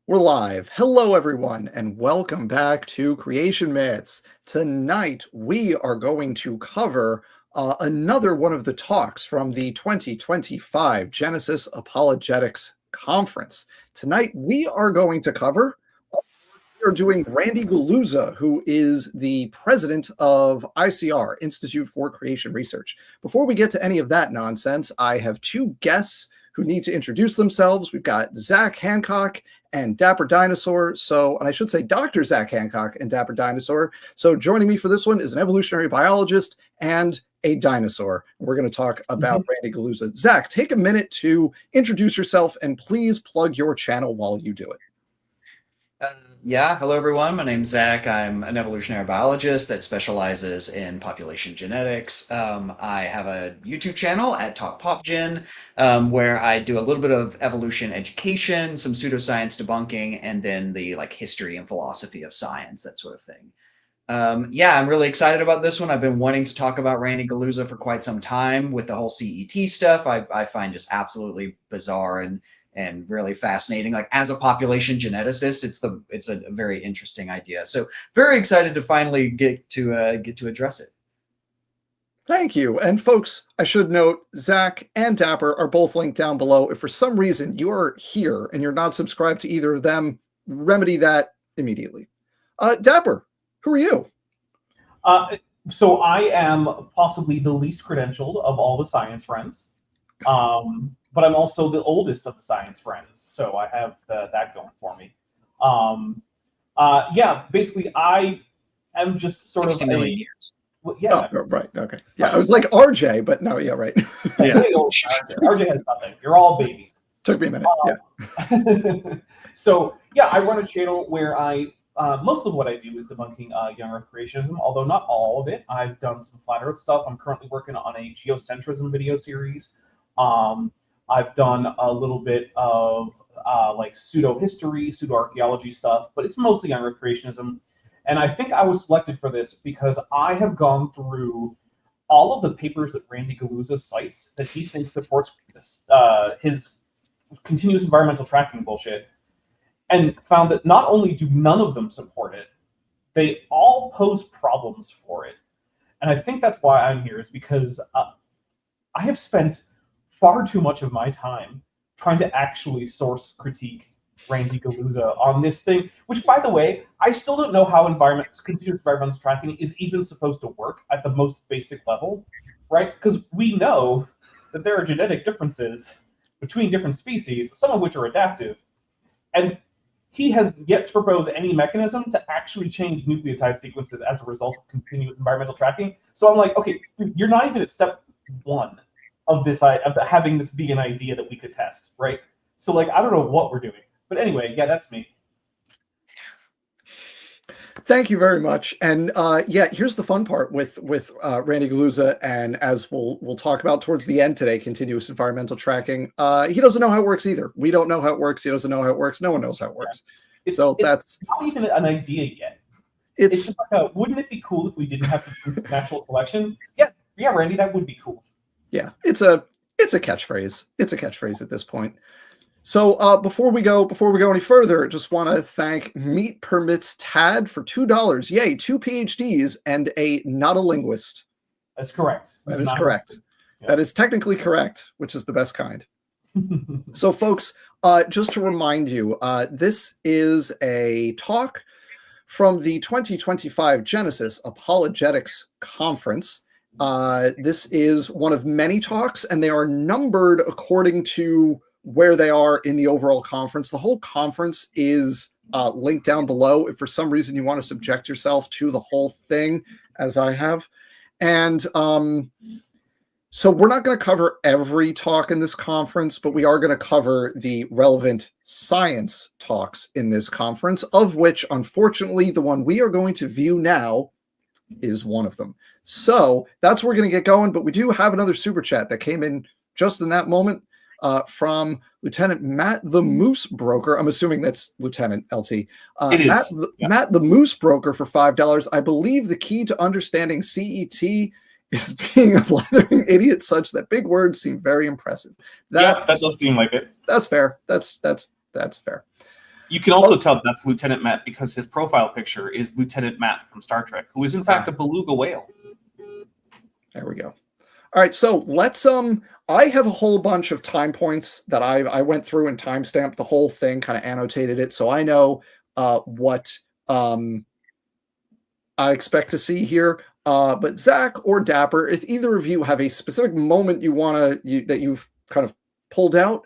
We're live. Hello, everyone, and welcome back to Creation Myths. Tonight, we are going to cover another one of the talks from the 2025 Genesis Apologetics Conference. Tonight, we are going to cover, we are doing Randy Guliuzza, who is the president of ICR, Institute for Creation Research. Before we get to any of that nonsense, I have two guests who need to introduce themselves. We've got Zach Hancock and Dapper Dinosaur. And I should say Dr. Zach Hancock and Dapper Dinosaur. So joining me for this one is an evolutionary biologist and a dinosaur. We're going to talk about Randy Guliuzza. Zach, take a minute to introduce yourself and please plug your channel while you do it. Hello everyone. My name's Zach. I'm an evolutionary biologist that specializes in population genetics. I have a YouTube channel at TalkPopGen, where I do a little bit of evolution education, some pseudoscience debunking, and then the history and philosophy of science, that sort of thing. I'm really excited about this one. I've been wanting to talk about Randy Guliuzza for quite some time with the whole CET stuff. I find just absolutely bizarre and really fascinating. Like, as a population geneticist, it's a very interesting idea. So very excited to finally get to address it. Thank you. And folks, I should note, Zach and Dapper are both linked down below. If for some reason you are here and you're not subscribed to either of them, remedy that immediately. Dapper, who are you? So I am possibly the least credentialed of all the science friends. But I'm also the oldest of the science friends, so I have that going for me. Basically, I am just sort 60 of million years. Well, yeah. Oh, right. Okay. Yeah, I was like RJ, but no, yeah, right. Yeah. RJ has nothing. You're all babies. Took me a minute. Yeah. So yeah, I run a channel where I most of what I do is debunking young Earth creationism, although not all of it. I've done some flat Earth stuff. I'm currently working on a geocentrism video series. I've done a little bit of pseudo-history, pseudo-archaeology stuff, but it's mostly young Earth creationism. And I think I was selected for this because I have gone through all of the papers that Randy Guliuzza cites that he thinks supports his continuous environmental tracking bullshit, and found that not only do none of them support it, they all pose problems for it. And I think that's why I'm here, is because I have spent far too much of my time trying to actually source critique Randy Guliuzza on this thing, which, by the way, I still don't know how continuous environmental tracking is even supposed to work at the most basic level, right? Because we know that there are genetic differences between different species, some of which are adaptive, and he has yet to propose any mechanism to actually change nucleotide sequences as a result of continuous environmental tracking. So I'm like, okay, you're not even at step one of this, of having this be an idea that we could test, right? So I don't know what we're doing, but anyway, yeah, that's me. Thank you very much. And here's the fun part with Randy Guliuzza, and as we'll talk about towards the end today, continuous environmental tracking. He doesn't know how it works either. We don't know how it works. He doesn't know how it works. No one knows how it works. Yeah. It's not even an idea yet. It's just wouldn't it be cool if we didn't have to do natural selection? Yeah, Randy, that would be cool. Yeah, it's a catchphrase. It's a catchphrase at this point. So before we go any further, just want to thank Meat Permits Tad for $2. Yay, 2 PhDs and a not a linguist. That's correct. That is correct. Yeah. That is technically correct, which is the best kind. So folks, just to remind you, this is a talk from the 2025 Genesis Apologetics Conference. This is one of many talks, and they are numbered according to where they are in the overall conference. The whole conference is linked down below if for some reason you want to subject yourself to the whole thing, as I have. And so we're not going to cover every talk in this conference, but we are going to cover the relevant science talks in this conference, of which, unfortunately, the one we are going to view now is one of them. So that's where we're going to get going, but we do have another super chat that came in just in that moment from Lieutenant Matt the Moose Broker. I'm assuming that's Lieutenant LT. Matt the Moose Broker for $5. I believe the key to understanding CET is being a blithering idiot such that big words seem very impressive. That does seem like it. That's fair. That's fair. You can also tell that's Lieutenant Matt because his profile picture is Lieutenant Matt from Star Trek, who is in fact a beluga whale. There we go. All right, so let's I have a whole bunch of time points that I went through and timestamped the whole thing, kind of annotated it, so I know what I expect to see here. But Zach or Dapper, if either of you have a specific moment that you've kind of pulled out,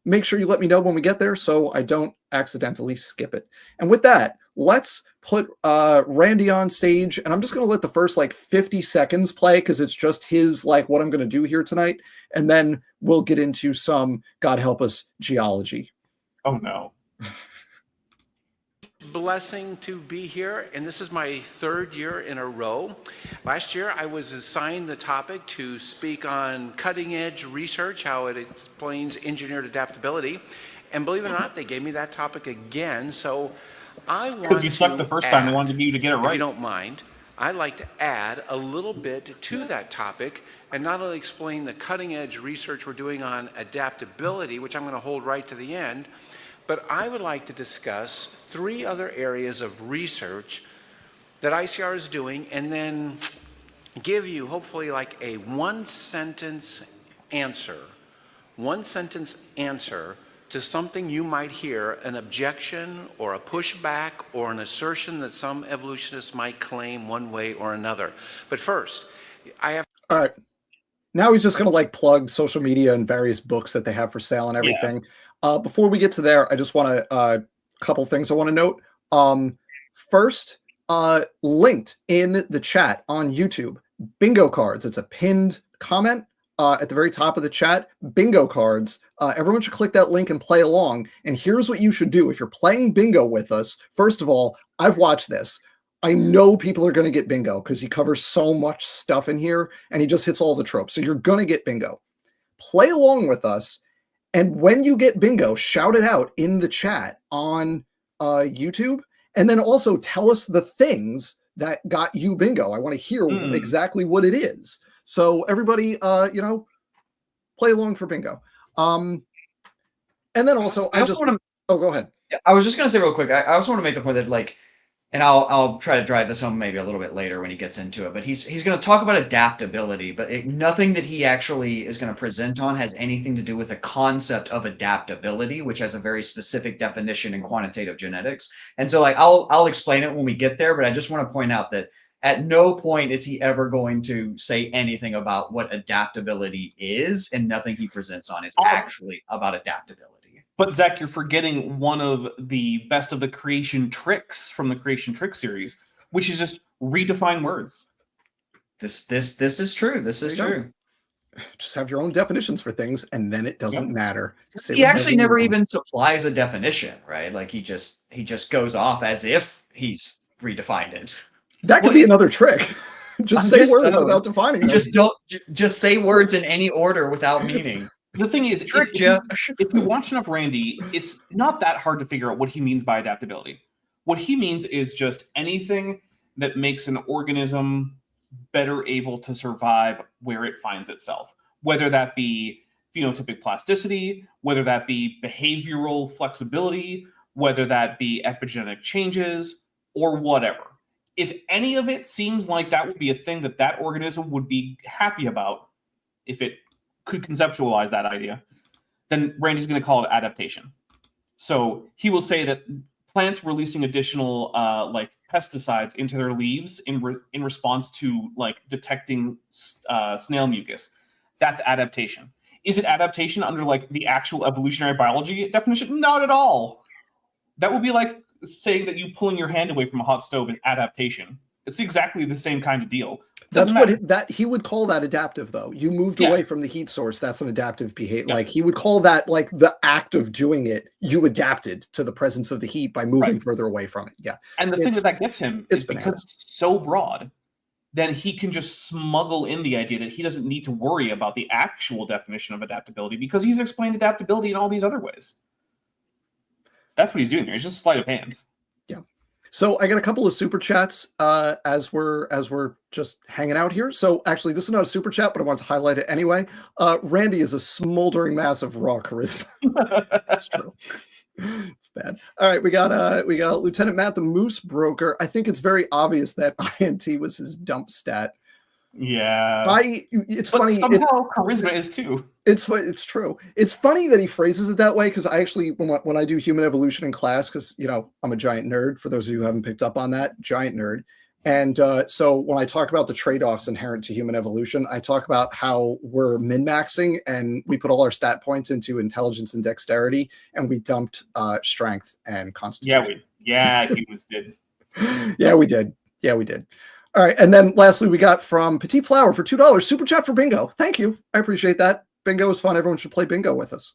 make sure you let me know when we get there so I don't accidentally skip it. And with that, let's put Randy on stage, and I'm just going to let the first 50 seconds play because it's just his what I'm going to do here tonight, and then we'll get into some, God help us, geology. Oh no. Blessing to be here, and this is my 3rd year in a row. Last year I was assigned the topic to speak on cutting-edge research, how it explains engineered adaptability, and believe it or not, they gave me that topic again. So I want because you sucked the first time. They wanted you to get it right. If you don't mind, I'd like to add a little bit to that topic and not only explain the cutting-edge research we're doing on adaptability, which I'm going to hold right to the end, but I would like to discuss 3 other areas of research that ICR is doing, and then give you hopefully a one-sentence answer to something you might hear, an objection or a pushback or an assertion that some evolutionists might claim one way or another. But first, I have... All right. Now he's just going to plug social media and various books that they have for sale and everything. Yeah. Before we get to there, I just want to, a couple things I want to note. First, linked in the chat on YouTube, bingo cards. It's a pinned comment at the very top of the chat. Bingo cards. Everyone should click that link and play along. And here's what you should do. If you're playing bingo with us, first of all, I've watched this. I know people are going to get bingo because he covers so much stuff in here and he just hits all the tropes. So you're going to get bingo. Play along with us. And when you get bingo, shout it out in the chat on YouTube. And then also tell us the things that got you bingo. I want to hear exactly what it is. So everybody, play along for bingo. And then also, go ahead. I was just going to say real quick, I also want to make the point that and I'll try to drive this home maybe a little bit later when he gets into it, but he's going to talk about adaptability, but nothing that he actually is going to present on has anything to do with the concept of adaptability, which has a very specific definition in quantitative genetics. And so I'll explain it when we get there, but I just want to point out that at no point is he ever going to say anything about what adaptability is, and nothing he presents on is actually about adaptability. But Zach, you're forgetting one of the best of the creation tricks from the Creation Trick series, which is just redefine words. This is true. This is true. Just have your own definitions for things, and then it doesn't matter. He actually never even supplies a definition, right? He just goes off as if he's redefined it. That could be another trick. Just say words without defining them. Just say words in any order without meaning. The thing is, if you watch enough Randy, it's not that hard to figure out what he means by adaptability. What he means is just anything that makes an organism better able to survive where it finds itself, whether that be phenotypic plasticity, whether that be behavioral flexibility, whether that be epigenetic changes, or whatever. If any of it seems like that would be a thing that organism would be happy about, if it could conceptualize that idea, then Randy's going to call it adaptation. So he will say that plants releasing additional pesticides into their leaves in response to detecting snail mucus, that's adaptation. Is it adaptation under the actual evolutionary biology definition? Not at all. That would be like saying that you pulling your hand away from a hot stove is adaptation. It's exactly the same kind of deal. That's what he would call that adaptive, though. You moved away from the heat source. That's an adaptive behavior. Yeah. He would call that the act of doing it. You adapted to the presence of the heat by moving further away from it. Yeah. And the thing that gets him is because it's so broad, then he can just smuggle in the idea that he doesn't need to worry about the actual definition of adaptability because he's explained adaptability in all these other ways. That's what he's doing there. He's just sleight of hand. Yeah. So I got a couple of super chats as we're just hanging out here. So actually, this is not a super chat, but I want to highlight it anyway. Randy is a smoldering mass of raw charisma. That's true. It's bad. All right, we got Lieutenant Matt the Moose Broker. I think it's very obvious that INT was his dump stat. Yeah. It's but funny. Somehow charisma is too. It's true. It's funny that he phrases it that way because I actually, when I do human evolution in class, because I'm a giant nerd. For those of you who haven't picked up on that, giant nerd. And so when I talk about the trade-offs inherent to human evolution, I talk about how we're min-maxing and we put all our stat points into intelligence and dexterity, and we dumped strength and constitution. Humans did. Yeah, we did. All right, and then lastly, we got from Petit Flower for $2 super chat for bingo. Thank you, I appreciate that. Bingo is fun. Everyone should play bingo with us.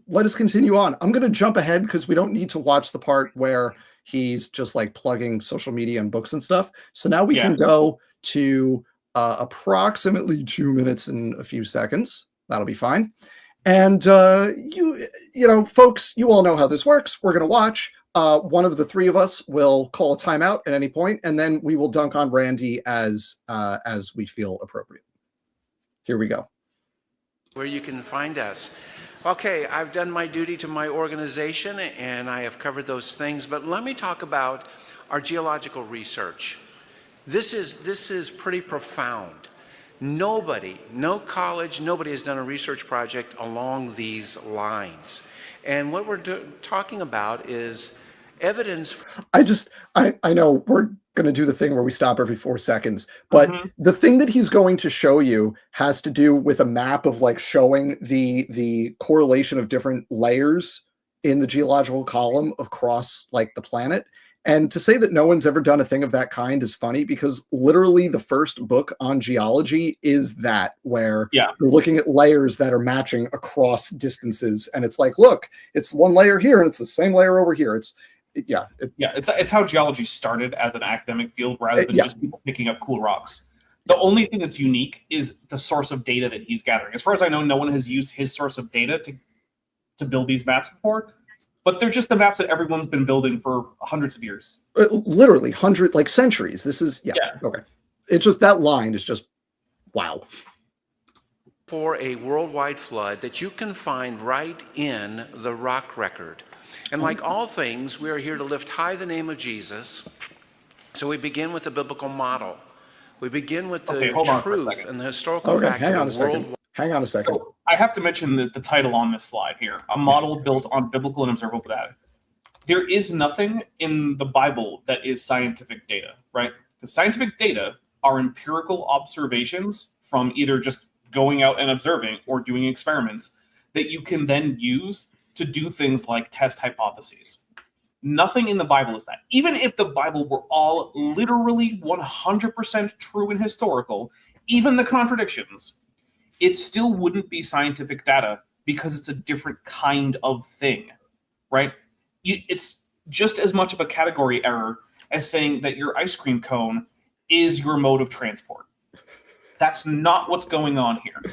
Let us continue on. I'm going to jump ahead because we don't need to watch the part where he's just like plugging social media and books and stuff. So now we can go to approximately 2 minutes and a few seconds. That'll be fine. And folks, you all know how this works. We're going to watch. One of the three of us will call a timeout at any point, and then we will dunk on Randy as we feel appropriate. Here we go. Where you can find us. Okay, I've done my duty to my organization, and I have covered those things, but let me talk about our geological research. This is pretty profound. Nobody, no college, nobody has done a research project along these lines. And what we're talking about is evidence. I know we're going to do the thing where we stop every 4 seconds, but the thing that he's going to show you has to do with a map of like showing the correlation of different layers in the geological column across like the planet. And to say that no one's ever done a thing of that kind is funny because literally the first book on geology is that, where you're looking at layers that are matching across distances. And it's like, look, it's one layer here and it's the same layer over here. It's how geology started as an academic field rather than just people picking up cool rocks. The only thing that's unique is the source of data that he's gathering. As far as I know, no one has used his source of data to build these maps before. But they're just the maps that everyone's been building for hundreds of years. Literally hundreds, like centuries. This is, okay. It's just that line is just, wow. For a worldwide flood that you can find right in the rock record. And like all things, we are here to lift high the name of Jesus. So we begin with the biblical model. We begin with the truth and the historical fact of the world. Hang on a second. So I have to mention the title on this slide here, a model built on biblical and observable data. There is nothing in the Bible that is scientific data, right? The scientific data are empirical observations from either just going out and observing or doing experiments that you can then use to do things like test hypotheses. Nothing in the Bible is that. Even if the Bible were all literally 100% true and historical, even the contradictions, it still wouldn't be scientific data because it's a different kind of thing, right? It's just as much of a category error as saying that your ice cream cone is your mode of transport. That's not what's going on here.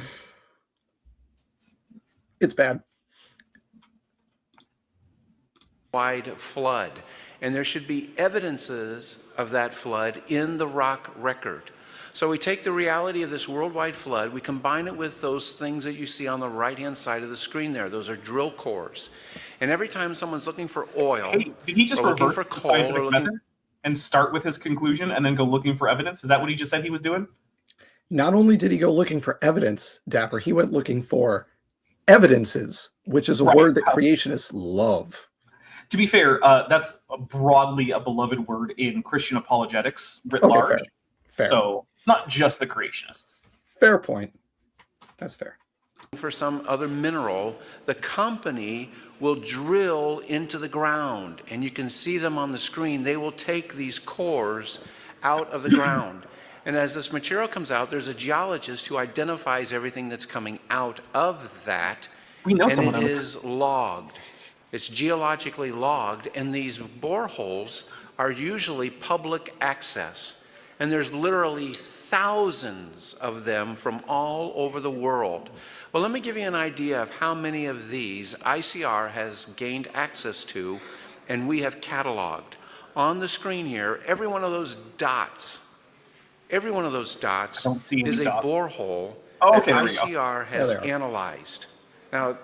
It's bad. Wide flood, and there should be evidences of that flood in the rock record. So we take the reality of this worldwide flood, we combine it with those things that you see on the right-hand side of the screen there. Those are drill cores. And every time someone's looking for oil, did he just reverse the scientific method and start with his conclusion and then go looking for evidence? Is that what he just said he was doing? Not only did he go looking for evidence, Dapper, he went looking for evidences, which is a word that creationists love. To be fair, that's broadly a beloved word in Christian apologetics writ large. Fair. So it's not just the creationists. Fair point. That's fair. For some other mineral, the company will drill into the ground, and you can see them on the screen. They will take these cores out of the ground. And as this material comes out, there's a geologist who identifies everything that's coming out of that. We know and it is logged. It's geologically logged, and these boreholes are usually public access. And there's literally thousands of them from all over the world. Well, let me give you an idea of how many of these ICR has gained access to, and we have cataloged. On the screen here, every one of those dots is a borehole that ICR has analyzed. Now,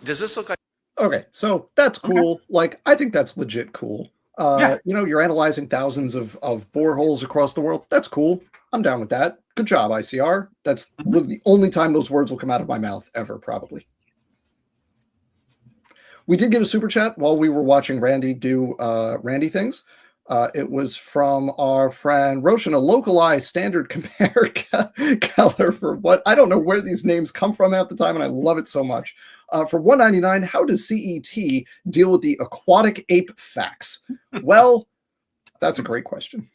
does this look like Okay, so that's cool. Like, I think that's legit cool. Yeah. You're analyzing thousands of boreholes across the world. That's cool. I'm down with that. Good job, ICR. That's literally the only time those words will come out of my mouth ever, probably. We did get a super chat while we were watching Randy do Randy things. It was from our friend Roshan, a localized standard compare Keller for what I don't know where these names come from half the time, and I love it so much. For 199, how does CET deal with the aquatic ape facts? Well, that's a great question.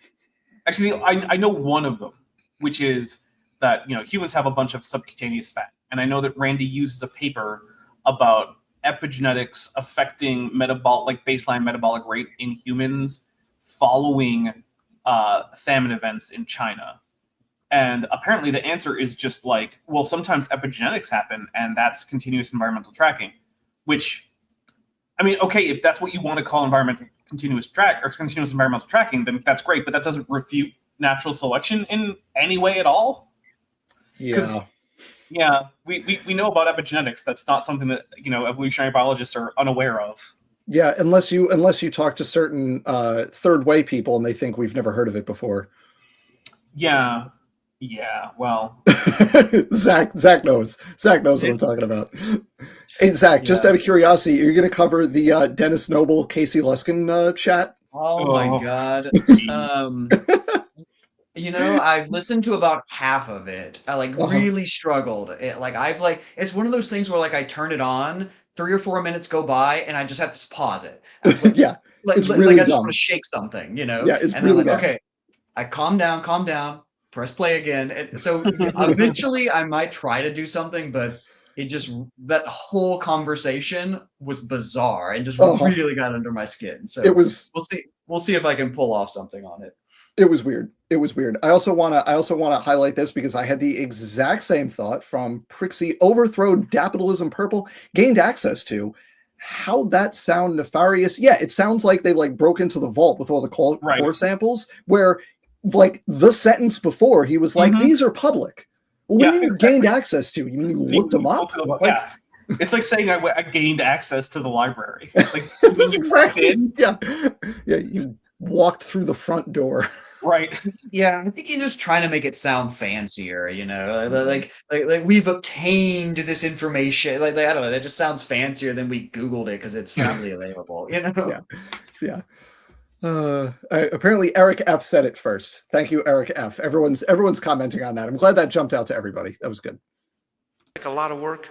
Actually, I know one of them, which is that humans have a bunch of subcutaneous fat, and I know that Randy uses a paper about epigenetics affecting baseline metabolic rate in humans following famine events in China. And apparently the answer is just sometimes epigenetics happen, and that's continuous environmental tracking, which, I mean, okay, if that's what you want to call continuous environmental tracking, then that's great, but that doesn't refute natural selection in any way at all. Yeah, we know about epigenetics. That's not something that evolutionary biologists are unaware of. Yeah, unless you talk to certain third way people and they think we've never heard of it before. Yeah. Well, Zach knows. Zach knows what I'm talking about. Hey, Zach, just out of curiosity, are you going to cover the Dennis Noble, Casey Luskin chat? Oh my God. I've listened to about half of it. I really struggled. It's one of those things where I turn it on, 3 or 4 minutes go by, and I just have to pause it. I was yeah, it's really I just dumb. want to shake something, Yeah, it's and really then bad. okay, I calm down, press play again. And so eventually I might try to do something, but that whole conversation was bizarre and just really got under my skin. So we'll see if I can pull off something on it. It was weird. I also want to highlight this because I had the exact same thought from Prixie Overthrow Dapitalism Purple gained access to. How that sound nefarious? Yeah, it sounds like they broke into the vault with all the core samples where the sentence before he was like, these are public. Well, what do you mean gained access to? You mean you looked them up? Yeah. It's like saying I gained access to the library. Exactly. Yeah. You walked through the front door. Right. Yeah, I think he's just trying to make it sound fancier, like we've obtained this information. I don't know, that just sounds fancier than we Googled it because it's family available, Yeah. Apparently Eric F said it first. Thank you, Eric F. Everyone's commenting on that. I'm glad that jumped out to everybody. That was good. A lot of work?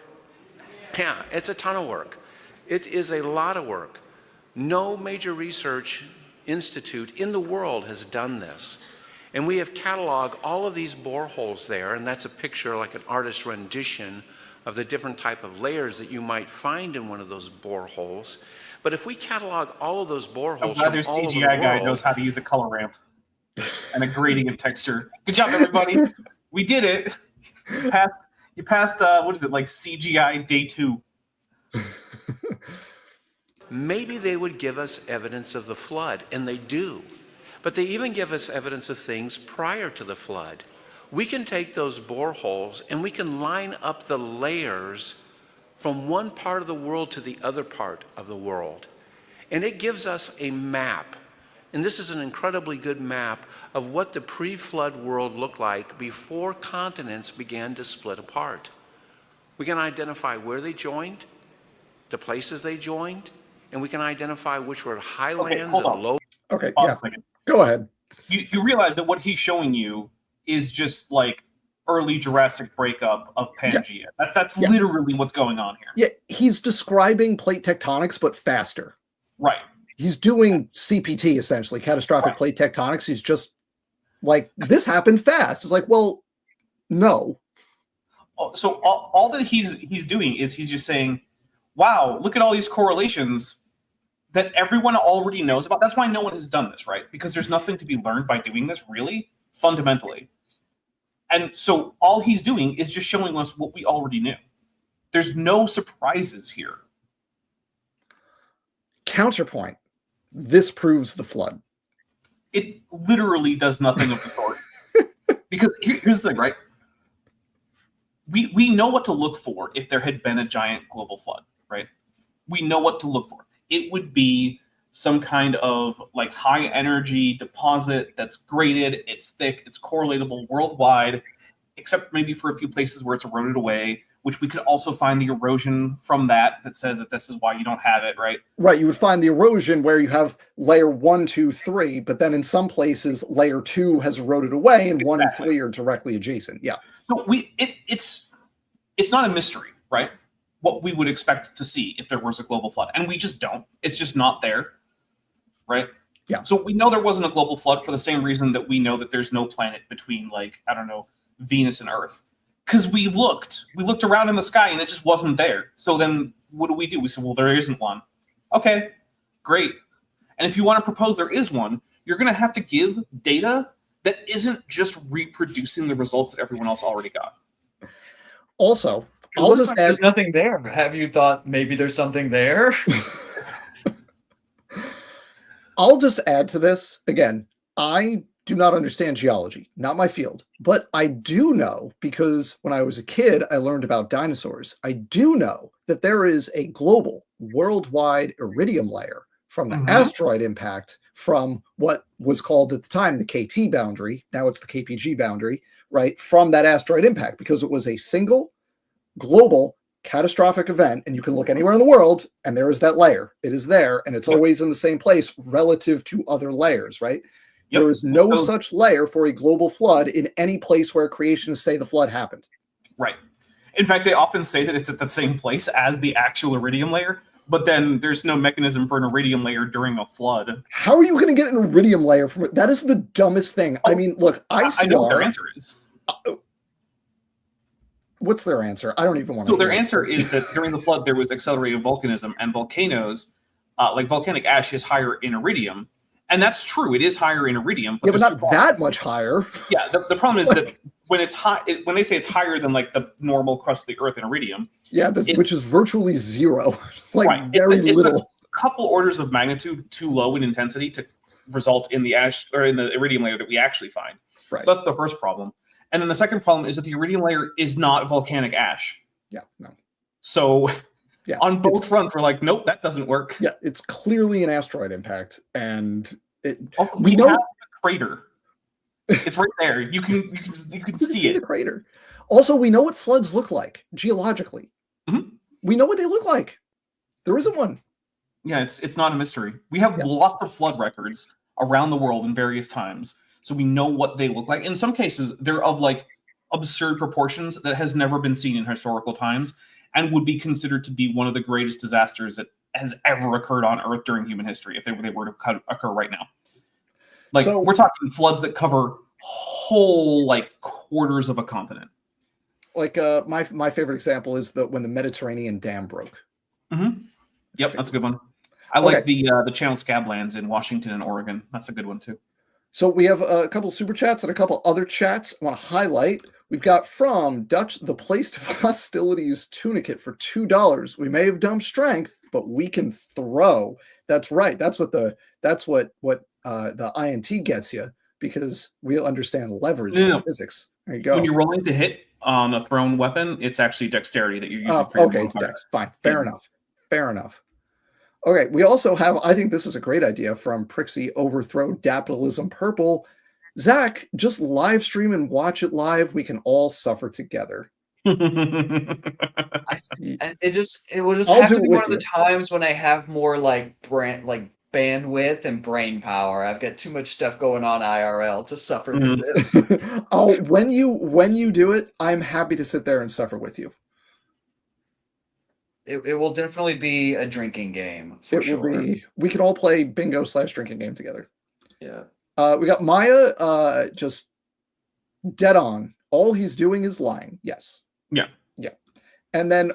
Yeah, it's a ton of work. It is a lot of work. No major research institute in the world has done this. And we have cataloged all of these boreholes there, and that's a picture like an artist's rendition of the different type of layers that you might find in one of those boreholes. But if we catalog all of those boreholes, I'm glad their CGI guy knows how to use a color ramp and a gradient texture. Good job, everybody. We did it. You passed what is it, CGI day 2? Maybe they would give us evidence of the flood, and they do. But they even give us evidence of things prior to the flood. We can take those boreholes and we can line up the layers from one part of the world to the other part of the world. And it gives us a map. And this is an incredibly good map of what the pre-flood world looked like before continents began to split apart. We can identify where they joined, the places they joined, and we can identify which were highlands and low. Okay, yeah. Go ahead. You realize that what he's showing you is just early Jurassic breakup of Pangea. Yeah. That's literally what's going on here. Yeah, he's describing plate tectonics, but faster. Right. He's doing CPT, essentially, catastrophic plate tectonics. He's just this happened fast. It's well, no. So all that he's doing is he's just saying, wow, look at all these correlations that everyone already knows about. That's why no one has done this, right? Because there's nothing to be learned by doing this, really, fundamentally. And so all he's doing is just showing us what we already knew. There's no surprises here. Counterpoint. This proves the flood. It literally does nothing of the sort. Because here's the thing, right? We know what to look for if there had been a giant global flood, right? we know what to look for. It would be some kind of like high energy deposit that's graded, it's thick, it's correlatable worldwide, except maybe for a few places where it's eroded away, which we could also find the erosion from that says that this is why you don't have it, right? Right, you would find the erosion where you have layer 1, 2, 3, but then in some places layer 2 has eroded away and 1 and 3 are directly adjacent. Yeah. So it's not a mystery, right? What we would expect to see if there was a global flood, and we just don't. It's just not there, right? Yeah. So we know there wasn't a global flood for the same reason that we know that there's no planet between, like, I don't know, Venus and Earth, because we looked around in the sky and it just wasn't there. So then what do? We said, well, there isn't one. Okay, great. And if you want to propose there is one, you're going to have to give data that isn't just reproducing the results that everyone else already got. Also, I'll just add, there's nothing there. Have you thought maybe there's something there? I'll just add to this. Again, I do not understand geology, not my field, but I do know, because when I was a kid, I learned about dinosaurs. I do know that there is a global, worldwide iridium layer from the asteroid impact from what was called at the time the KT boundary. Now it's the KPG boundary, right? From that asteroid impact, because it was a single global catastrophic event, and you can look anywhere in the world and there is that layer. It is there, and it's always in the same place relative to other layers, right? There is no such layer for a global flood in any place where creationists say the flood happened. Right. In fact, they often say that it's at the same place as the actual iridium layer, but then there's no mechanism for an iridium layer during a flood. How are you going to get an iridium layer from it? That is the dumbest thing. I mean, look, I know what their answer is. What's their answer? I don't even want to. So their answer is that during the flood, there was accelerated volcanism, and volcanoes, like volcanic ash, is higher in iridium. And that's true. It is higher in iridium. But not that much higher. Yeah. The problem is that when it's high, when they say it's higher than like the normal crust of the Earth in iridium. Yeah, which is virtually zero. Like very little. It's a couple orders of magnitude too low in intensity to result in the ash or in the iridium layer that we actually find. Right. So that's the first problem. And then the second problem is that the iridium layer is not volcanic ash. Yeah, no. So on both fronts, we're like, nope, that doesn't work. Yeah, it's clearly an asteroid impact, and we know the crater. It's right there. You can see it. The crater. Also, we know what floods look like geologically. We know what they look like. There isn't one. Yeah, it's not a mystery. We have lots of flood records around the world in various times. So we know what they look like. In some cases, they're of like absurd proportions that has never been seen in historical times and would be considered to be one of the greatest disasters that has ever occurred on Earth during human history if they were to occur right now. Like, so, we're talking floods that cover whole like quarters of a continent. Like my favorite example is when the Mediterranean dam broke. Yep, that's a good one. I like the Channel Scablands in Washington and Oregon. That's a good one too. So we have a couple super chats and a couple other chats I want to highlight. We've got from Dutch, the Place of Hostilities Tunicate for $2. We may have dumb strength, but we can throw. That's right. That's what the INT gets you, because we understand leverage in physics. There you go. When you're rolling to hit on a thrown weapon, it's actually dexterity that you're using for your modifier. Dex. Fine. Fair enough. Okay, we also have, I think this is a great idea, from Prixie Overthrow Dapitalism Purple. Zach, just live stream and watch it live. We can all suffer together. It will just have to be one of the times when I have more bandwidth and brain power. I've got too much stuff going on IRL to suffer through this. When you do it, I'm happy to sit there and suffer with you. It will definitely be a drinking game. Will be. We can all play bingo / drinking game together. Yeah. We got Maya just dead on. All he's doing is lying. Yes. Yeah. And then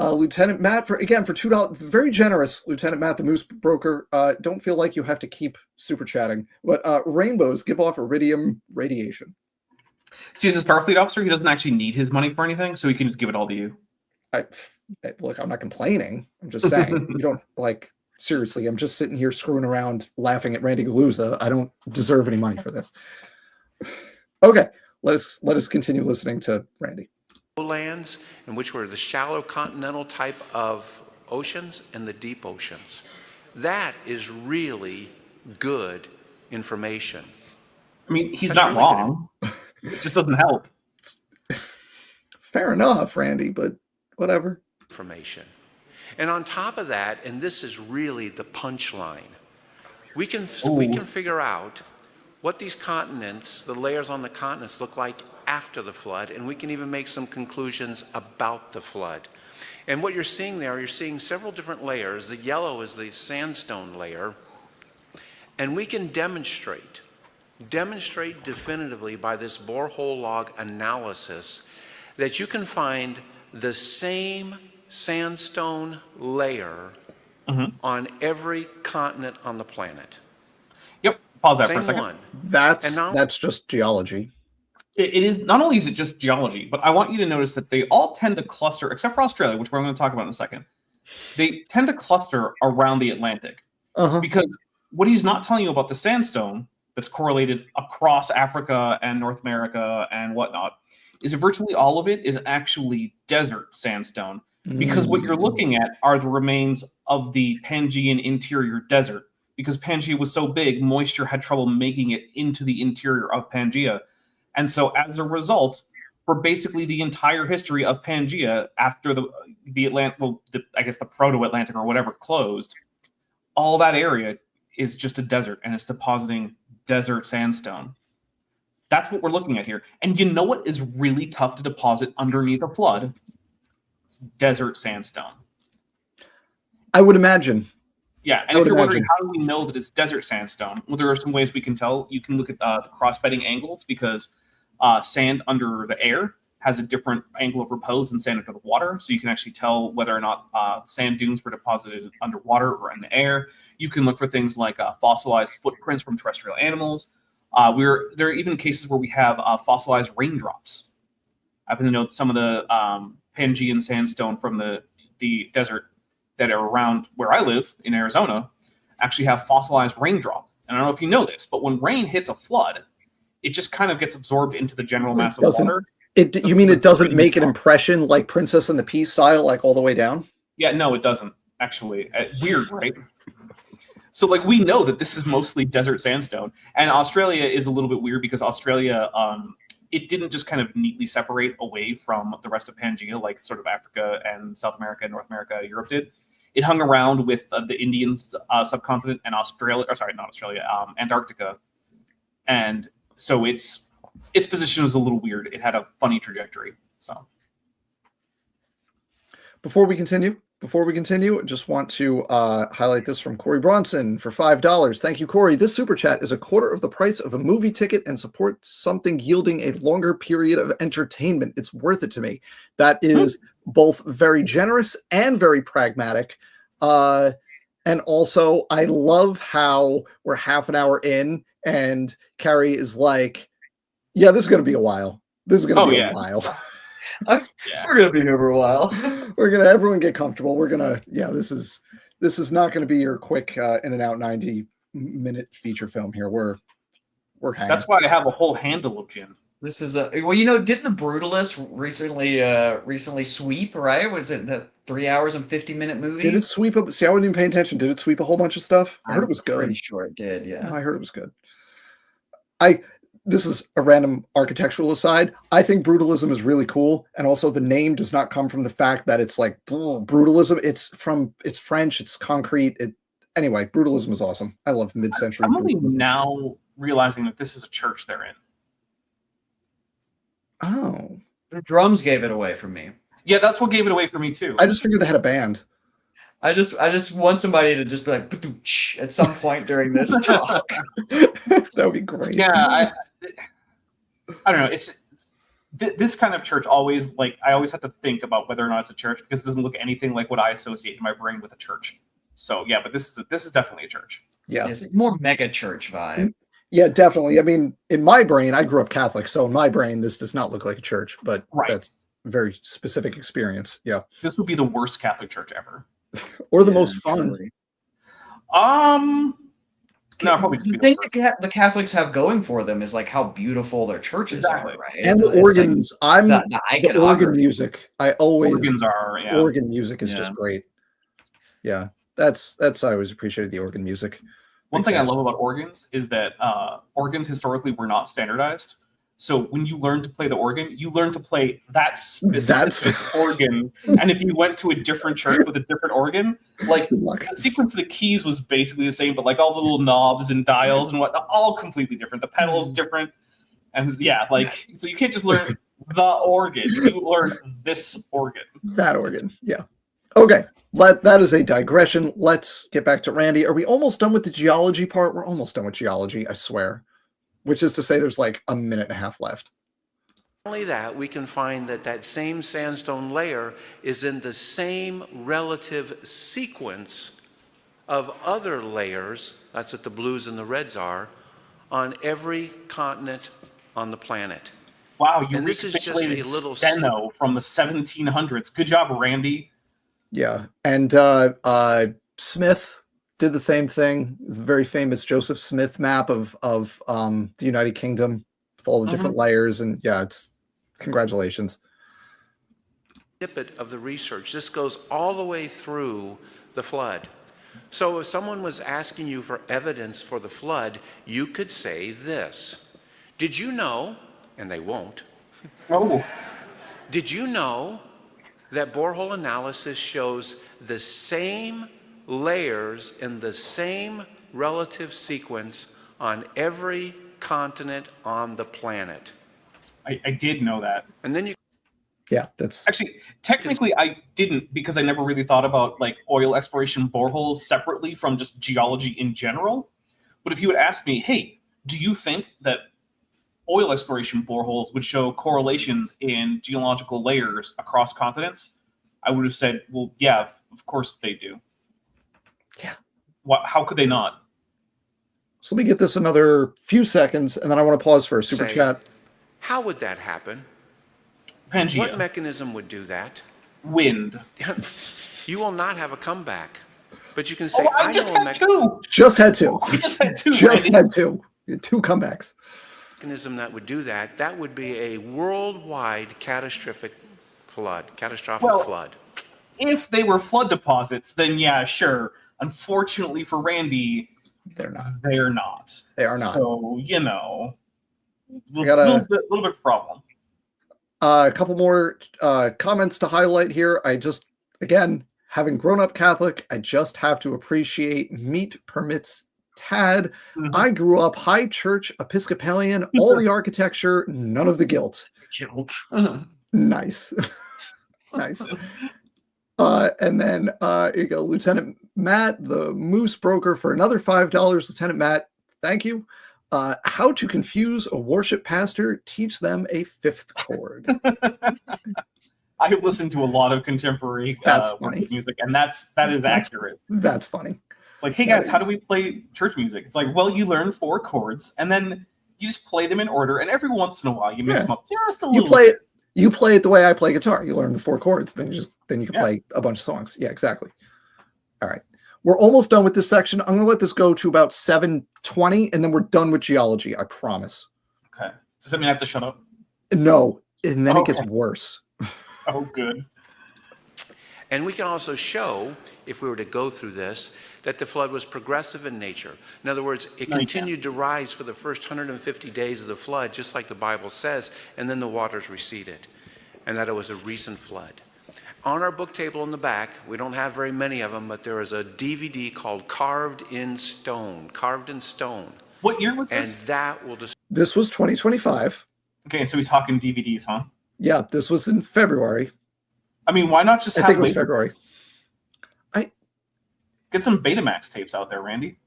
Lieutenant Matt for $2. Very generous, Lieutenant Matt, the Moose Broker. Don't feel like you have to keep super chatting. But rainbows give off iridium radiation. See, as a Starfleet officer, he doesn't actually need his money for anything, so he can just give it all to you. Look, I'm not complaining. I'm just saying, you don't seriously. I'm just sitting here screwing around, laughing at Randy Guliuzza. I don't deserve any money for this. Okay, let us continue listening to Randy. Lands, in which were the shallow continental type of oceans and the deep oceans. That is really good information. I mean, he's That's not really wrong. It just doesn't help. Fair enough, Randy, but whatever. Information. And on top of that, and this is really the punchline, we can figure out what these continents, the layers on the continents, look like after the flood, and we can even make some conclusions about the flood. And what you're seeing there, you're seeing several different layers. The yellow is the sandstone layer, and we can demonstrate definitively by this borehole log analysis that you can find the same sandstone layer on every continent on the planet. Yep. Pause that Same for a second. one. That's just geology. It is not only is it just geology, but I want you to notice that they all tend to cluster, except for Australia, which we're going to talk about in a second. They tend to cluster around the Atlantic because what he's not telling you about the sandstone that's correlated across Africa and North America and whatnot is that virtually all of it is actually desert sandstone, because what you're looking at are the remains of the Pangean interior desert. Because Pangaea was so big, moisture had trouble making it into the interior of Pangaea. And so as a result, for basically the entire history of Pangaea, after the Atlantic, well, I guess the proto-Atlantic or whatever closed, all that area is just a desert, and it's depositing desert sandstone. That's what we're looking at here. And you know what is really tough to deposit underneath a flood? It's desert sandstone. I would imagine. Yeah, and if you're wondering how do we know that it's desert sandstone, well, there are some ways we can tell. You can look at the cross-bedding angles, because sand under the air has a different angle of repose than sand under the water. So you can actually tell whether or not sand dunes were deposited underwater or in the air. You can look for things like fossilized footprints from terrestrial animals. There are even cases where we have fossilized raindrops. I happen to know that some of the Pangean sandstone from the desert that are around where I live in Arizona actually have fossilized raindrops. And I don't know if you know this, but when rain hits a flood, it just kind of gets absorbed into the general mass of water. You mean it doesn't make an impression like Princess and the Pea style, like all the way down? Yeah, no, it doesn't, actually. Weird, right? So, like, we know that this is mostly desert sandstone. And Australia is a little bit weird because Australia, it didn't just kind of neatly separate away from the rest of Pangaea, like sort of Africa and South America, North America, Europe did. It hung around with the Indian subcontinent and Antarctica. And so its position was a little weird. It had a funny trajectory. So before we continue, I just want to highlight this from Corey Bronson for $5. Thank you, Corey. This super chat is a quarter of the price of a movie ticket and supports something yielding a longer period of entertainment. It's worth it to me. That is both very generous and very pragmatic. And also, I love how we're half an hour in and Carrie is like, yeah, this is going to be a while. This is going to be a while. We're gonna be here for a while. Everyone get comfortable. This is not going to be your quick in and out 90-minute feature film here. We're hanging. That's why I have a whole handle of gin. This is did the Brutalist recently sweep, right? Was it the 3 hours and 50-minute movie? Did it sweep up? See, I wasn't even paying attention. Did it sweep a whole bunch of stuff? I heard it was good. Pretty sure it did. Yeah, I heard it was good. This is a random architectural aside. I think brutalism is really cool, and also the name does not come from the fact that it's like brutalism. It's French. It's concrete. Anyway, brutalism is awesome. I love mid-century. I'm only now realizing that this is a church they're in. Oh, the drums gave it away for me. Yeah, that's what gave it away for me too. I just figured they had a band. I just want somebody to just be like at some point during this talk. That would be great. Yeah, I don't know. It's this kind of church always, like, I always have to think about whether or not it's a church because it doesn't look anything like what I associate in my brain with a church. So yeah, but this is definitely a church. Yeah, it's like more mega church vibe. Yeah, definitely. I mean, in my brain, I grew up Catholic, so in my brain, this does not look like a church, but that's a very specific experience. Yeah, this would be the worst Catholic church ever, or the most fun. Truly. No, probably the thing the Catholics have going for them is like how beautiful their churches are, right? And the organs. Like the organ music. I always organ music is just great. Yeah, that's I always appreciated the organ music. One Big thing I fan. love about organs is that organs historically were not standardized. So when you learn to play the organ, you learn to play that specific organ. And if you went to a different church with a different organ, like Good luck. the sequence of the keys was basically the same, but like all the little knobs and dials and whatnot, all completely different. The pedals different. And yeah, like, so you can't just learn the organ. You learn this organ. That organ, yeah. Okay, that is a digression. Let's get back to Randy. Are we almost done with the geology part? We're almost done with geology, I swear. Which is to say there's like a minute and a half left. Not only that, we can find that that same sandstone layer is in the same relative sequence of other layers, that's what the blues and the reds are, on every continent on the planet. Wow, you And this is just a recapitulated little steno from the 1700s. Good job, Randy. Yeah, and Smith did the same thing. The very famous Joseph Smith map of the United Kingdom with all the different layers, and yeah, it's congratulations. Snippet of the research. This goes all the way through the flood. So if someone was asking you for evidence for the flood, you could say this. Did you know, and they won't, did you know that borehole analysis shows the same layers in the same relative sequence on every continent on the planet? I did know that. And then you... Yeah, that's... Actually, technically I didn't, because I never really thought about like oil exploration boreholes separately from just geology in general. But if you had asked me, hey, do you think that oil exploration boreholes would show correlations in geological layers across continents? I would have said, well, yeah, of course they do. Yeah. How could they not? So let me get this another few seconds, and then I want to pause for a super chat. How would that happen? Pangea. What mechanism would do that? Wind. You will not have a comeback. But you can say, I just had two. Just had two. I just had two. Just had two. Two comebacks. Mechanism that would do that, that would be a worldwide catastrophic flood. Flood. If they were flood deposits, then yeah, sure. Unfortunately for Randy, they're not. They're not. They are not. So, you know, We got little bit of problem. A couple more comments to highlight here. I just, again, having grown up Catholic, I just have to appreciate meat permits Tad. I grew up high church Episcopalian, all the architecture, none of the guilt. Nice. Nice. And then you go, Lieutenant Matt, the moose broker, for another $5. Lieutenant Matt, thank you. How to confuse a worship pastor, teach them a fifth chord. I have listened to a lot of contemporary worship music, and that is accurate. That's funny. It's like, hey guys, how do we play church music? It's like, well, you learn 4 chords, and then you just play them in order, and every once in a while you mix them up just a little. You play it the way I play guitar. You learn the 4 chords, then you can play a bunch of songs. Yeah, exactly. All right. We're almost done with this section. I'm going to let this go to about 7:20, and then we're done with geology. I promise. Okay. Does that mean I have to shut up? No, and then it gets worse. Oh, good. And we can also show, if we were to go through this, that the flood was progressive in nature. In other words, it continued to rise for the first 150 days of the flood, just like the Bible says, and then the waters receded, and that it was a recent flood. On our book table in the back, we don't have very many of them, but there is a DVD called Carved in Stone. Carved in Stone. What year was this? And that will just... This was 2025. Okay, so he's talking DVDs, huh? Yeah, this was in February. I mean, why not just have... I think it was February. Get some Betamax tapes out there, Randy.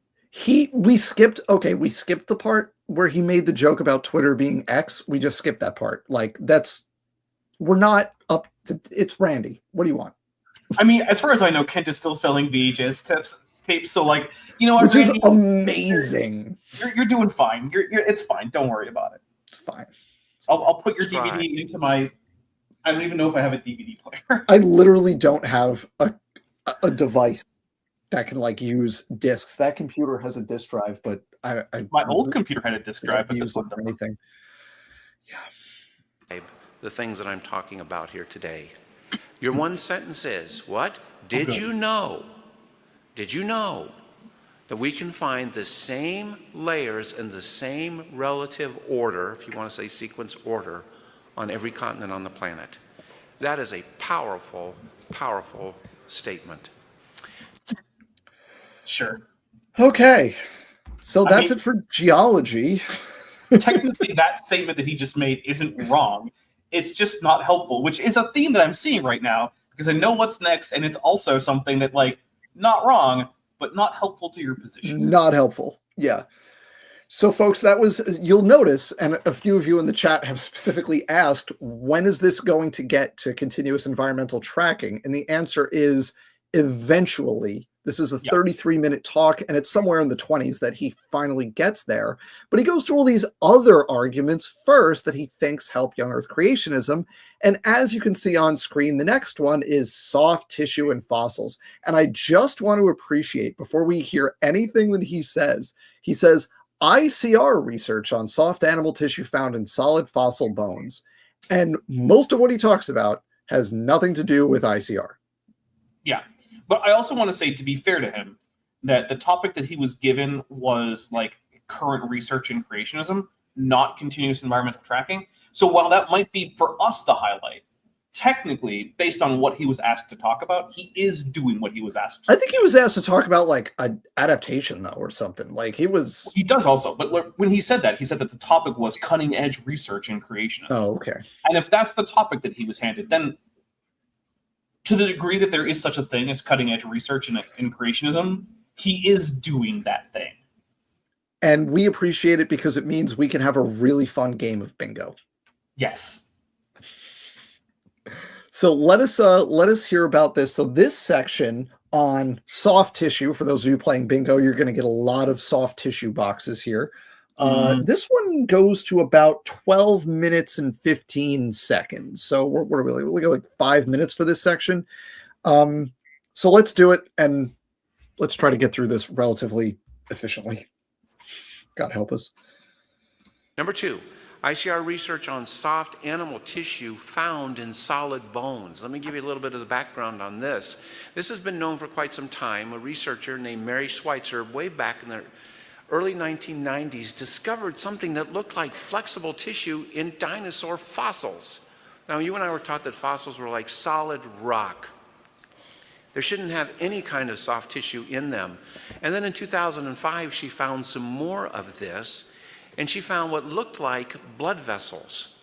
We skipped the part where he made the joke about Twitter being X. We just skipped that part. Like, we're not up to... It's Randy. What do you want? I mean, as far as I know, Kent is still selling VHS tapes, so like, you know what, which Randy, is amazing. You're doing fine. It's fine. Don't worry about it. It's fine. I'll put your DVD into my... I don't even know if I have a DVD player. I literally don't have a device that can like use discs. That computer has a disk drive, but my old computer had a disk drive, but this one doesn't. Anything. Yeah. The things that I'm talking about here today. Your one sentence is, what? Did you know Did you know that we can find the same layers in the same relative order, if you want to say sequence order, on every continent on the planet? That is a powerful, powerful statement. Sure. Okay. So that's it for geology. Technically, that statement that he just made isn't wrong. It's just not helpful, which is a theme that I'm seeing right now, because I know what's next, and it's also something that, like, not wrong, but not helpful to your position. Not helpful. Yeah. So, folks, that was, you'll notice, and a few of you in the chat have specifically asked, when is this going to get to continuous environmental tracking? And the answer is eventually. This is a 33-minute talk, and it's somewhere in the 20s that he finally gets there. But he goes through all these other arguments first that he thinks help young Earth creationism. And as you can see on screen, the next one is soft tissue and fossils. And I just want to appreciate, before we hear anything that he says, ICR research on soft animal tissue found in solid fossil bones. And most of what he talks about has nothing to do with ICR. Yeah. But I also want to say, to be fair to him, that the topic that he was given was like current research in creationism, not continuous environmental tracking. So while that might be for us to highlight, technically, based on what he was asked to talk about, he is doing what he was asked to. I think he was asked to talk about like an adaptation, though, or something. Like he does also. But when he said that the topic was cutting edge research in creationism. Oh, okay. And if that's the topic that he was handed, then to the degree that there is such a thing as cutting-edge research in creationism, he is doing that thing. And we appreciate it because it means we can have a really fun game of bingo. Yes. So let us hear about this. So this section on soft tissue, for those of you playing bingo, you're going to get a lot of soft tissue boxes here. This one goes to about 12 minutes and 15 seconds. So what are we like? We got like 5 minutes for this section. So let's do it, and let's try to get through this relatively efficiently. God help us. Number 2, ICR research on soft animal tissue found in solid bones. Let me give you a little bit of the background on this. This has been known for quite some time. A researcher named Mary Schweitzer, way back in the early 1990s, discovered something that looked like flexible tissue in dinosaur fossils. Now, you and I were taught that fossils were like solid rock. There shouldn't have any kind of soft tissue in them. And then in 2005, she found some more of this, and she found what looked like blood vessels,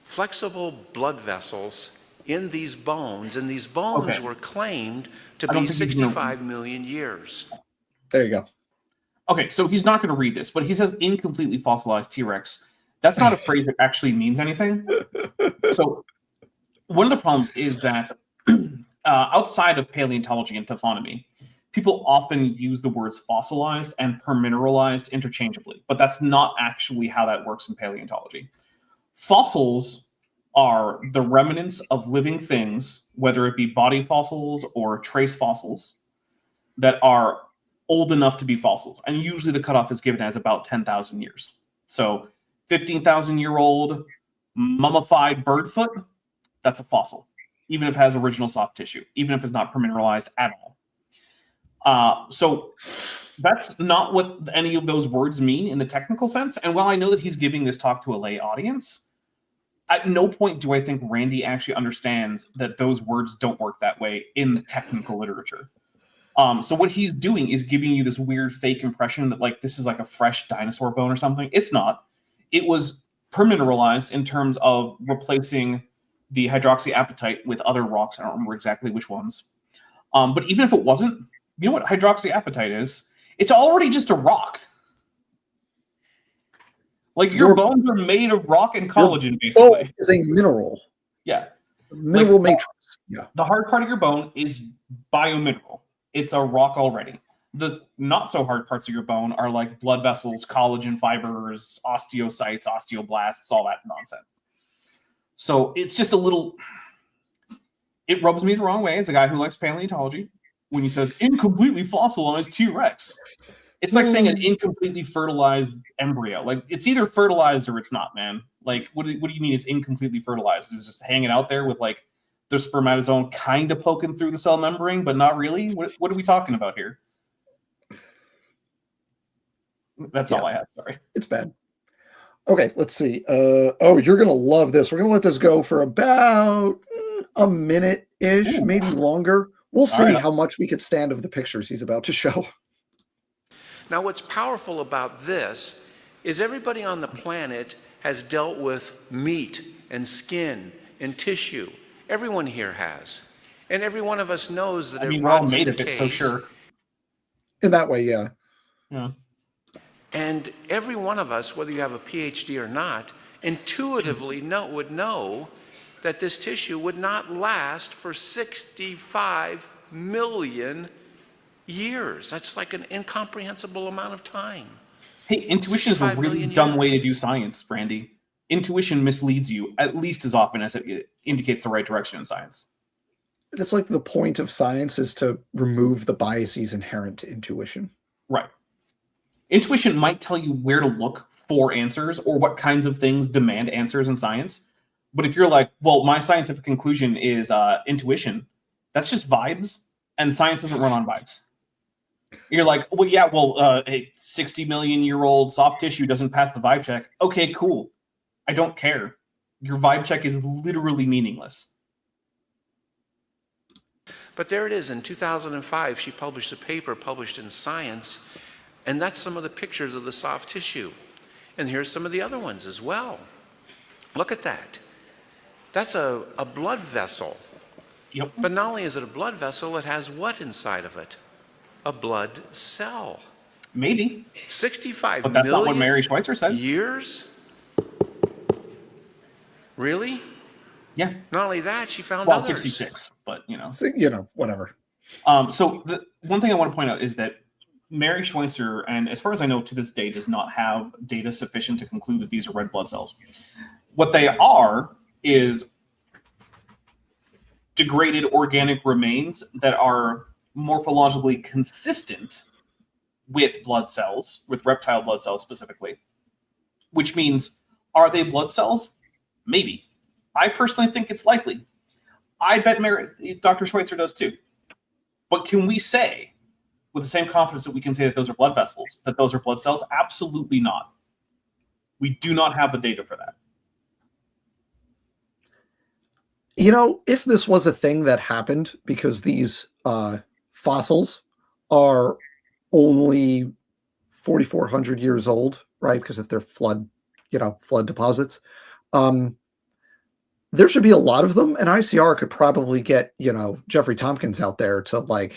flexible blood vessels in these bones, and these bones were claimed to be 65 million years. There you go. Okay, so he's not going to read this, but he says incompletely fossilized T-Rex. That's not a phrase that actually means anything. So one of the problems is that outside of paleontology and taphonomy, people often use the words fossilized and permineralized interchangeably, but that's not actually how that works in paleontology. Fossils are the remnants of living things, whether it be body fossils or trace fossils, that are old enough to be fossils. And usually the cutoff is given as about 10,000 years. So 15,000-year-old mummified bird foot, that's a fossil, even if it has original soft tissue, even if it's not permineralized at all. So that's not what any of those words mean in the technical sense. And while I know that he's giving this talk to a lay audience, at no point do I think Randy actually understands that those words don't work that way in the technical literature. So what he's doing is giving you this weird fake impression that like this is like a fresh dinosaur bone or something. It's not. It was permineralized in terms of replacing the hydroxyapatite with other rocks. I don't remember exactly which ones. But even if it wasn't, you know what hydroxyapatite is? It's already just a rock. Like your bones are made of rock and collagen, basically. Bone is a mineral. Yeah. Mineral matrix. Yeah. The hard part of your bone is biomineral. It's a rock already. The not so hard parts of your bone are like blood vessels, collagen fibers, osteocytes, osteoblasts, all that nonsense. So it's just a little, it rubs me the wrong way as a guy who likes paleontology when he says incompletely fossilized T-Rex. It's like saying an incompletely fertilized embryo. Like it's either fertilized or it's not, man. Like what do you mean it's incompletely fertilized? It's just hanging out there with like the spermatozoa kind of poking through the cell membrane, but not really. What are we talking about here? That's all I have. Sorry. It's bad. Okay, let's see. Oh, you're going to love this. We're going to let this go for about a minute-ish, maybe longer. We'll see how much we could stand of the pictures he's about to show. Now, what's powerful about this is everybody on the planet has dealt with meat and skin and tissue. Everyone here has. And every one of us knows that it we're all rots made and of it, so decays. sure. In that way, yeah. Yeah. And every one of us, whether you have a PhD or not, intuitively would know that this tissue would not last for 65 million years. That's like an incomprehensible amount of time. Hey, intuition is a really dumb way to do science, Brandy. Intuition misleads you at least as often as it indicates the right direction in science. That's like the point of science, is to remove the biases inherent to intuition. Right. Intuition might tell you where to look for answers or what kinds of things demand answers in science. But if you're like, well, my scientific conclusion is intuition, that's just vibes, and science doesn't run on vibes. You're like, well, yeah, a 60 million year old soft tissue doesn't pass the vibe check. Okay, cool. I don't care. Your vibe check is literally meaningless. But there it is. In 2005, she published a paper published in Science, and that's some of the pictures of the soft tissue. And here's some of the other ones as well. Look at that. That's a blood vessel. Yep. But not only is it a blood vessel, it has what inside of it? A blood cell. Maybe. 65 but that's million not what Mary Schweitzer said. Years? Really? Yeah. Not only that, she found well, others. 66, but whatever. So the one thing I want to point out is that Mary Schweitzer, and as far as I know to this day, does not have data sufficient to conclude that these are red blood cells. What they are is degraded organic remains that are morphologically consistent with blood cells, with reptile blood cells specifically, which means, are they blood cells? Maybe. I personally think it's likely. I bet Dr. Schweitzer does too. But can we say, with the same confidence that we can say that those are blood vessels, that those are blood cells? Absolutely not. We do not have the data for that. If this was a thing that happened, because these fossils are only 4,400 years old, right? Because if they're flood deposits, there should be a lot of them, and ICR could probably get, Jeffrey Tompkins out there to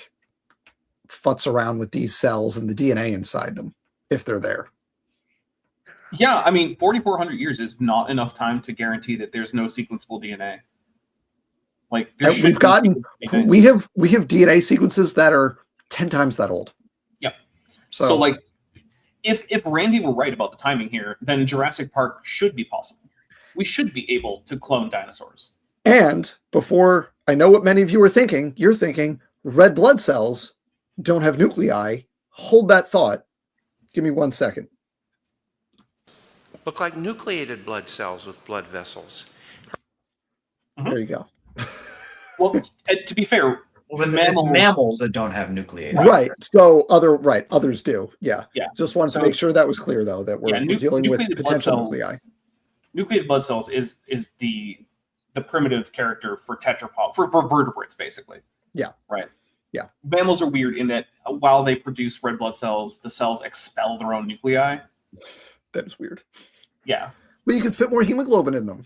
futz around with these cells and the DNA inside them if they're there. Yeah, 4,400 years is not enough time to guarantee that there's no sequenceable DNA. We have DNA sequences that are 10 times that old. Yep. So if Randy were right about the timing here, then Jurassic Park should be possible. We should be able to clone dinosaurs. And before I know what many of you are thinking, you're thinking red blood cells don't have nuclei. Hold that thought. Give me 1 second. Look like nucleated blood cells with blood vessels. Mm-hmm. There you go. Well, to be fair, it's mammals that don't have nucleated. Right. So others do. Yeah. Yeah. Just wanted to make sure that was clear, though, that we're dealing with potential nuclei. Nucleated blood cells is the primitive character for tetrapod for vertebrates, basically. Yeah. Right. Yeah. Mammals are weird in that while they produce red blood cells, the cells expel their own nuclei. That is weird. Yeah. But you could fit more hemoglobin in them.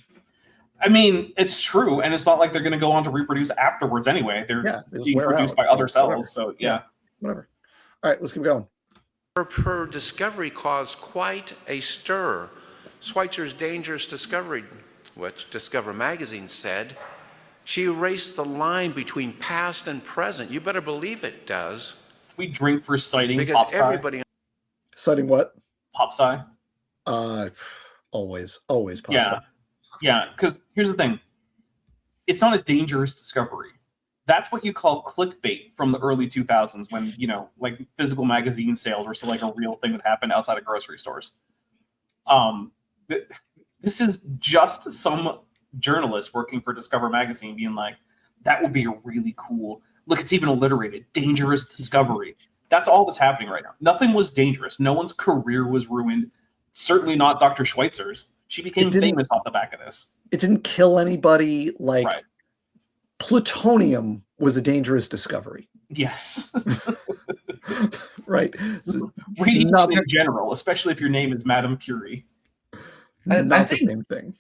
It's true, and it's not like they're going to go on to reproduce afterwards anyway. They're being produced by other cells, whatever. So yeah. Whatever. All right, let's keep going. Her discovery caused quite a stir. Schweitzer's dangerous discovery, which Discover magazine said, she erased the line between past and present. You better believe it does. We drink for citing because everybody. Citing what? Pop sci. Always pop sci. Yeah, because here's the thing. It's not a dangerous discovery. That's what you call clickbait from the early 2000s when, physical magazine sales were still a real thing that happened outside of grocery stores. This is just some journalist working for Discover magazine being like, That would be a really cool. Look, it's even alliterated. Dangerous discovery. That's all that's happening right now. Nothing was dangerous. No one's career was ruined. Certainly not Dr. Schweitzer's. She became famous off the back of this. It didn't kill anybody. Like, Right. plutonium was a dangerous discovery. Yes. Right. So Radiation in general, especially if your name is Madame Curie. not the same thing.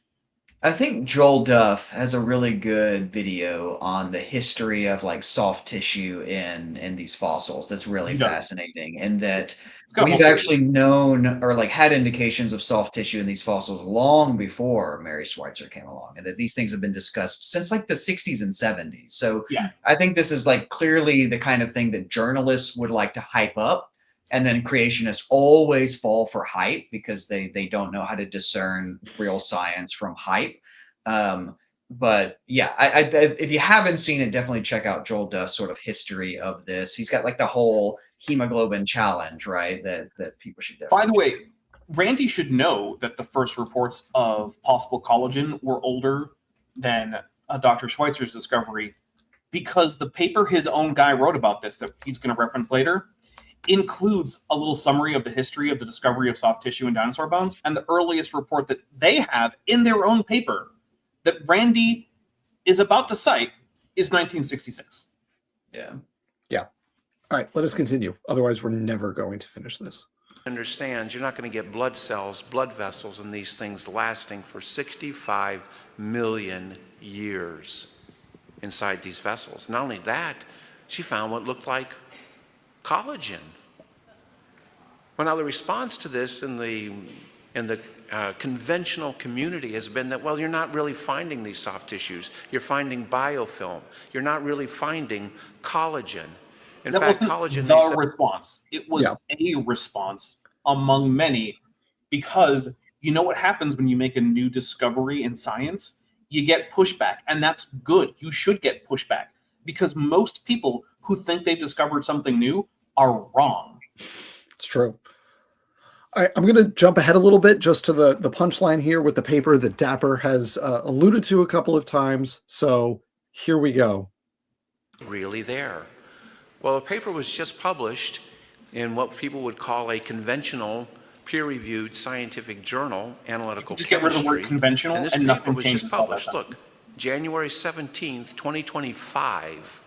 I think Joel Duff has a really good video on the history of like soft tissue in these fossils. That's really fascinating, and that we've actually known or like had indications of soft tissue in these fossils long before Mary Schweitzer came along, and that these things have been discussed since like the 60s and 70s. So I think this is like clearly the kind of thing that journalists would like to hype up. And then creationists always fall for hype because they don't know how to discern real science from hype. But yeah, I if you haven't seen it, definitely check out Joel Duff's sort of history of this. He's got like the whole hemoglobin challenge, right? That people should definitely. By the way, Randy should know that the first reports of possible collagen were older than Dr. Schweitzer's discovery, because the paper his own guy wrote about this that he's going to reference later includes a little summary of the history of the discovery of soft tissue in dinosaur bones, and the earliest report that they have in their own paper that Randy is about to cite is 1966. Yeah. All right, let us continue. Otherwise, we're never going to finish this. Understands you're not going to get blood cells, blood vessels, and these things lasting for 65 million years inside these vessels. Not only that, she found what looked like collagen. Well, now the response to this in the conventional community has been that, well, you're not really finding these soft tissues. You're finding biofilm. You're not really finding collagen. In fact, collagen. The response. It was a response among many, because you know what happens when you make a new discovery in science? You get pushback, and that's good. You should get pushback, because most people who think they've discovered something new are wrong. It's true. I'm going to jump ahead a little bit just to the punchline here with the paper that Dapper has alluded to a couple of times. So here we go. Really there. Well, a paper was just published in what people would call a conventional peer-reviewed scientific journal, Analytical Just Chemistry. get rid of the word conventional, and this and paper nothing was changes just about that published. Look, sentence. January 17th, 2025.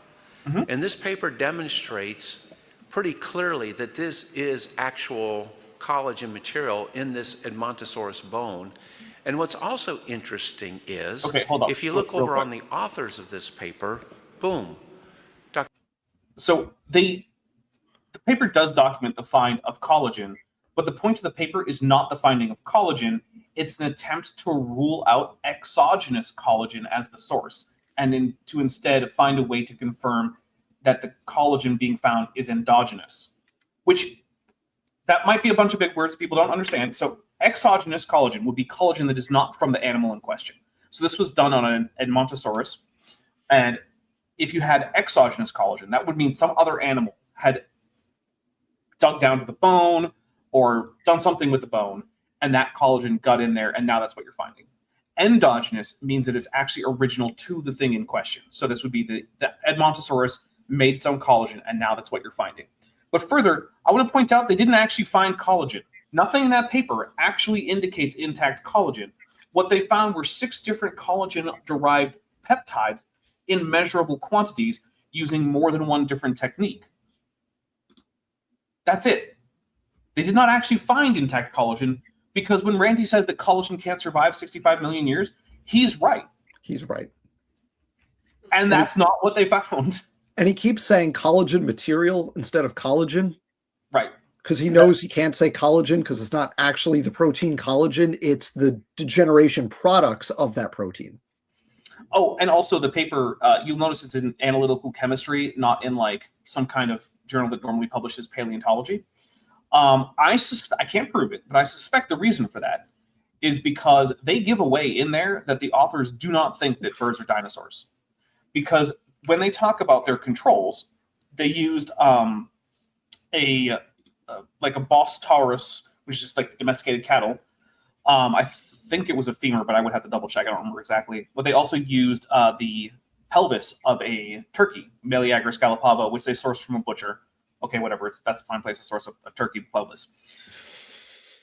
And this paper demonstrates pretty clearly that this is actual collagen material in this Edmontosaurus bone. And what's also interesting is, if you look over on the authors of this paper, boom. So the paper does document the find of collagen, but the point of the paper is not the finding of collagen. It's an attempt to rule out exogenous collagen as the source, and to instead find a way to confirm that the collagen being found is endogenous, which that might be a bunch of big words people don't understand. So exogenous collagen would be collagen that is not from the animal in question. So this was done on an Edmontosaurus, and if you had exogenous collagen, that would mean some other animal had dug down to the bone or done something with the bone, and that collagen got in there, and now that's what you're finding. Endogenous means that it's actually original to the thing in question. So this would be the Edmontosaurus made its own collagen, and now that's what you're finding. But further, I want to point out they didn't actually find collagen. Nothing in that paper actually indicates intact collagen. What they found were 6 different collagen-derived peptides in measurable quantities using more than one different technique. That's it. They did not actually find intact collagen, because when Randy says that collagen can't survive 65 million years, he's right. He's right. And that's not what they found. And he keeps saying collagen material instead of collagen. Right. Because he knows he can't say collagen because it's not actually the protein collagen. It's the degeneration products of that protein. Oh, and also the paper, you'll notice it's in Analytical Chemistry, not in like some kind of journal that normally publishes paleontology. I can't prove it, but I suspect the reason for that is because they give away in there that the authors do not think that birds are dinosaurs. Because when they talk about their controls, they used like a Bos taurus, which is just like domesticated cattle. I think it was a femur, but I would have to double check. I don't remember exactly. But they also used the pelvis of a turkey, Meleagris gallopava, which they source from a butcher. Okay, whatever. That's a fine place to source a turkey pelvis.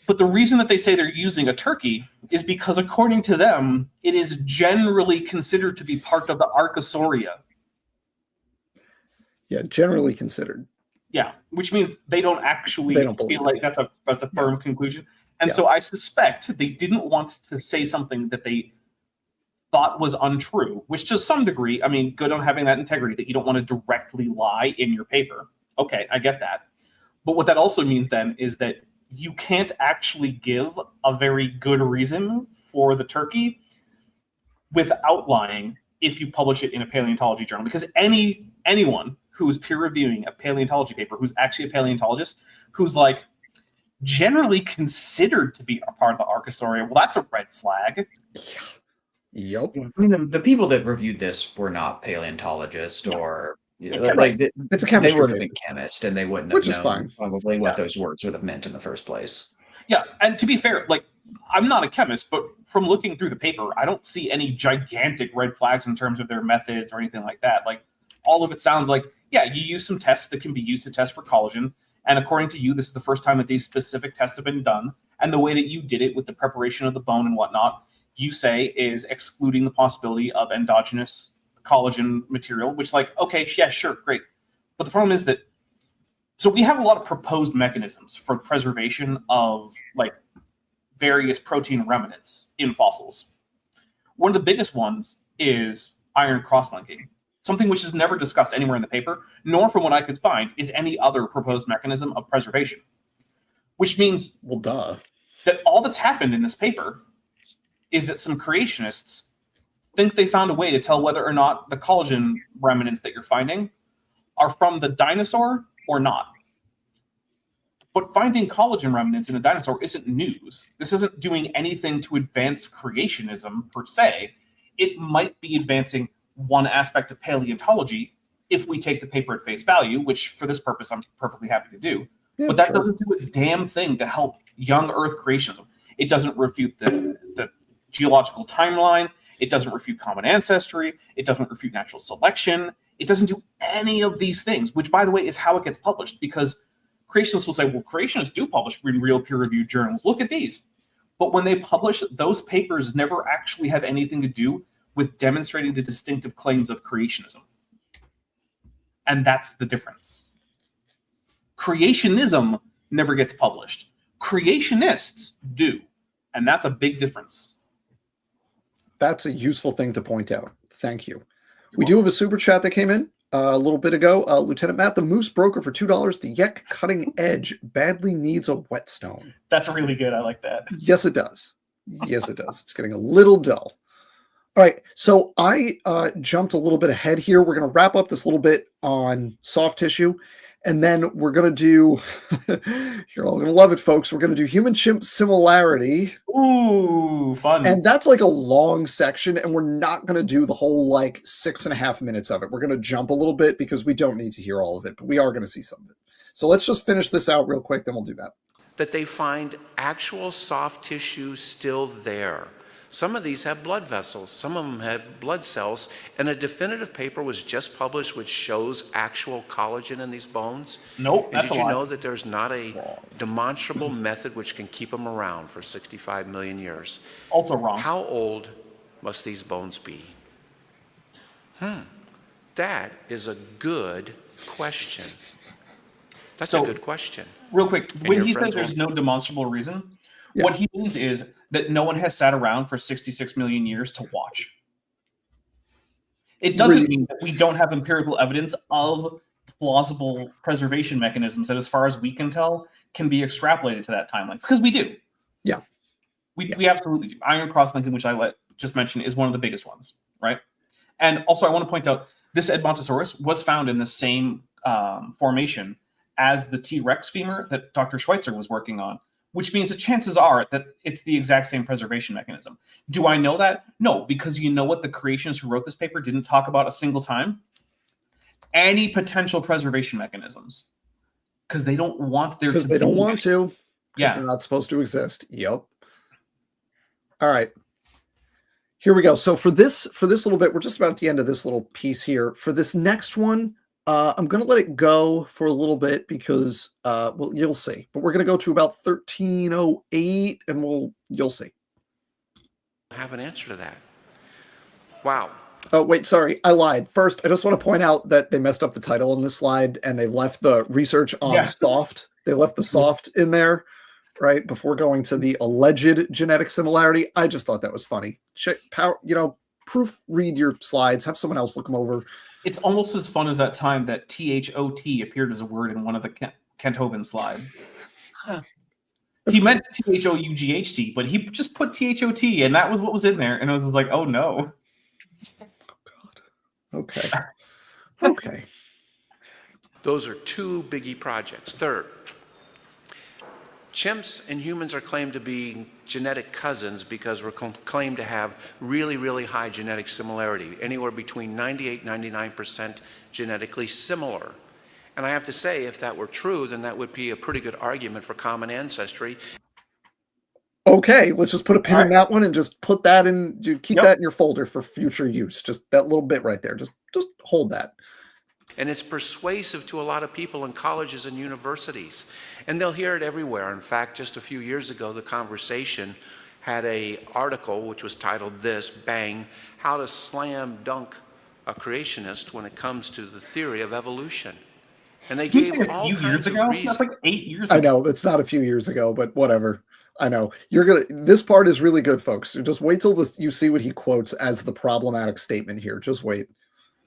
But the reason that they say they're using a turkey is because, according to them, it is generally considered to be part of the Archosauria. Yeah, generally considered. Yeah, which means they don't actually feel like that's a firm conclusion. And so I suspect they didn't want to say something that they thought was untrue, which to some degree, I mean, good on having that integrity that you don't want to directly lie in your paper. Okay, I get that. But what that also means then is that you can't actually give a very good reason for the turkey without lying if you publish it in a paleontology journal, because anyone who is peer reviewing a paleontology paper, who's actually a paleontologist, who's like generally considered to be a part of the Archosauria, well, that's a red flag. Yep. I mean, the people that reviewed this were not paleontologists or it's a chemistry. They would have been chemists, and they wouldn't have known probably what those words would have meant in the first place. Yeah, and to be fair, like, I'm not a chemist, but from looking through the paper, I don't see any gigantic red flags in terms of their methods or anything like that. Like, all of it sounds like, yeah, you use some tests that can be used to test for collagen, and according to you, this is the first time that these specific tests have been done, and the way that you did it with the preparation of the bone and whatnot, you say is excluding the possibility of endogenous collagen material, which, like, okay, yeah, sure, great. But the problem is that, so we have a lot of proposed mechanisms for preservation of, like, various protein remnants in fossils. One of the biggest ones is iron cross-linking, something which is never discussed anywhere in the paper, nor from what I could find is any other proposed mechanism of preservation. Which means, well, duh, that all that's happened in this paper is that some creationists think they found a way to tell whether or not the collagen remnants that you're finding are from the dinosaur or not. But finding collagen remnants in a dinosaur isn't news. This isn't doing anything to advance creationism per se. It might be advancing one aspect of paleontology if we take the paper at face value, which for this purpose I'm perfectly happy to do. Yeah, but that doesn't do a damn thing to help young Earth creationism. It doesn't refute the geological timeline. It doesn't refute common ancestry. It doesn't refute natural selection. It doesn't do any of these things, which, by the way, is how it gets published, because creationists will say, well, creationists do publish in real peer-reviewed journals. Look at these. But when they publish, those papers never actually have anything to do with demonstrating the distinctive claims of creationism. And that's the difference. Creationism never gets published. Creationists do. And that's a big difference. That's a useful thing to point out. Thank you. We do have a super chat that came in a little bit ago. Lieutenant Matt, the Moose Broker for $2. The Yek Cutting Edge badly needs a whetstone. That's really good. I like that. Yes, it does. Yes, it does. It's getting a little dull. All right. So I jumped a little bit ahead here. We're going to wrap up this little bit on soft tissue. And then we're going to do, you're all going to love it, folks. We're going to do human-chimp similarity. Ooh, fun. And that's like a long section, and we're not going to do the whole, like, 6.5 minutes of it. We're going to jump a little bit because we don't need to hear all of it, but we are going to see some of it. So let's just finish this out real quick, then we'll do that. That they find actual soft tissue still there. Some of these have blood vessels, some of them have blood cells, and a definitive paper was just published which shows actual collagen in these bones. Nope, and did you know that there's not a demonstrable method which can keep them around for 65 million years? Also wrong. How old must these bones be? That is a good question. That's a good question. Real quick, when he says there's no demonstrable reason, what he means is that no one has sat around for 66 million years to watch. It doesn't mean that we don't have empirical evidence of plausible preservation mechanisms that, as far as we can tell, can be extrapolated to that timeline. Because we do. Yeah. We absolutely do. Iron cross-linking, which I just mentioned, is one of the biggest ones, right? And also, I want to point out, this Edmontosaurus was found in the same formation as the T-Rex femur that Dr. Schweitzer was working on, which means the chances are that it's the exact same preservation mechanism. Do I know that? No, because you know what the creationists who wrote this paper didn't talk about a single time? Any potential preservation mechanisms. Because they don't want there to be. Because they don't want to. Yeah. They're not supposed to exist. Yep. All right. Here we go. So for this little bit, we're just about at the end of this little piece here. For this next one, I'm going to let it go for a little bit because, well, you'll see. But we're going to go to about 1308, and you'll see. Have an answer to that. Wow. Oh, wait, sorry. I lied. First, I just want to point out that they messed up the title on this slide, and they left the research on soft. They left the soft in there, right, before going to the alleged genetic similarity. I just thought that was funny. Proofread your slides. Have someone else look them over. It's almost as fun as that time that THOT appeared as a word in one of the Kenthoven slides. Huh. He meant THOUGHT, but he just put THOT, and that was what was in there. And it was like, oh no. Okay. Okay. Those are two biggie projects. Third, chimps and humans are claimed to be genetic cousins because we're claimed to have really, really high genetic similarity, anywhere between 98 and 99% genetically similar. And I have to say, if that were true, then that would be a pretty good argument for common ancestry. Okay, let's just put a pin in that one and just put that in. Keep that in your folder for future use. Just that little bit right there. Just hold that. And it's persuasive to a lot of people in colleges and universities. And they'll hear it everywhere. In fact, just a few years ago, The Conversation had an article which was titled this, Bang, How to Slam Dunk a Creationist When It Comes to the Theory of Evolution. And they gave all kinds of reasons. That's like 8 years ago. I know, it's not a few years ago, but whatever. I know. This part is really good, folks. Just wait till you see what he quotes as the problematic statement here. Just wait.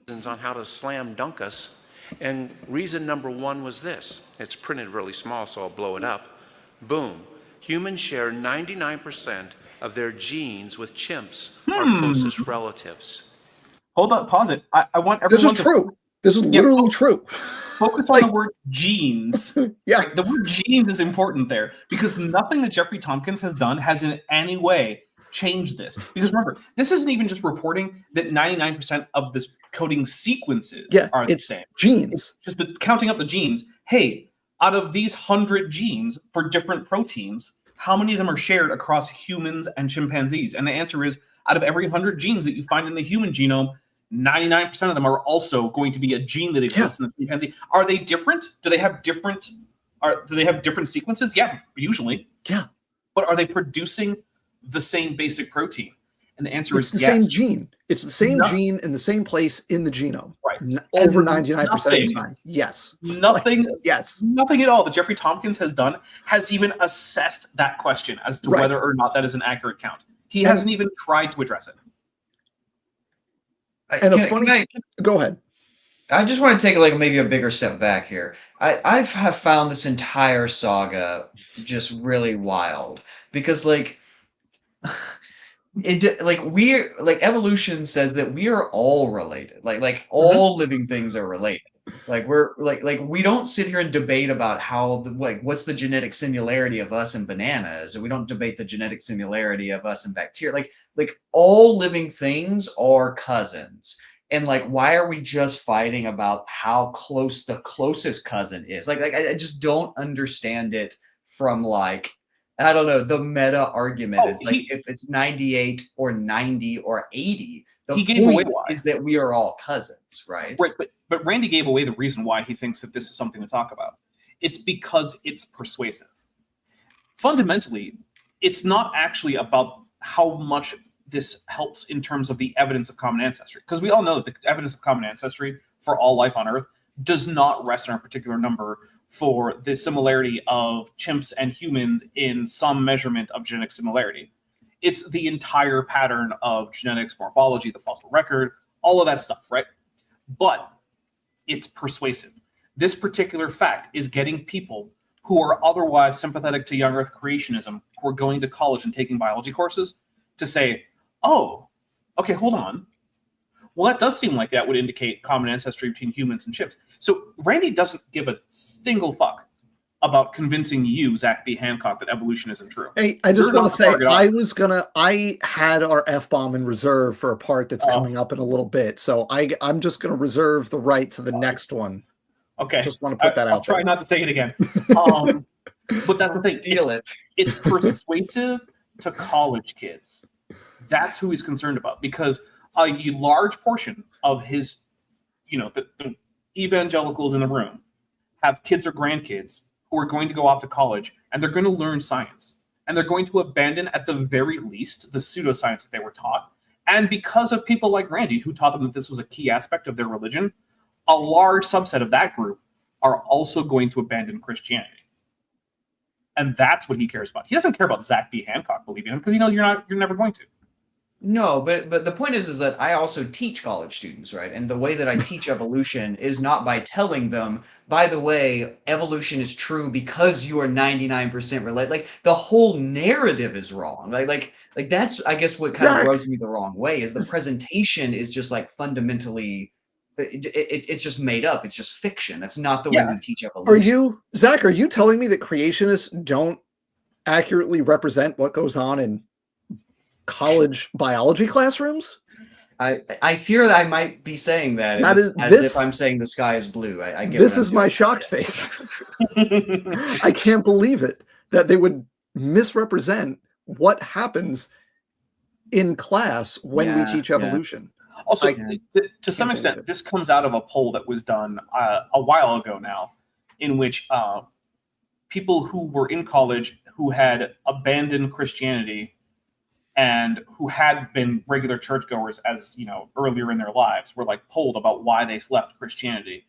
On how to slam dunk us. And reason number one was this. It's printed really small, so I'll blow it up. Boom. Humans share 99% of their genes with chimps, our closest relatives. Hold on, pause it. I want everyone This is true. This is literally true. Focus on the word genes. Yeah. Right? The word genes is important there because nothing that Jeffrey Tompkins has done has in any way changed this. Because remember, this isn't even just reporting that 99% of this coding sequences are the same. Genes. It's just counting up the genes. Hey, out of these 100 genes for different proteins, how many of them are shared across humans and chimpanzees? And the answer is, out of every 100 genes that you find in the human genome, 99% of them are also going to be a gene that exists in the chimpanzee. Are they different? Do they have different sequences? Yeah, usually. Yeah. But are they producing the same basic protein? And the answer is yes. It's the same gene. It's the same gene in the same place in the genome. Right. Over 99% of the time. Yes. Nothing. Yes. Nothing at all that Jeffrey Tompkins has done has even assessed that question as to whether or not that is an accurate count. He hasn't even tried to address it. Go ahead. I just want to take maybe a bigger step back here. I have found this entire saga just really wild because evolution says that we are all related. All living things are related. We don't sit here and debate about how what's the genetic similarity of us and bananas, or we don't debate the genetic similarity of us and bacteria. All living things are cousins. And why are we just fighting about how close the closest cousin is? I just don't understand it from I don't know, the meta argument is if it's 98 or 90 or 80, the point is that we are all cousins, right? Right, but Randy gave away the reason why he thinks that this is something to talk about. It's because it's persuasive. Fundamentally, it's not actually about how much this helps in terms of the evidence of common ancestry. Because we all know that the evidence of common ancestry for all life on Earth does not rest on a particular number for the similarity of chimps and humans in some measurement of genetic similarity. It's the entire pattern of genetics, morphology, the fossil record, all of that stuff, right? But it's persuasive. This particular fact is getting people who are otherwise sympathetic to young Earth creationism, who are going to college and taking biology courses, to say, oh, okay, hold on. Well, that does seem like that would indicate common ancestry between humans and chimps. So Randy doesn't give a single fuck about convincing you, Zach B. Hancock, that evolution isn't true. Hey, I just want to say, I had our F-bomb in reserve for a part that's coming up in a little bit. So I'm just going to reserve the right to the next one. Okay. Just want to put that out I'll try not to say it again. But that's the thing. Steal it. It's persuasive to college kids. That's who he's concerned about, because a large portion of his, the evangelicals in the room have kids or grandkids who are going to go off to college, and they're going to learn science. And they're going to abandon, at the very least, the pseudoscience that they were taught. And because of people like Randy, who taught them that this was a key aspect of their religion, a large subset of that group are also going to abandon Christianity. And that's what he cares about. He doesn't care about Zach B. Hancock believing him, because he knows you're never going to. No, but the point is that I also teach college students, right? And the way that I teach evolution is not by telling them, by the way, evolution is true because you are 99% related. Like, the whole narrative is wrong. Like that's, I guess, what kind of rubs me the wrong way is the presentation is just like fundamentally, it's just made up. It's just fiction. That's not the way we teach evolution. Zach, are you telling me that creationists don't accurately represent what goes on in college biology classrooms? I fear that I might be saying that. If I'm saying the sky is blue. I get this is my shocked face. I can't believe it that they would misrepresent what happens in class when we teach evolution. Also, to some extent, this comes out of a poll that was done a while ago now, in which people who were in college who had abandoned Christianity and who had been regular churchgoers as earlier in their lives were like polled about why they left Christianity.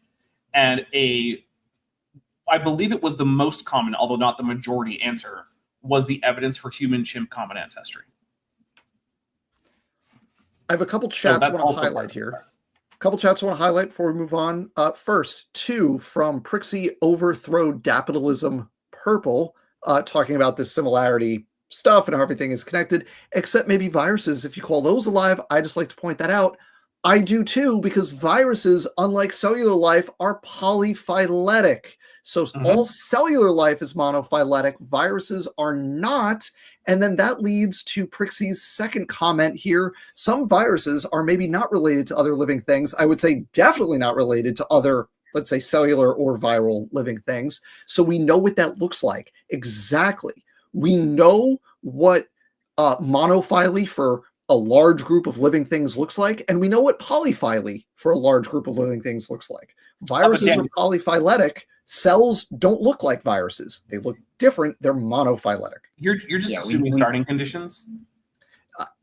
And I believe it was the most common, although not the majority answer, was the evidence for human-chimp common ancestry. I have a couple chats I want to highlight here. A couple chats I want to highlight before we move on. First, two from Prixie Overthrow Dapitalism Purple, talking about this similarity stuff and how everything is connected, except maybe viruses. If you call those alive, I just like to point that out. I do too, because viruses, unlike cellular life, are polyphyletic. So all cellular life is monophyletic. Viruses are not. And then that leads to Prixie's second comment here. Some viruses are maybe not related to other living things. I would say definitely not related to other, let's say, cellular or viral living things. So we know what that looks like. Exactly. We know what monophyly for a large group of living things looks like, and we know what polyphyly for a large group of living things looks like. Viruses are polyphyletic. Cells don't look like viruses. They look different. They're monophyletic. You're just assuming starting conditions?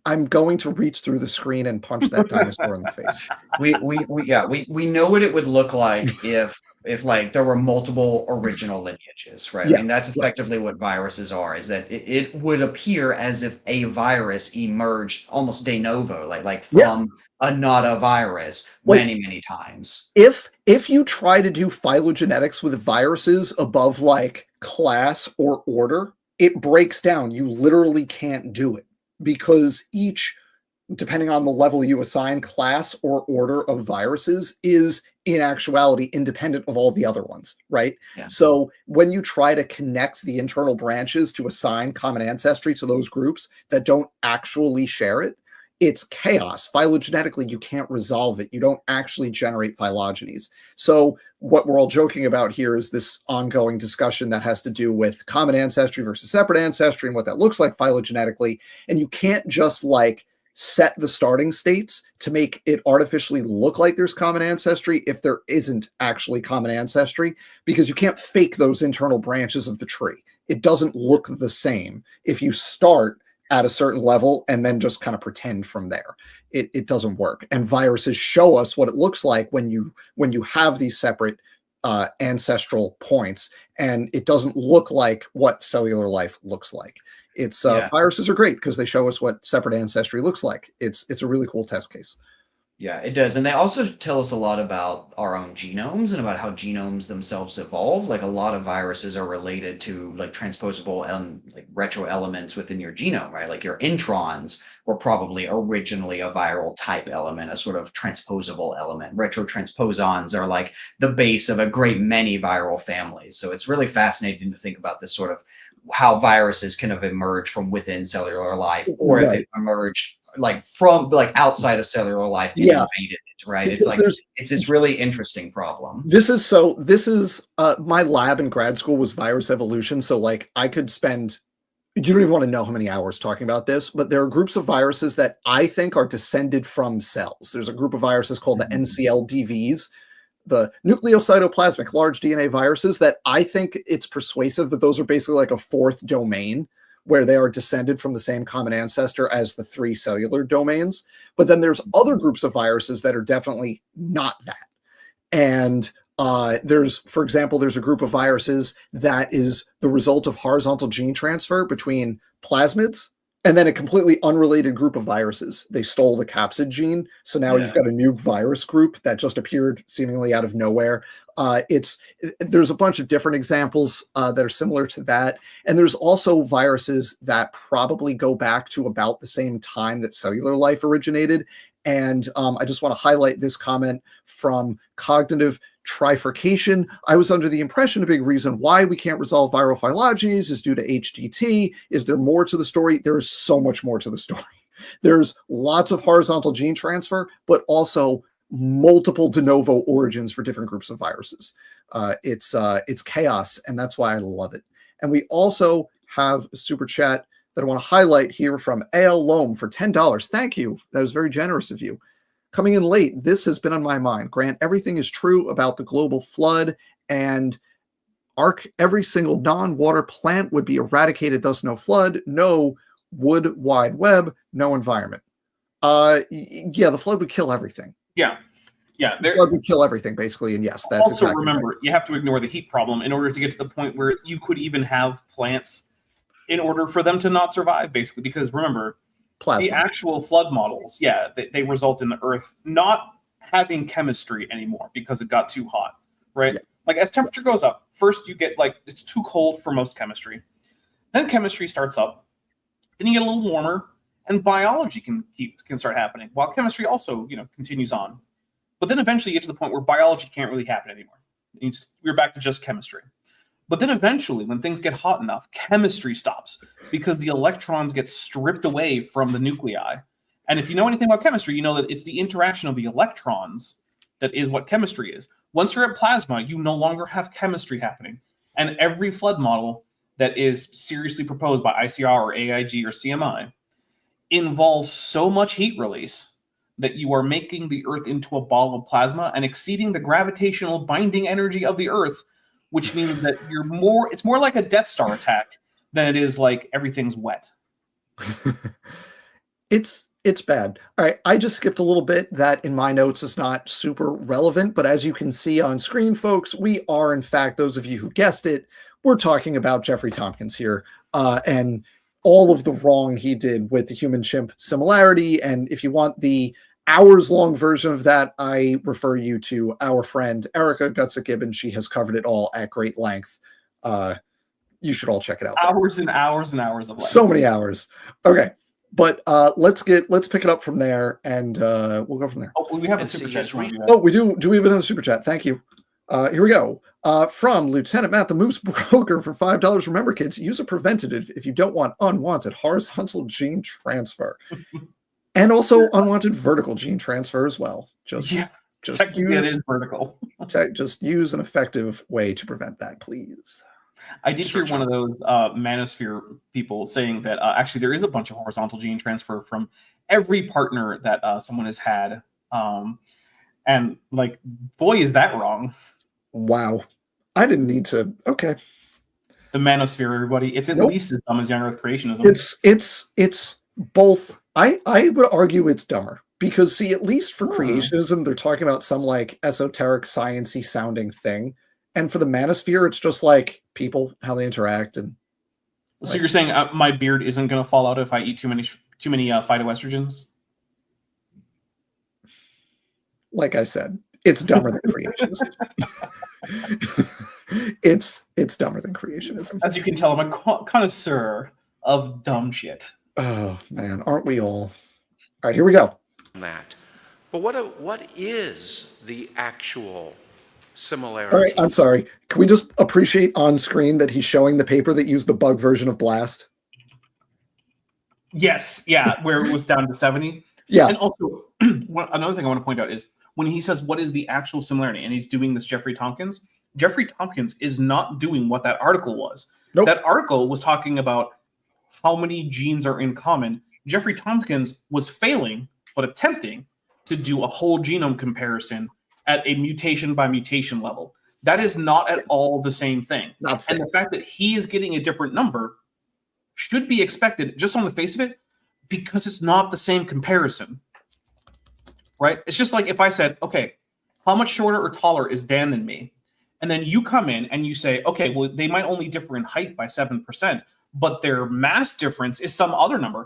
I'm going to reach through the screen and punch that dinosaur in the face. We know what it would look like if like there were multiple original lineages, right? I mean, that's effectively what viruses are, is that it would appear as if a virus emerged almost de novo, like from not a virus many times. If you try to do phylogenetics with viruses above like class or order, it breaks down. You literally can't do it, because each, depending on the level you assign, class or order of viruses is in actuality independent of all the other ones, right? Yeah. So when you try to connect the internal branches to assign common ancestry to those groups that don't actually share it, it's chaos. Phylogenetically, you can't resolve it. You don't actually generate phylogenies. So what we're all joking about here is this ongoing discussion that has to do with common ancestry versus separate ancestry and what that looks like phylogenetically. And you can't just like set the starting states to make it artificially look like there's common ancestry if there isn't actually common ancestry, because you can't fake those internal branches of the tree. It doesn't look the same if you start at a certain level and then just kind of pretend from there. It doesn't work. And viruses show us what it looks like when you have these separate ancestral points, and it doesn't look like what cellular life looks like. It's viruses are great because they show us what separate ancestry looks like. It's a really cool test case. Yeah, it does. And they also tell us a lot about our own genomes and about how genomes themselves evolve. Like a lot of viruses are related to like transposable like retro elements within your genome, right? Like your introns were probably originally a viral type element, a sort of transposable element. Retrotransposons are like the base of a great many viral families. So it's really fascinating to think about this sort of how viruses can have emerged from within cellular life, or if it emerged like from like outside of cellular life and invaded it, right? Because it's like it's this really interesting problem. This is my lab in grad school was virus evolution, so like I could spend You don't even want to know how many hours talking about this, but there are groups of viruses that I think are descended from cells. There's a group of viruses called the NCLDVs, the nucleocytoplasmic large DNA viruses, that I think it's persuasive that those are basically like a fourth domain where they are descended from the same common ancestor as the 3 cellular domains. But then there's other groups of viruses that are definitely not that. And for example, there's a group of viruses that is the result of horizontal gene transfer between plasmids, and then a completely unrelated group of viruses. They stole the capsid gene, so now you've got a new virus group that just appeared seemingly out of nowhere. There's a bunch of different examples that are similar to that, and there's also viruses that probably go back to about the same time that cellular life originated. And I just want to highlight this comment from Cognitive Trifurcation. I was under the impression a big reason why we can't resolve viral phylogenies is due to HDT. Is there more to the story? There is so much more to the story. There's lots of horizontal gene transfer, but also multiple de novo origins for different groups of viruses. It's chaos, and that's why I love it. And we also have a super chat that I want to highlight here from A.L. Loam for $10. Thank you. That was very generous of you. Coming in late, this has been on my mind. Grant, everything is true about the global flood, and every single non-water plant would be eradicated, thus no flood, no wood wide web, no environment. Yeah, the flood would kill everything. Yeah. The flood would kill everything, basically, and yes, that's also exactly remember, right. You have to ignore the heat problem in order to get to the point where you could even have plants in order for them to not survive, basically, because remember, Plasma. The actual flood models, they result in the Earth not having chemistry anymore because it got too hot, right? Yeah. Like as temperature goes up, first you get it's too cold for most chemistry. Then chemistry starts up. Then you get a little warmer, and biology can start happening, while chemistry also continues on. But then eventually you get to the point where biology can't really happen anymore. We're back to just chemistry. But then eventually, when things get hot enough, chemistry stops because the electrons get stripped away from the nuclei. And if you know anything about chemistry, you know that it's the interaction of the electrons that is what chemistry is. Once you're at plasma, you no longer have chemistry happening. And every flood model that is seriously proposed by ICR or AIG or CMI involves so much heat release that you are making the Earth into a ball of plasma and exceeding the gravitational binding energy of the Earth, which means that it's more like a Death Star attack than it is like everything's wet. It's bad. All right, I just skipped a little bit that in my notes is not super relevant, but as you can see on screen, folks, we are, in fact, those of you who guessed it, we're talking about Jeffrey Tompkins here, and all of the wrong he did with the human-chimp similarity. And if you want the hours-long version of that, I refer you to our friend Erica Gutsa-Gibbon. She has covered it all at great length. You should all check it out. Hours and hours and hours of length. So many hours. Okay, but let's pick it up from there, and we'll go from there. Oh, we have a super chat. Oh, we do. Do we have another super chat? Thank you. Here we go. From Lieutenant Matt the Moose Broker for $5. Remember, kids, use a preventative if you don't want unwanted horizontal gene transfer. And also unwanted vertical gene transfer as well. Just technically it is vertical. Just use an effective way to prevent that, please. I did hear one of those manosphere people saying that actually there is a bunch of horizontal gene transfer from every partner that someone has had. And boy, is that wrong. Wow. I didn't need to. Okay. The manosphere, everybody. It's at least as dumb as young Earth creationism. It's both. I would argue it's dumber because, see, at least for creationism, they're talking about some esoteric, sciencey sounding thing. And for the manosphere, it's just people, how they interact. And so you're saying my beard isn't going to fall out if I eat too many phytoestrogens? Like I said, it's dumber than creationism. It's dumber than creationism. As you can tell, I'm a connoisseur of dumb shit. Oh man, aren't we all? All right, here we go. That, but what is the actual similarity? All right, I'm sorry. Can we just appreciate on screen that he's showing the paper that used the bug version of BLAST? Yes, yeah, where it was down to 70. Yeah. And also, another thing I want to point out is when he says, what is the actual similarity? And he's doing this Jeffrey Tompkins is not doing what that article was. Nope. That article was talking about how many genes are in common, Jeffrey Tompkins was failing, but attempting to do a whole genome comparison at a mutation by mutation level. That is not at all the same thing. And the fact that he is getting a different number should be expected just on the face of it, because it's not the same comparison, right? It's just like if I said, okay, how much shorter or taller is Dan than me? And then you come in and you say, okay, well, they might only differ in height by 7%, but their mass difference is some other number.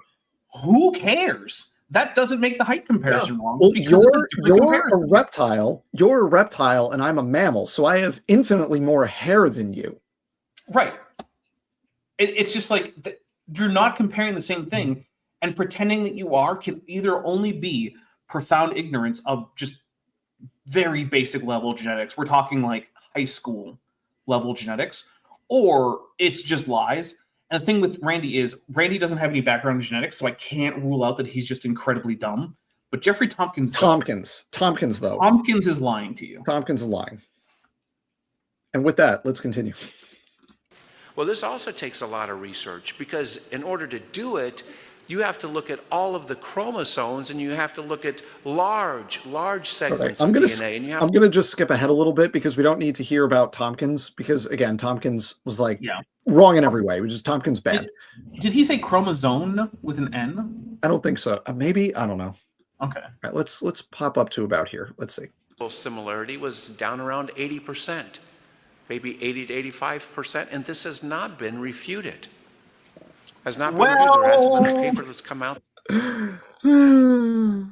Who cares? That doesn't make the height comparison wrong. Well, you're a reptile. You're a reptile, and I'm a mammal, so I have infinitely more hair than you. Right. It's just like you're not comparing the same thing, and pretending that you are can either only be profound ignorance of just very basic level genetics. We're talking like high school level genetics, or it's just lies. And the thing with Randy is Randy doesn't have any background in genetics, so I can't rule out that he's just incredibly dumb. But Jeffrey Tompkins though. Tompkins is lying to you. Tompkins is lying. And with that, let's continue. Well, this also takes a lot of research, because in order to do it, you have to look at all of the chromosomes, and you have to look at large segments of DNA. And I'm going to just skip ahead a little bit, because we don't need to hear about Tompkins, because again, Tompkins was like wrong in every way, which is Tompkins bad. Did he say chromosome with an N? I don't think so. Maybe, I don't know. Okay. All right, let's pop up to about here. Let's see. Similarity was down around 80%, maybe 80 to 85%, and this has not been refuted. Has not been refuted. There hasn't been a paper that's come out.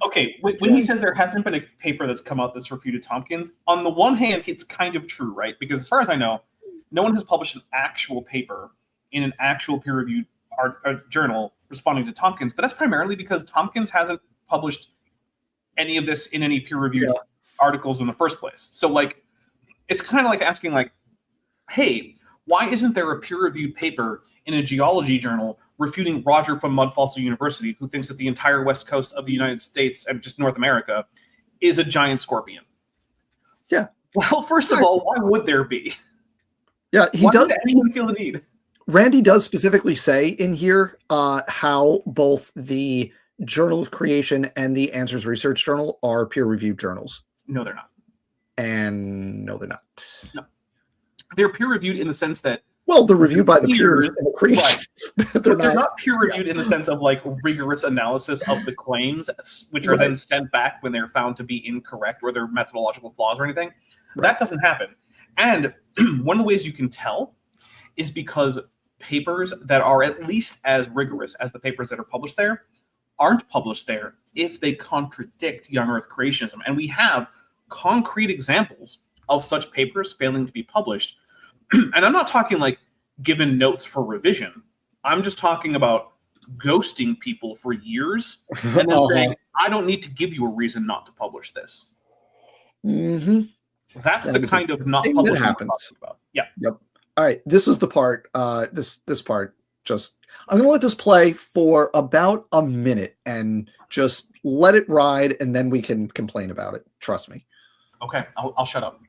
Okay, when he says there hasn't been a paper that's come out that's refuted Tompkins, on the one hand, it's kind of true, right? Because as far as I know, no one has published an actual paper in an actual peer-reviewed journal responding to Tompkins, but that's primarily because Tompkins hasn't published any of this in any peer-reviewed articles in the first place. So, like, it's kind of like asking, like, hey, why isn't there a peer-reviewed paper in a geology journal refuting Roger from Mud Fossil University, who thinks that the entire west coast of the United States and just North America is a giant scorpion? Yeah. Well, first of all, why would there be? Yeah, he why does. Does anyone feel the need? Randy does specifically say in here how both the Journal of Creation and the Answers Research Journal are peer-reviewed journals. No, they're not. And no, they're not. No. They're peer-reviewed in the sense that well, they're reviewed by the peers and the creations. Right. they're not peer-reviewed in the sense of like rigorous analysis of the claims, which are then sent back when they're found to be incorrect or their methodological flaws or anything. Right. That doesn't happen. And one of the ways you can tell is because papers that are at least as rigorous as the papers that are published there aren't published there if they contradict young Earth creationism. And we have concrete examples of such papers failing to be published. And I'm not talking like given notes for revision. I'm just talking about ghosting people for years and then saying, I don't need to give you a reason not to publish this. Mm-hmm. That's the kind of not publishing that happens. About. Yeah. Yep. All right. This is the part. This part. Just I'm going to let this play for about a minute and just let it ride, and then we can complain about it. Trust me. Okay. I'll shut up.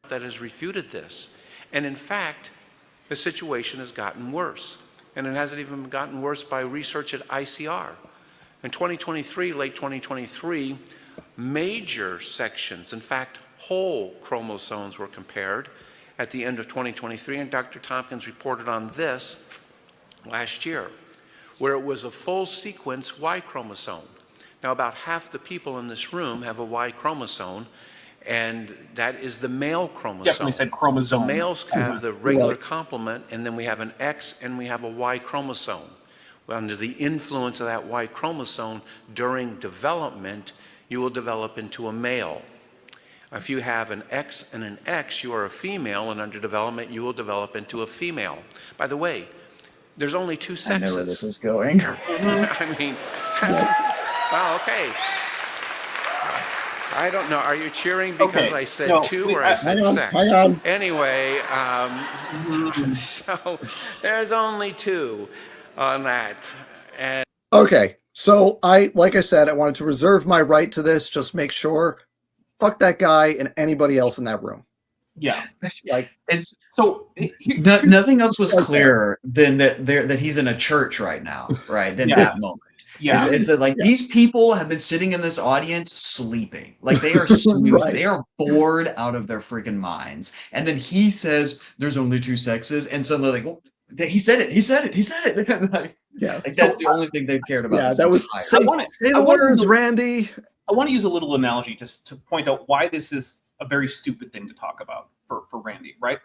That has refuted this. And in fact, the situation has gotten worse. And it hasn't even gotten worse by research at ICR. In 2023, late 2023, major sections, in fact, whole chromosomes were compared at the end of 2023. And Dr. Tompkins reported on this last year, where it was a full sequence Y chromosome. Now, about half the people in this room have a Y chromosome, and that is the male chromosome. Definitely said chromosome. The males have the regular complement, and then we have an X and we have a Y chromosome. Under the influence of that Y chromosome during development, you will develop into a male. If you have an X and an X, you are a female, and under development, you will develop into a female. By the way, there's only two sexes. I know where this is going. I mean, wow, okay. I don't know. Are you cheering because I said two or I said sex? Hang on. Anyway, so there's only two on that. And okay, so like I said, I wanted to reserve my right to this. Just make sure, fuck that guy and anybody else in that room. Yeah. Like, It's So nothing else was Okay. clearer than that he's in a church right now, right? Than Yeah. that moment. Yeah. It's like these people have been sitting in this audience sleeping. Like they are snoozing. Right. They are bored out of their freaking minds. And then he says there's only two sexes, and suddenly like, well, he said it. He said it. He said it. like that's the only thing they've cared about. Yeah, this that was entire say the words, Randy. I want to use a little analogy just to point out why this is a very stupid thing to talk about for Randy, right?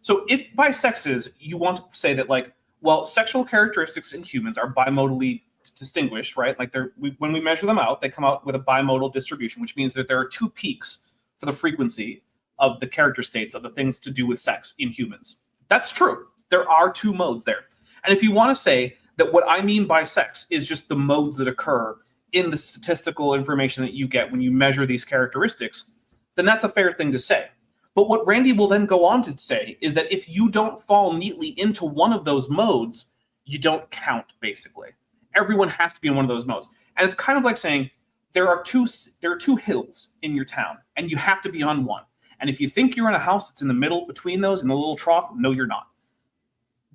So if by sexes you want to say that, like, well, sexual characteristics in humans are bimodally distinguished, right? Like when we measure them out, they come out with a bimodal distribution, which means that there are two peaks for the frequency of the character states of the things to do with sex in humans. That's true. There are two modes there. And if you want to say that what I mean by sex is just the modes that occur in the statistical information that you get when you measure these characteristics, then that's a fair thing to say. But what Randy will then go on to say is that if you don't fall neatly into one of those modes, you don't count, basically. Everyone has to be in one of those modes. And it's kind of like saying there are two hills in your town, and you have to be on one. And if you think you're in a house that's in the middle between those in the little trough, no, you're not.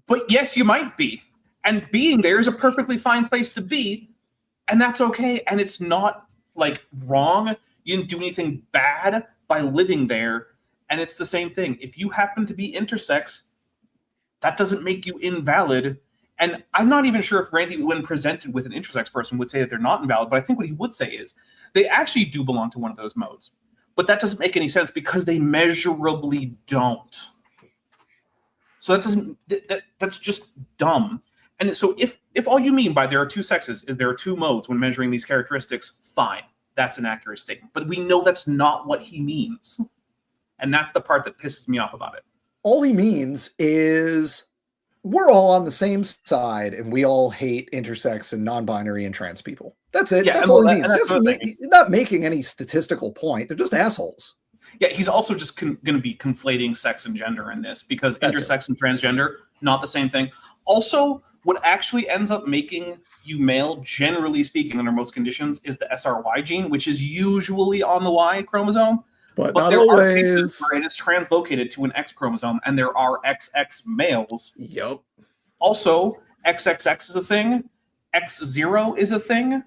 But yes, you might be. And being there is a perfectly fine place to be, and that's okay. And it's not like wrong. You didn't do anything bad by living there. And it's the same thing. If you happen to be intersex, that doesn't make you invalid. And I'm not even sure if Randy, when presented with an intersex person, would say that they're not invalid. But I think what he would say is they actually do belong to one of those modes. But that doesn't make any sense because they measurably don't. So that's just dumb. And so if all you mean by there are two sexes is there are two modes when measuring these characteristics, fine. That's an accurate statement. But we know that's not what he means. And that's the part that pisses me off about it. All he means is we're all on the same side and we all hate intersex and non-binary and trans people. That's it. Yeah, that's all he means. He's not making any statistical point. They're just assholes. Yeah, he's also just going to be conflating sex and gender in this because intersex and transgender, not the same thing. Also, what actually ends up making you male, generally speaking, under most conditions, is the SRY gene, which is usually on the Y chromosome. But there always. Are cases where it is translocated to an X chromosome, and there are XX males. Yep. Also, XXX is a thing. X0 is a thing.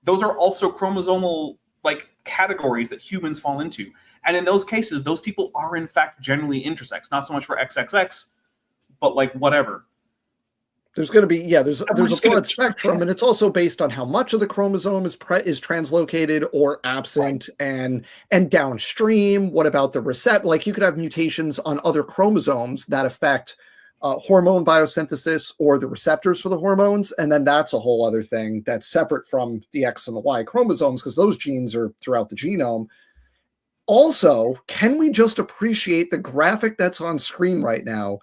Those are also chromosomal categories that humans fall into. And in those cases, those people are in fact generally intersex. Not so much for XXX, but whatever. There's going to be, there's a broad spectrum, and it's also based on how much of the chromosome is translocated or absent, and downstream. What about the receptor? You could have mutations on other chromosomes that affect hormone biosynthesis or the receptors for the hormones, and then that's a whole other thing that's separate from the X and the Y chromosomes because those genes are throughout the genome. Also, can we just appreciate the graphic that's on screen right now,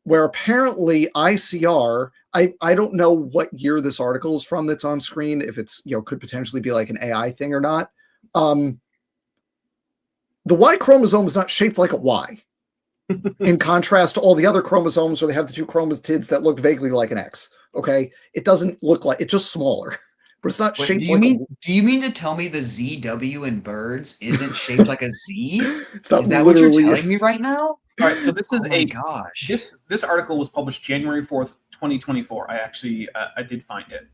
where apparently ICR, I don't know what year this article is from that's on screen, if it's, could potentially be like an AI thing or not. The Y chromosome is not shaped like a Y, in contrast to all the other chromosomes where they have the two chromatids that look vaguely like an X. Okay, it doesn't look like, it's just smaller. But it's not shaped do you mean to tell me the ZW in birds isn't shaped like a Z? It's not is that what you're telling me right now? All right, so this is gosh. This article was published January 4th, 2024. I actually I did find it.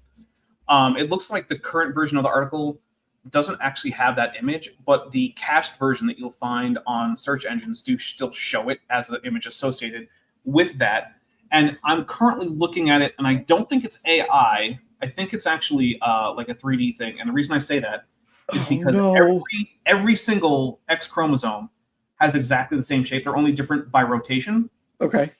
It looks like the current version of the article doesn't actually have that image, but the cached version that you'll find on search engines do still show it as an image associated with that. And I'm currently looking at it, and I don't think it's AI. I think it's actually like a 3D thing. And the reason I say that is because every single X chromosome has exactly the same shape. They're only different by rotation. Okay.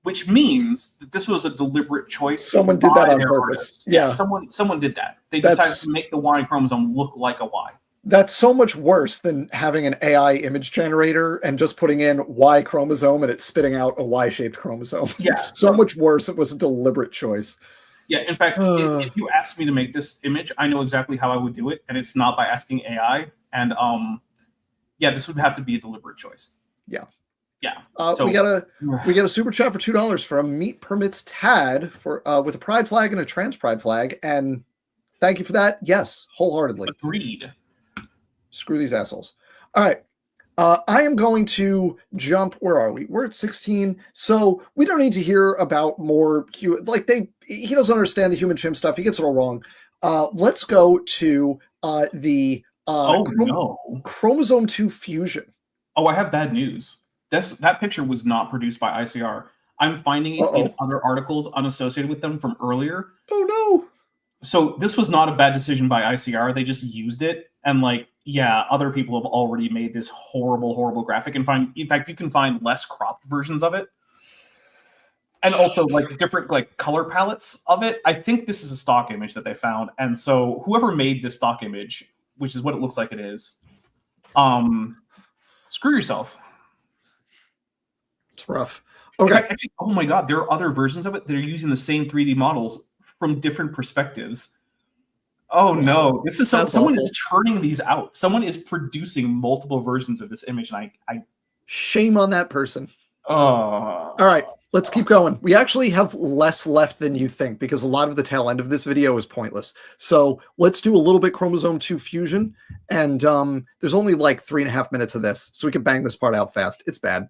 Which means that this was a deliberate choice. Someone did that on purpose. Yeah. Someone did that. They decided to make the Y chromosome look like a Y. That's so much worse than having an AI image generator and just putting in Y chromosome and it's spitting out a Y-shaped chromosome. Yeah. It's so much worse. It was a deliberate choice. Yeah, in fact, if you asked me to make this image, I know exactly how I would do it, and it's not by asking AI. And this would have to be a deliberate choice. Yeah. Yeah. So we got a super chat for $2 from Meat Permits Tad for with a pride flag and a trans pride flag, and thank you for that. Yes, wholeheartedly. Agreed. Screw these assholes. All right. I am going to jump. Where are we? We're at 16. So we don't need to hear about more. He doesn't understand the human chimp stuff. He gets it all wrong. Let's go to the chromosome 2 fusion. Oh, I have bad news. That picture was not produced by ICR. I'm finding it in other articles unassociated with them from earlier. Oh no. So this was not a bad decision by ICR. They just used it. And other people have already made this horrible, horrible graphic. In fact, you can find less cropped versions of it. And also different color palettes of it. I think this is a stock image that they found. And so whoever made this stock image, which is what it looks like it is, screw yourself. It's rough. Okay. Actually, oh my God, there are other versions of it that are using the same 3D models from different perspectives. Oh no, this is someone is churning these out. Someone is producing multiple versions of this image, and I shame on that person. All right, let's keep going. We actually have less left than you think because a lot of the tail end of this video is pointless. So let's do a little bit chromosome 2 fusion, and there's only 3.5 minutes of this, so we can bang this part out fast. It's bad.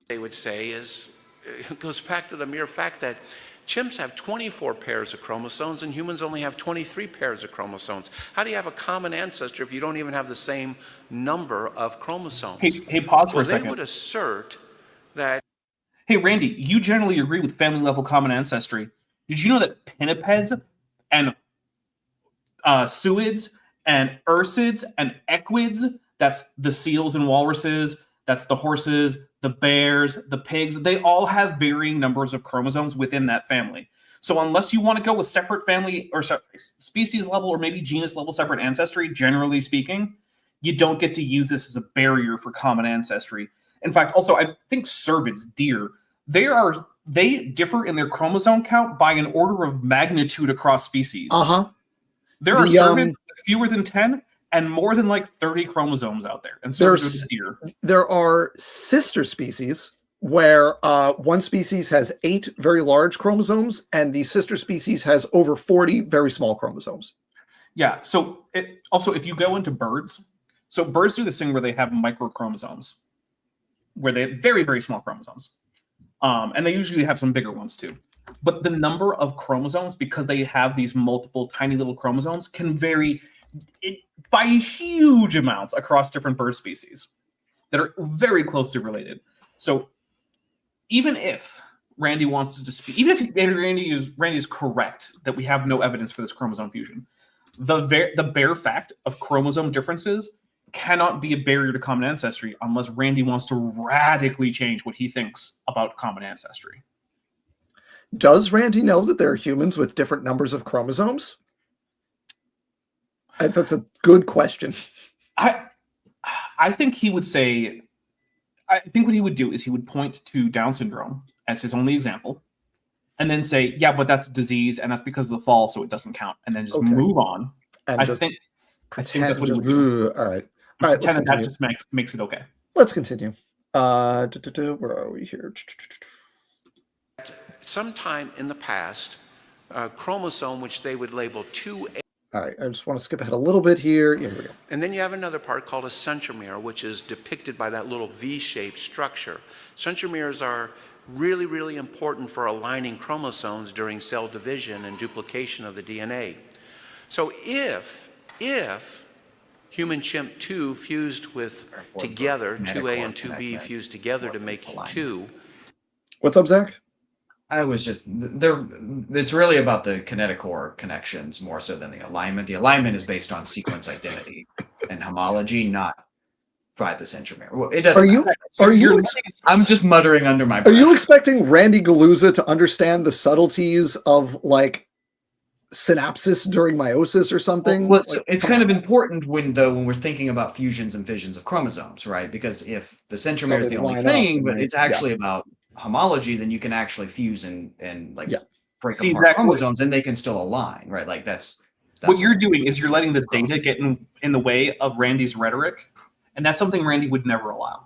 They would say it goes back to the mere fact that chimps have 24 pairs of chromosomes and humans only have 23 pairs of chromosomes. How do you have a common ancestor if you don't even have the same number of chromosomes? Hey, pause for a second. They would assert that... Hey, Randy, you generally agree with family-level common ancestry. Did you know that pinnipeds and suids and ursids and equids, that's the seals and walruses, that's the horses, the bears, the pigs, they all have varying numbers of chromosomes within that family. So unless you want to go with separate family or species level or maybe genus level separate ancestry, generally speaking, you don't get to use this as a barrier for common ancestry. In fact, also, I think cervids, deer, they differ in their chromosome count by an order of magnitude across species. There are cervids with fewer than 10 and more than 30 chromosomes out there. And cervids are deer. There are sister species where one species has 8 very large chromosomes and the sister species has over 40 very small chromosomes. Yeah. So also, if you go into birds, so birds do this thing where they have microchromosomes, where they have very, very small chromosomes. And they usually have some bigger ones too. But the number of chromosomes, because they have these multiple tiny little chromosomes, can vary by huge amounts across different bird species that are very closely related. So even if Randy wants to dispute, even if Randy is correct that we have no evidence for this chromosome fusion, the bare fact of chromosome differences cannot be a barrier to common ancestry unless Randy wants to radically change what he thinks about common ancestry. Does Randy know that there are humans with different numbers of chromosomes? That's a good question. I think he would say, I think what he would do is he would point to Down syndrome as his only example and then say, yeah, but that's a disease and that's because of the fall, so it doesn't count. And then just move on. And I think that's what he would do. All right. That just makes it okay. Let's continue. Where are we here? Sometime in the past, a chromosome which they would label 2A. All right, I just want to skip ahead a little bit here. Here we go. And then you have another part called a centromere, which is depicted by that little V-shaped structure. Centromeres are really, really important for aligning chromosomes during cell division and duplication of the DNA. So if human chimp 2 fused with together, 2A and 2B fused together to make 2. What's up, Zach? I was just there. It's really about the kinetochore connections more so than the alignment. The alignment is based on sequence identity and homology, not by the centromere. Well, it doesn't. I'm just muttering under my breath. Are you expecting Randy Guliuzza to understand the subtleties of synapsis during meiosis or something? Well, it's kind of important when we're thinking about fusions and fissions of chromosomes, right? Because if the centromere is the only thing, but it's actually about homology, then you can actually fuse and break apart chromosomes and they can still align, right? That's what you're doing is you're letting the data get in the way of Randy's rhetoric, and that's something Randy would never allow.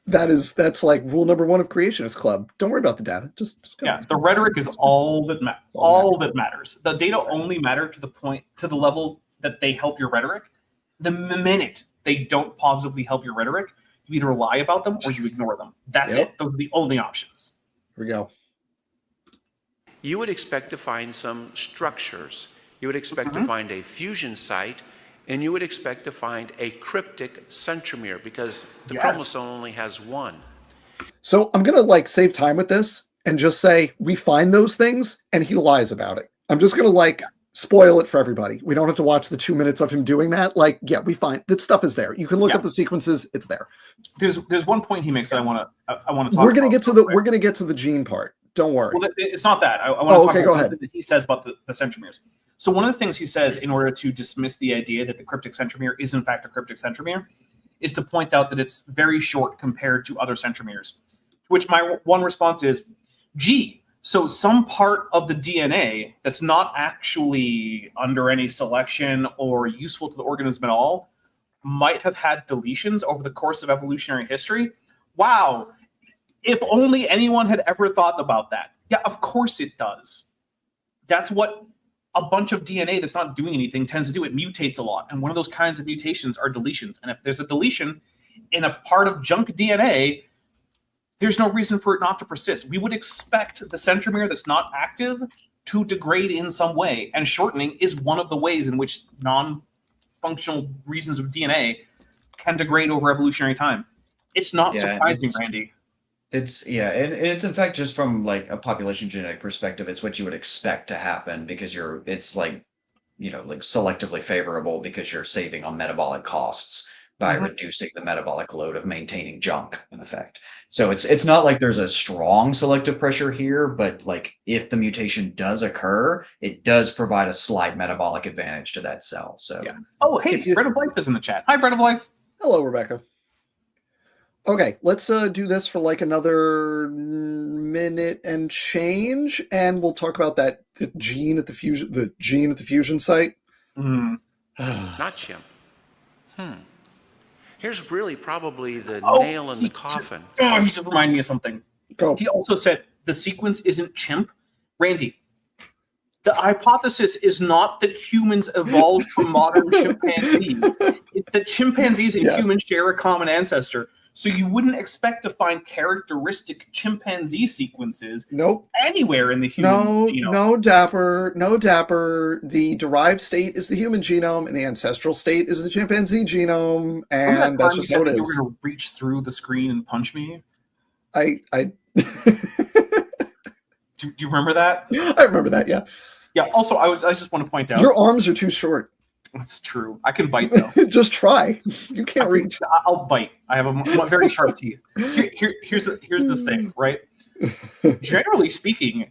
That's like rule number 1 of Creationist Club. Don't worry about the data. Just go. Yeah, the rhetoric is all that matters. The data only matter to the level that they help your rhetoric. The minute they don't positively help your rhetoric, you either lie about them or you ignore them. That's it. Those are the only options. Here we go. You would expect to find some structures. You would expect to find a fusion site, and you would expect to find a cryptic centromere, because the chromosome only has one. So I'm gonna like save time with this and just say we find those things and he lies about it. I'm just gonna like spoil it for everybody. We don't have to watch the 2 minutes of him doing that. Like, yeah, we find that stuff is there. You can look at the sequences; it's there. There's one point he makes that I want to talk. We're gonna get to the gene part. Don't worry. Well, it's not that. I want to talk about go ahead. something that he says about the centromeres. So one of the things he says in order to dismiss the idea that the cryptic centromere is in fact a cryptic centromere is to point out that it's very short compared to other centromeres. To which my one response is, gee, so some part of the DNA that's not actually under any selection or useful to the organism at all might have had deletions over the course of evolutionary history? Wow. If only anyone had ever thought about that. Yeah, of course it does. That's what a bunch of DNA that's not doing anything tends to do. It mutates a lot. And one of those kinds of mutations are deletions. And if there's a deletion in a part of junk DNA, there's no reason for it not to persist. We would expect the centromere that's not active to degrade in some way. And shortening is one of the ways in which non-functional reasons of DNA can degrade over evolutionary time. It's not surprising, Randy. It's and it's in fact just from like a population genetic perspective, it's what you would expect to happen because it's like, like selectively favorable because you're saving on metabolic costs by reducing the metabolic load of maintaining junk in effect. So it's not like there's a strong selective pressure here, but like if the mutation does occur, it does provide a slight metabolic advantage to that cell. So Oh, hey, Bread of Life is in the chat. Hi, Bread of Life. Hello, Rebecca. Okay, let's do this for like another minute and change, and we'll talk about the gene at the fusion site. Not chimp. Here's really probably the nail in the coffin. He just reminded me of something. Go. He also said the sequence isn't chimp. Randy, the hypothesis is not that humans evolved from modern chimpanzees. It's that chimpanzees and humans share a common ancestor. So you wouldn't expect to find characteristic chimpanzee sequences anywhere in the human genome. No, Dapper. The derived state is the human genome, and the ancestral state is the chimpanzee genome, and that's just how it is. You were going to reach through the screen and punch me? I Do you remember that? I remember that, yeah. Yeah, also, I just want to point out... Your arms are too short. That's true. I can bite, though. Just try. You can't reach. I'll bite. I have a very sharp teeth. Here's the thing, right? Generally speaking,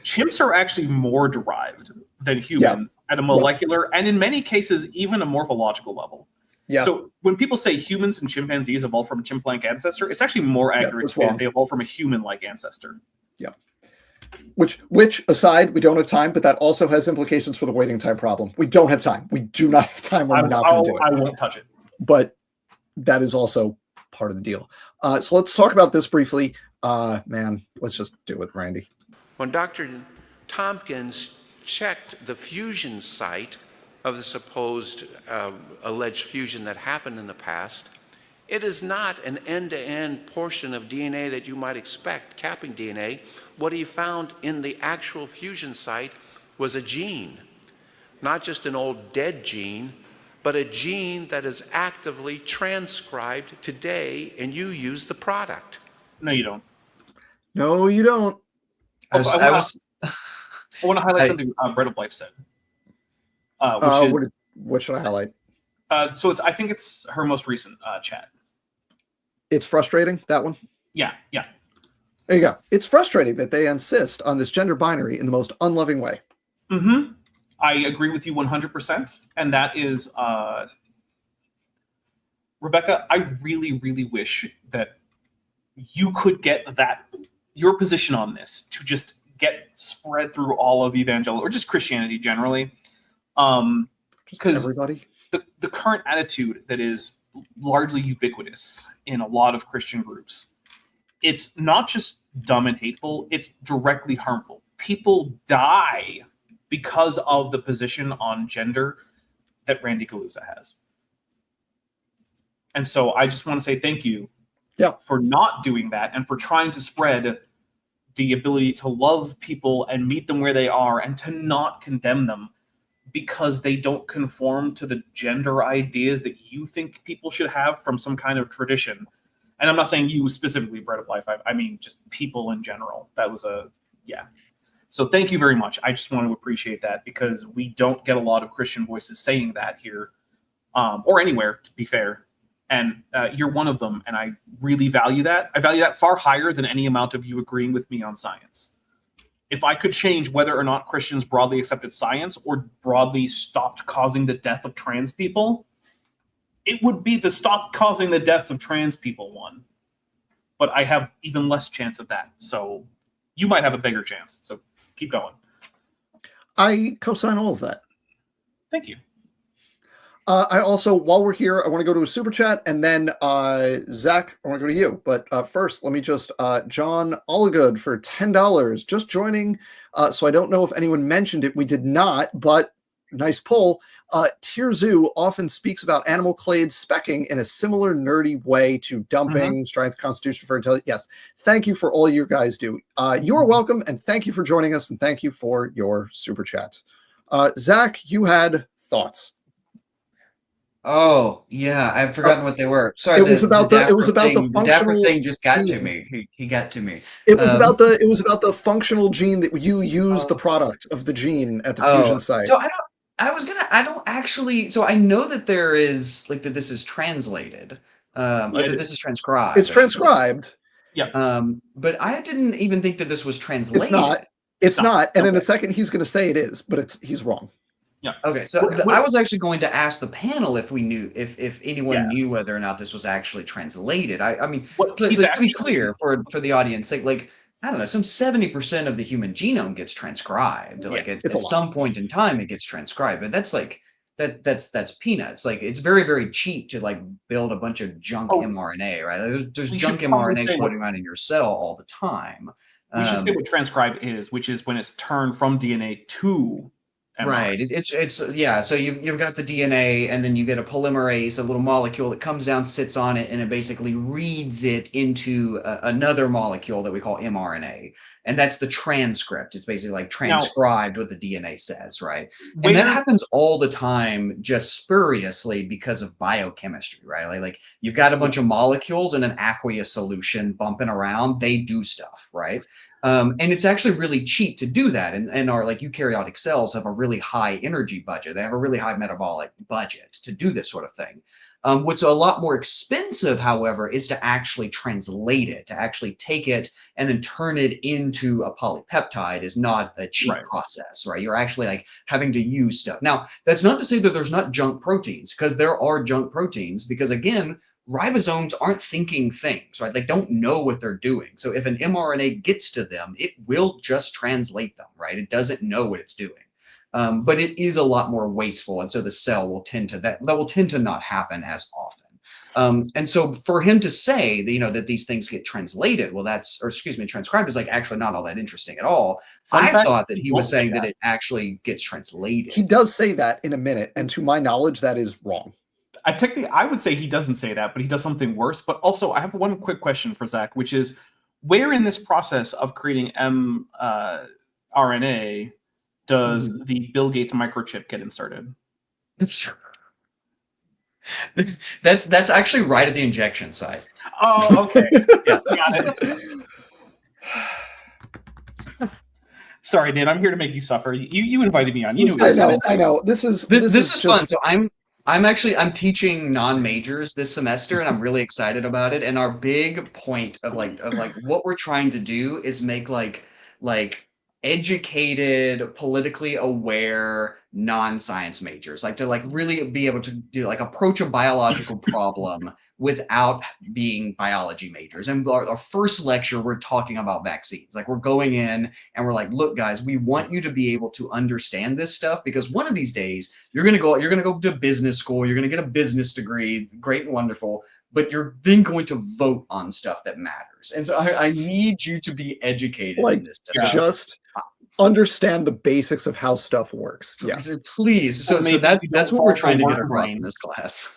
chimps are actually more derived than humans at a molecular and in many cases even a morphological level. Yeah. So when people say humans and chimpanzees evolved from a chimp-like ancestor, it's actually more accurate to say that they evolved from a human-like ancestor. Yeah. Which aside, we don't have time, but that also has implications for the waiting time problem. We don't have time. We do not have time. We're not going to do it. I won't touch it. But that is also part of the deal. So let's talk about this briefly. Let's just do it, Randy. When Dr. Tompkins checked the fusion site of the supposed alleged fusion that happened in the past, it is not an end-to-end portion of DNA that you might expect, capping DNA. What he found in the actual fusion site was a gene, not just an old dead gene, but a gene that is actively transcribed today, and you use the product. No, you don't. No, you don't. Also, I want to highlight something Bread of Life said. What should I highlight? I think it's her most recent chat. It's frustrating, that one? Yeah. There you go. It's frustrating that they insist on this gender binary in the most unloving way. Mm-hmm. I agree with you 100%. And that is, Rebecca, I really, really wish that you could get your position on this to just get spread through all of evangelical, or just Christianity generally. Because everybody. The current attitude that is largely ubiquitous in a lot of Christian groups, it's not just dumb and hateful, it's directly harmful. People die because of the position on gender that Randy Guliuzza has. And so I just want to say thank you for not doing that and for trying to spread the ability to love people and meet them where they are and to not condemn them because they don't conform to the gender ideas that you think people should have from some kind of tradition. And I'm not saying you specifically, Bread of Life. I mean just people in general. That was So thank you very much. I just want to appreciate that because we don't get a lot of Christian voices saying that here or anywhere, to be fair. And you're one of them, and I really value that. I value that far higher than any amount of you agreeing with me on science. If I could change whether or not Christians broadly accepted science or broadly stopped causing the death of trans people, it would be the stop causing the deaths of trans people one. But I have even less chance of that. So you might have a bigger chance. So keep going. I co-sign all of that. Thank you. I also, while we're here, I want to go to a super chat, and then Zach, I want to go to you. But first, let me just John Allagood for $10, just joining. So I don't know if anyone mentioned it. We did not, but nice poll. Tirzu often speaks about animal clade specking in a similar nerdy way to dumping, strength, constitution for intelligence. Yes, thank you for all you guys do. You're welcome, and thank you for joining us, and thank you for your super chat. Zach, you had thoughts. Oh yeah, I've forgotten what they were. Sorry, it was about the Dapper functional thing just got gene. to me. He got to me. It was about the functional gene that you use the product of the gene at the fusion site. So I don't actually. So I know that there is like that this is translated, or that this is transcribed. It's transcribed. Yeah. But I didn't even think that this was translated. It's not. It's not. And in a second, he's going to say it is, but he's wrong. Yeah. Okay. So I was actually going to ask the panel if we knew if anyone knew whether or not this was actually translated. I mean, to be clear for the audience, like I don't know, some 70% of the human genome gets transcribed. Like at some point in time, it gets transcribed, but that's like that's peanuts. Like it's very, very cheap to like build a bunch of junk mRNA, right? There's junk mRNA floating around in your cell all the time. We should say what transcribe is, which is when it's turned from DNA to mRNA. Right. It's yeah. So you've got the DNA, and then you get a polymerase, a little molecule that comes down, sits on it, and it basically reads it into another molecule that we call mRNA, and that's the transcript. It's basically like transcribed what the DNA says, right? And that happens all the time, just spuriously because of biochemistry, right? Like you've got a bunch of molecules in an aqueous solution bumping around. They do stuff, right? And it's actually really cheap to do that. And our like eukaryotic cells have a really high energy budget. They have a really high metabolic budget to do this sort of thing. What's a lot more expensive, however, is to actually translate it, to actually take it and then turn it into a polypeptide is not a cheap process, right? You're actually like having to use stuff. Now, that's not to say that there's not junk proteins, because there are junk proteins, because again, ribosomes aren't thinking things, right? They don't know what they're doing. So if an mRNA gets to them, it will just translate them, right? It doesn't know what it's doing. But it is a lot more wasteful. And so the cell will tend to, that will tend to not happen as often. And so for him to say that, that these things get translated, transcribed is like actually not all that interesting at all. I thought that he was saying that it actually gets translated. He does say that in a minute. And to my knowledge, that is wrong. I would say he doesn't say that, but he does something worse. But also, I have one quick question for Zach, which is, where in this process of creating mRNA does the Bill Gates microchip get inserted? That's actually right at the injection site. Oh, okay. Yeah, got it. Sorry, Dan. I'm here to make you suffer. You invited me on. You knew. I know. This is fun. So I'm teaching non-majors this semester, and I'm really excited about it. And our big point of what we're trying to do is make like educated, politically aware non-science majors, like to really be able to do approach a biological problem without being biology majors. And our first lecture, we're talking about vaccines. Like we're going in and we're like, look, guys, we want you to be able to understand this stuff, because one of these days you're going to go to business school, you're going to get a business degree, great and wonderful, but you're then going to vote on stuff that matters. And so I need you to be educated in this stuff. Just understand the basics of how stuff works. Yeah, please. So that's what we're trying to get across in this class.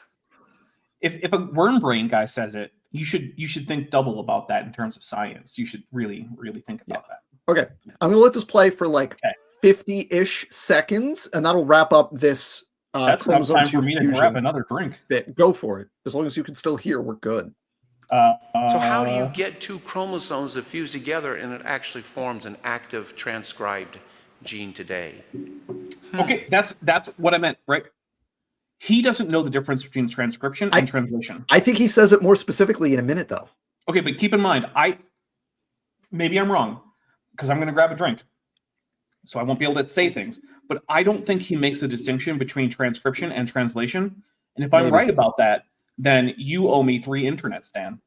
if a worm brain guy says it, you should think double about that in terms of science. You should really think about that. Okay, I'm gonna let this play for like Okay. 50-ish seconds, and that'll wrap up this That's enough chromosome time for 2 me to fusion grab another drink. bit. Go for it. As long as you can still hear, we're good. So how do you get two chromosomes that fuse together and it actually forms an active transcribed gene today? Okay, that's what I meant, right? He doesn't know the difference between transcription and translation. I think he says it more specifically in a minute, though. Okay, but keep in mind, maybe I'm wrong, because I'm going to grab a drink, so I won't be able to say things. But I don't think he makes a distinction between transcription and translation. And if I'm right about that, then you owe me 3 internets, Dan.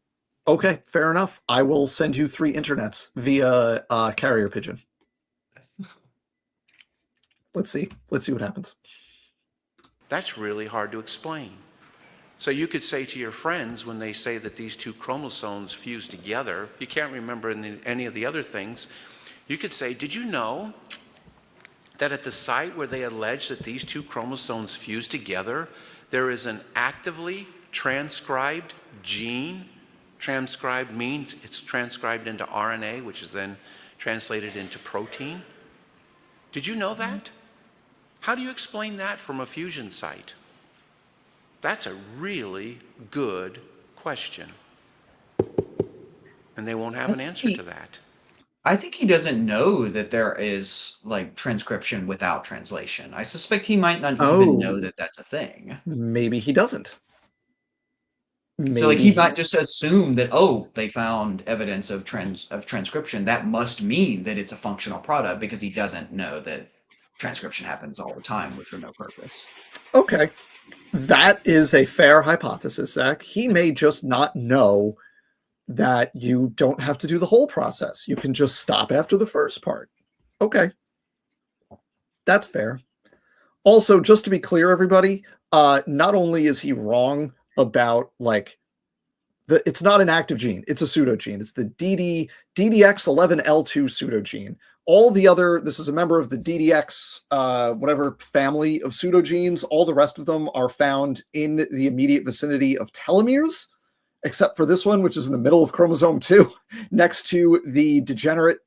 Okay, fair enough. I will send you 3 internets via carrier pigeon. Let's see what happens. That's really hard to explain. So you could say to your friends when they say that these two chromosomes fuse together, you can't remember any of the other things, you could say, did you know that at the site where they allege that these two chromosomes fuse together, there is an actively transcribed gene? Transcribed means it's transcribed into RNA, which is then translated into protein. Did you know that? How do you explain that from a fusion site? That's a really good question. And they won't have an answer to that. I think he doesn't know that there is like transcription without translation. I suspect he might not even know that that's a thing. Maybe he doesn't. So like he might just assume that, oh, they found evidence of transcription. That must mean that it's a functional product, because he doesn't know that transcription happens all the time for no purpose. Okay. That is a fair hypothesis, Zach. He may just not know that you don't have to do the whole process. You can just stop after the first part. Okay. That's fair. Also, just to be clear, everybody, not only is he wrong about like it's not an active gene, it's a pseudogene. It's the DDX11L2 pseudogene. All the other, this is a member of the DDX, whatever family of pseudogenes. All the rest of them are found in the immediate vicinity of telomeres, except for this one, which is in the middle of chromosome 2, next to the degenerate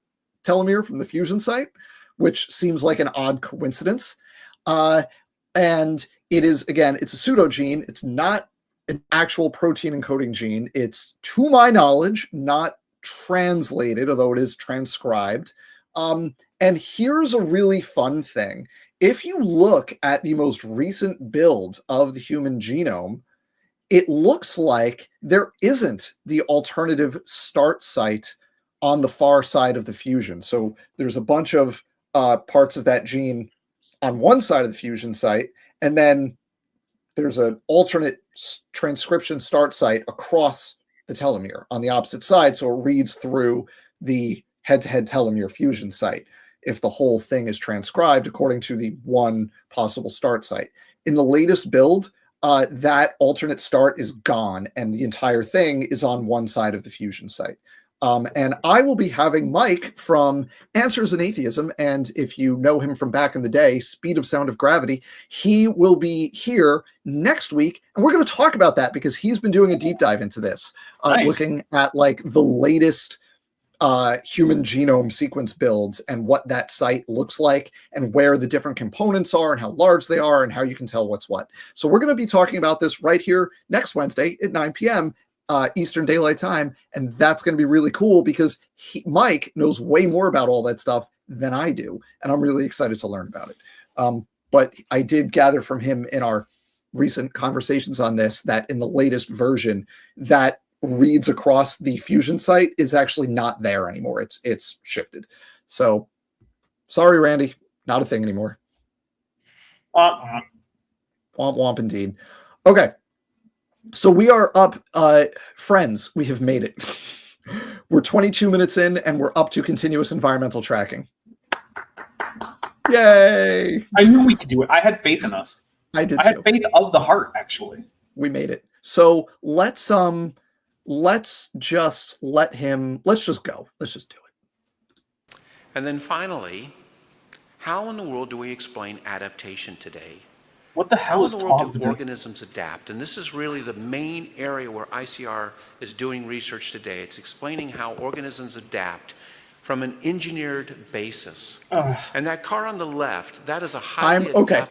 telomere from the fusion site, which seems like an odd coincidence. And it is, again, it's a pseudogene. It's not an actual protein encoding gene. It's, to my knowledge, not translated, although it is transcribed. And here's a really fun thing. If you look at the most recent build of the human genome, it looks like there isn't the alternative start site on the far side of the fusion. So there's a bunch of parts of that gene on one side of the fusion site, and then there's an alternate transcription start site across the telomere on the opposite side, so it reads through the head-to-head telomere fusion site if the whole thing is transcribed according to the one possible start site. In the latest build, that alternate start is gone, and the entire thing is on one side of the fusion site. And I will be having Mike from Answers in Atheism, and if you know him from back in the day, Speed of Sound of Gravity, he will be here next week, and we're going to talk about that because he's been doing a deep dive into this, looking at like the latest human genome sequence builds and what that site looks like and where the different components are and how large they are and how you can tell what's what. So we're going to be talking about this right here next Wednesday at 9 p.m. Eastern Daylight Time, and that's going to be really cool because Mike knows way more about all that stuff than I do, and I'm really excited to learn about it. But I did gather from him in our recent conversations on this that in the latest version, that reads across the fusion site is actually not there anymore. It's shifted. So sorry, Randy, not a thing anymore. Womp womp indeed. Okay. So we are up, friends, we have made it. We're 22 minutes in and we're up to continuous environmental tracking. Yay. I knew we could do it. I had faith in us. I did I had faith of the heart, actually. We made it. So let's just go. Let's just do it. And then finally, how in the world do we explain adaptation today? What the hell How is in the world Tom do doing? organisms adapt? And this is really the main area where ICR is doing research today. It's explaining how organisms adapt from an engineered basis. And that car on the left, that is a highly adaptive.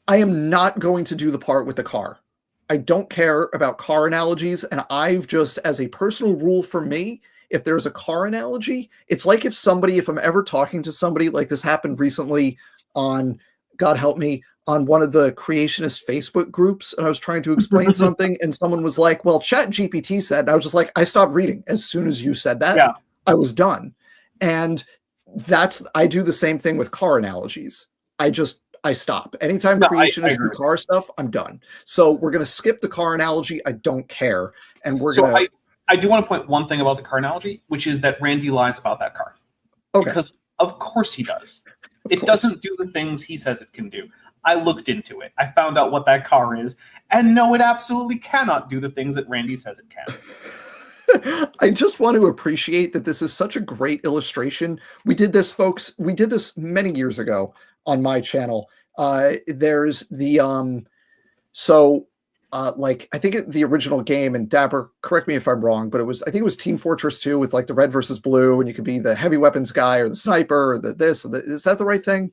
I am not going to do the part with the car. I don't care about car analogies, and I've just, as a personal rule for me, if there's a car analogy, it's like if I'm ever talking to somebody, like this happened recently on, God help me, on one of the creationist Facebook groups, and I was trying to explain something, and someone was like, well, ChatGPT said, and I was just like, I stopped reading as soon as you said that. Yeah. I was done. And I do the same thing with car analogies. I stop. Anytime creationists do car stuff, I'm done. So we're going to skip the car analogy. I don't care. And I do want to point one thing about the car analogy, which is that Randy lies about that car. Okay. Because of course he does. It doesn't do the things he says it can do. I looked into it. I found out what that car is. And no, it absolutely cannot do the things that Randy says it can. I just want to appreciate that this is such a great illustration. We did this, folks. We did this many years ago on my channel. There's the I think the original game, and Dapper, correct me if I'm wrong, but I think it was Team Fortress 2 with like the red versus blue, and you could be the heavy weapons guy or the sniper or is that the right thing?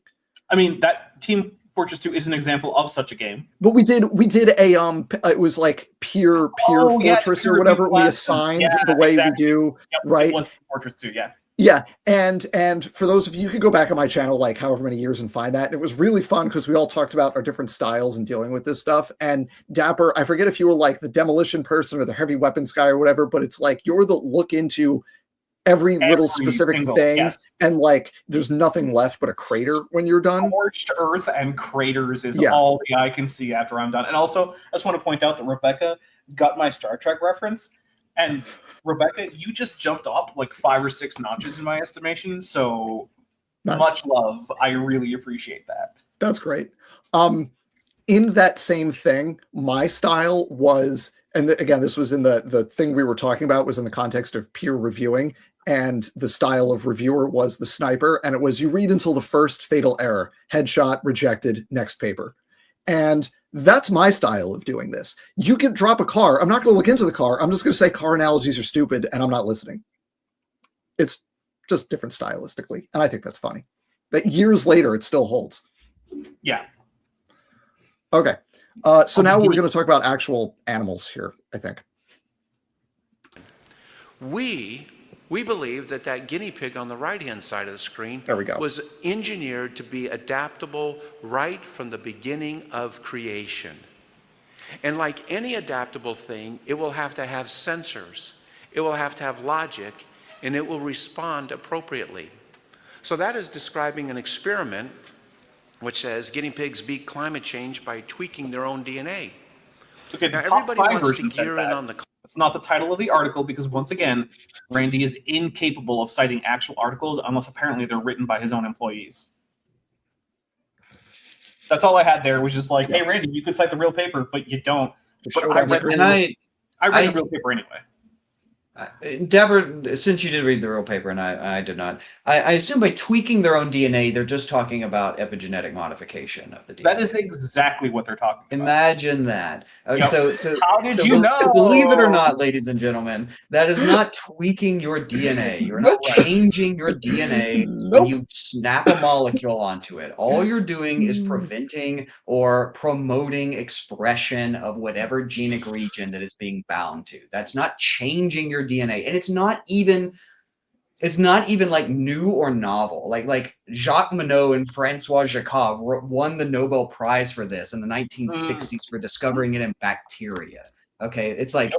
I mean, that Team Fortress 2 is an example of such a game. But we did a it was like peer fortress or whatever. We assigned the way we do, right? It was Team Fortress 2, yeah. Yeah, and for those of you could go back on my channel like however many years and find that. And it was really fun because we all talked about our different styles and dealing with this stuff. And Dapper, I forget if you were like the demolition person or the heavy weapons guy or whatever, but it's like you're the look into every little specific thing, and like there's nothing left but a crater when you're done. Scorched earth and craters is all the eye can see after I'm done. And also, I just want to point out that Rebecca got my Star Trek reference. And Rebecca, you just jumped up like 5 or 6 notches in my estimation. So much love. I really appreciate that. That's great. In that same thing, my style was, and again, this was in the thing we were talking about was in the context of peer reviewing, and the style of reviewer was the sniper, and it was you read until the first fatal error, headshot, rejected, next paper. And that's my style of doing this. You can drop a car. I'm not going to look into the car. I'm just going to say car analogies are stupid, and I'm not listening. It's just different stylistically, and I think that's funny. That years later, it still holds. Yeah. Okay. So now we're going to talk about actual animals here, I think. We believe that guinea pig on the right-hand side of the screen was engineered to be adaptable right from the beginning of creation. And like any adaptable thing, it will have to have sensors, it will have to have logic, and it will respond appropriately. So that is describing an experiment which says guinea pigs beat climate change by tweaking their own DNA. Okay, now everybody wants to gear in on the... That's not the title of the article because, once again, Randy is incapable of citing actual articles unless apparently they're written by his own employees. That's all I had there, was just like, hey, Randy, you could cite the real paper, but you don't. But I read the real paper anyway. Dapper, since you did read the real paper and I did not, I assume by tweaking their own DNA, they're just talking about epigenetic modification of the DNA. That is exactly what they're talking about. Imagine that. So how did you know? Believe it or not, ladies and gentlemen, that is not tweaking your DNA. You're not changing your DNA when you snap a molecule onto it. All you're doing is preventing or promoting expression of whatever genic region that is being bound to. That's not changing your DNA, and it's not even like new or novel. Like Jacques Monod and Francois Jacob won the Nobel Prize for this in the 1960s for discovering it in bacteria. Okay, it's like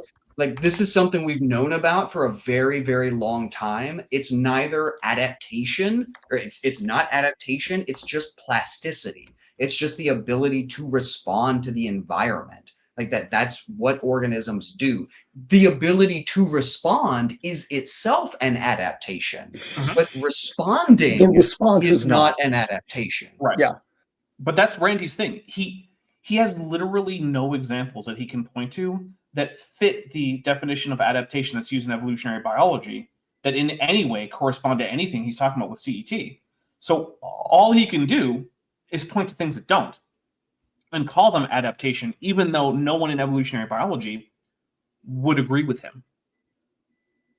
this is something we've known about for a very, very long time. It's neither adaptation, or it's not adaptation. It's just plasticity. It's just the ability to respond to the environment. Like that's what organisms do. The ability to respond is itself an adaptation, but responding the response is not an adaptation. Right. Yeah. But that's Randy's thing. He has literally no examples that he can point to that fit the definition of adaptation that's used in evolutionary biology that in any way correspond to anything he's talking about with CET. So all he can do is point to things that don't. and call them adaptation, even though no one in evolutionary biology would agree with him.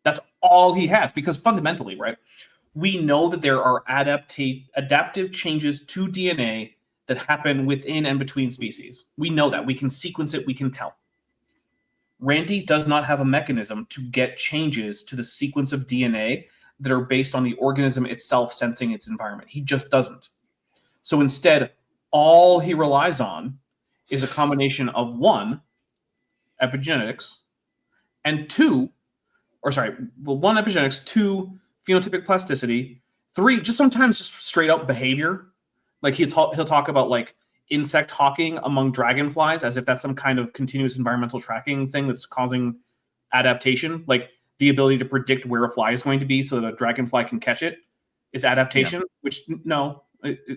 That's all he has, because fundamentally, right, we know that there are adaptive changes to DNA that happen within and between species. We know that. We can sequence it. We can tell. Randy does not have a mechanism to get changes to the sequence of DNA that are based on the organism itself sensing its environment. He just doesn't. So instead, all he relies on is a combination of 1, epigenetics, and 2, 1, epigenetics, 2, phenotypic plasticity, 3, just sometimes just straight up behavior. Like he'll talk about like insect hawking among dragonflies as if that's some kind of continuous environmental tracking thing that's causing adaptation. Like the ability to predict where a fly is going to be so that a dragonfly can catch it is adaptation, which no,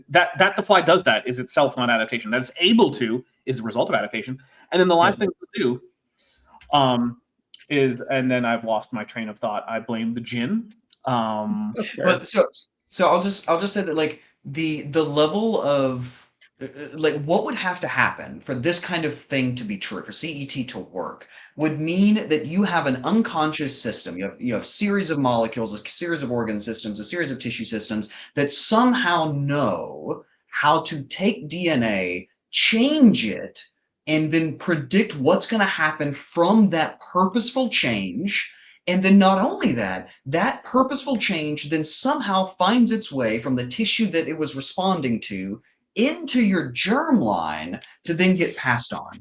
that the fly does that is itself not adaptation. That it's able to is a result of adaptation. And then the last thing to do is, and then I've lost my train of thought. I blame the gin. But so I'll just say that like the level of like what would have to happen for this kind of thing to be true, for CET to work, would mean that you have an unconscious system. You have a series of molecules, a series of organ systems, a series of tissue systems that somehow know how to take DNA, change it, and then predict what's going to happen from that purposeful change. And then not only that, that purposeful change then somehow finds its way from the tissue that it was responding to into your germline to then get passed on.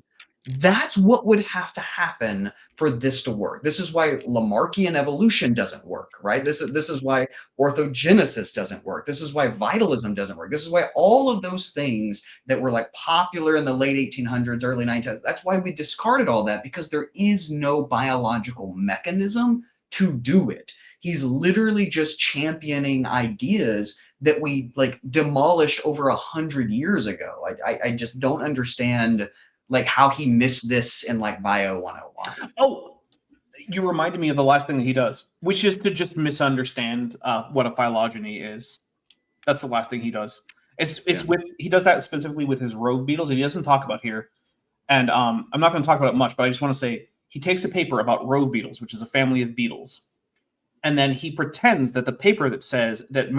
That's what would have to happen for this to work. This is why Lamarckian evolution doesn't work, right? This is why orthogenesis doesn't work. This is why vitalism doesn't work. This is why all of those things that were like popular in the late 1800s, early 1900s, that's why we discarded all that, because there is no biological mechanism to do it. He's literally just championing ideas that we like demolished over 100 years ago. I just don't understand like how he missed this in like Bio 101. Oh, you reminded me of the last thing that he does, which is to just misunderstand what a phylogeny is. That's the last thing he does. He does that specifically with his rove beetles, and he doesn't talk about here. And I'm not going to talk about it much, but I just want to say he takes a paper about rove beetles, which is a family of beetles, and then he pretends that the paper that says that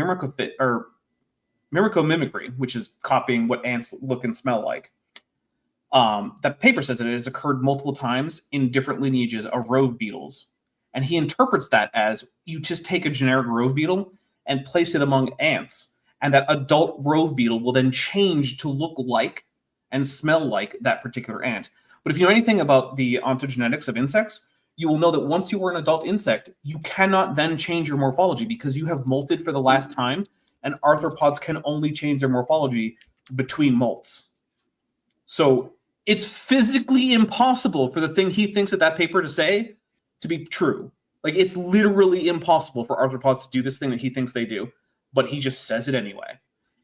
mimicry, which is copying what ants look and smell like, that paper says that it has occurred multiple times in different lineages of rove beetles. And he interprets that as you just take a generic rove beetle and place it among ants, and that adult rove beetle will then change to look like and smell like that particular ant. But if you know anything about the ontogenetics of insects, you will know that once you are an adult insect, you cannot then change your morphology because you have molted for the last time, and arthropods can only change their morphology between molts. So it's physically impossible for the thing he thinks that paper to say to be true. Like, it's literally impossible for arthropods to do this thing that he thinks they do, but he just says it anyway.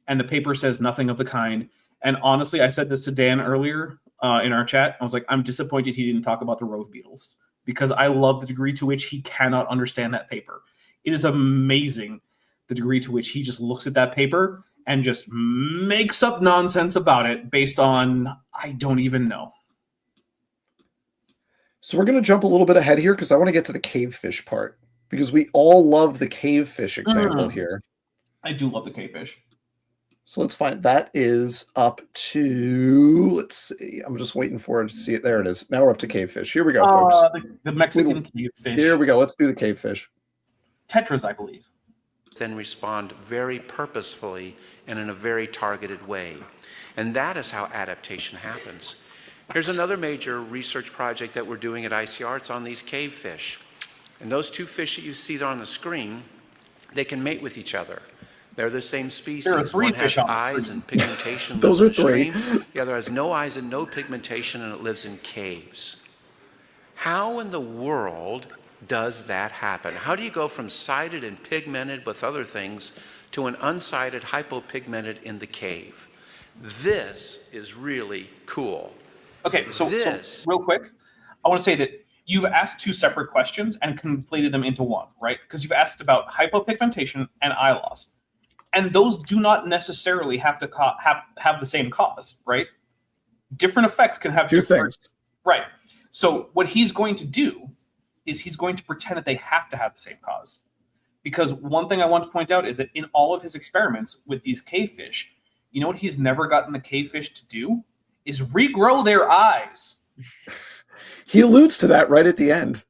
And the paper says nothing of the kind. And honestly, I said this to Dan earlier in our chat. I was like, I'm disappointed he didn't talk about the rove beetles, because I love the degree to which he cannot understand that paper. It is amazing the degree to which he just looks at that paper and just makes up nonsense about it based on, I don't even know. So we're going to jump a little bit ahead here because I want to get to the cavefish part, because we all love the cavefish example here. I do love the cavefish. So let's find, that is up to, let's see, I'm just waiting for it to see it. There it is. Now we're up to cavefish. Here we go, folks. The Mexican cavefish. Here we go. Let's do the cavefish. Tetras, I believe. Then respond very purposefully and in a very targeted way. And that is how adaptation happens. Here's another major research project that we're doing at ICR. It's on these cavefish. And those two fish that you see there on the screen, they can mate with each other. They're the same species. There are three One fish has on the eyes screen. and pigmentation. Those lives are in a three. stream. The other has no eyes and no pigmentation, and it lives in caves. How in the world does that happen? How do you go from sided and pigmented with other things to an unsided, hypopigmented in the cave? This is really cool. Okay, so real quick, I want to say that you've asked two separate questions and conflated them into one, right? Because you've asked about hypopigmentation and eye loss. And those do not necessarily have to have the same cause, right? Different effects can have Two different things. Right. So what he's going to do is he's going to pretend that they have to have the same cause. Because one thing I want to point out is that in all of his experiments with these cavefish, you know what he's never gotten the cavefish to do? Is regrow their eyes. He alludes to that right at the end.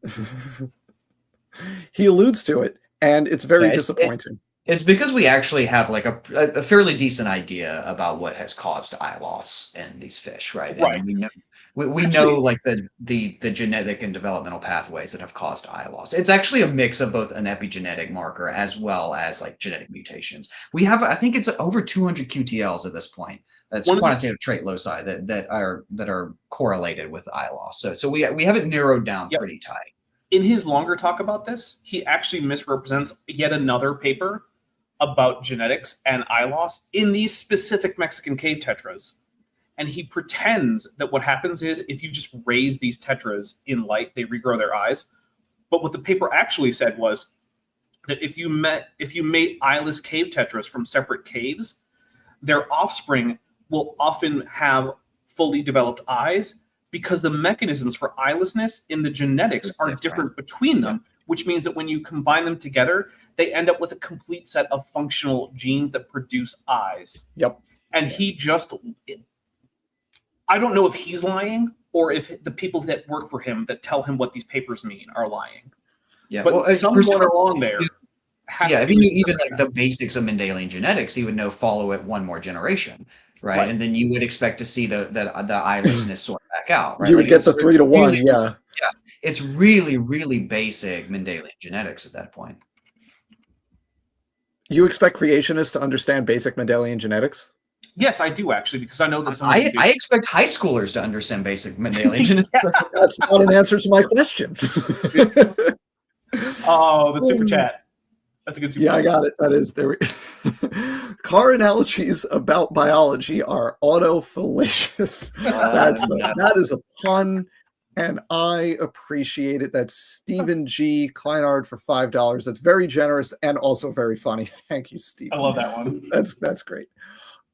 He alludes to it, and it's very disappointing. It's because we actually have like a fairly decent idea about what has caused eye loss in these fish, right? Right. And we know like the genetic and developmental pathways that have caused eye loss. It's actually a mix of both an epigenetic marker as well as like genetic mutations. We have, I think it's over 200 QTLs at this point. That's quantitative trait loci that are correlated with eye loss. So we have it narrowed down pretty tight. In his longer talk about this, he actually misrepresents yet another paper about genetics and eye loss in these specific Mexican cave tetras. And he pretends that what happens is if you just raise these tetras in light, they regrow their eyes. But what the paper actually said was that if you made eyeless cave tetras from separate caves, their offspring will often have fully developed eyes because the mechanisms for eyelessness in the genetics are different between them, which means that when you combine them together, they end up with a complete set of functional genes that produce eyes. Yep. And I don't know if he's lying or if the people that work for him that tell him what these papers mean are lying. Yeah, but someone along there if you knew even like the basics of Mendelian genetics, he would know follow it one more generation, right? And then you would expect to see the eyelessness sort back out, right? You would get the 3 to 1, yeah. It's really, really basic Mendelian genetics at that point. You expect creationists to understand basic Mendelian genetics? Yes, I do actually, because I know that some I expect high schoolers to understand basic Mendelian genetics. That's not an answer to my question. Oh, the super chat. That's a good super chat. I got it. That is there. Car analogies about biology are autofallacious. That is a pun, and I appreciate it. That's Stephen G. Kleinard for $5. That's very generous and also very funny. Thank you, Steve. I love that one. That's great.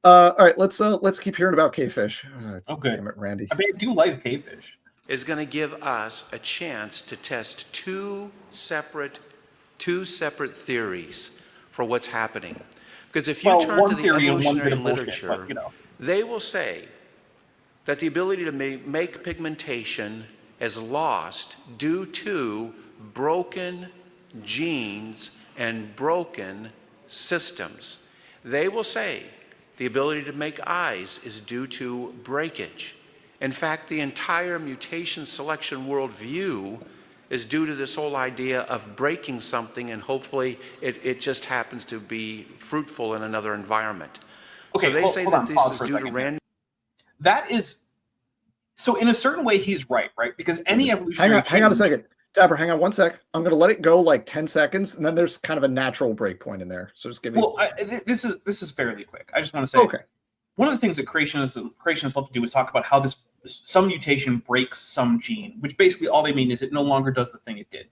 All right, let's keep hearing about cavefish. Okay. Damn it, Randy. I mean, I do like cavefish. Is going to give us a chance to test two separate theories for what's happening. Because if you turn to the evolutionary literature, they will say that the ability to make pigmentation is lost due to broken genes and broken systems. They will say the ability to make eyes is due to breakage. In fact, the entire mutation selection worldview is due to this whole idea of breaking something, and hopefully it just happens to be fruitful in another environment. Okay, so they say that this is due to random. That is, so in a certain way, he's right? Because any evolutionary hang on a second. Dapper, hang on one sec. I'm going to let it go like 10 seconds, and then there's kind of a natural break point in there. So just give me. Well, this is fairly quick. I just want to say, one of the things that creationists love to do is talk about how some mutation breaks some gene, which basically all they mean is it no longer does the thing it did.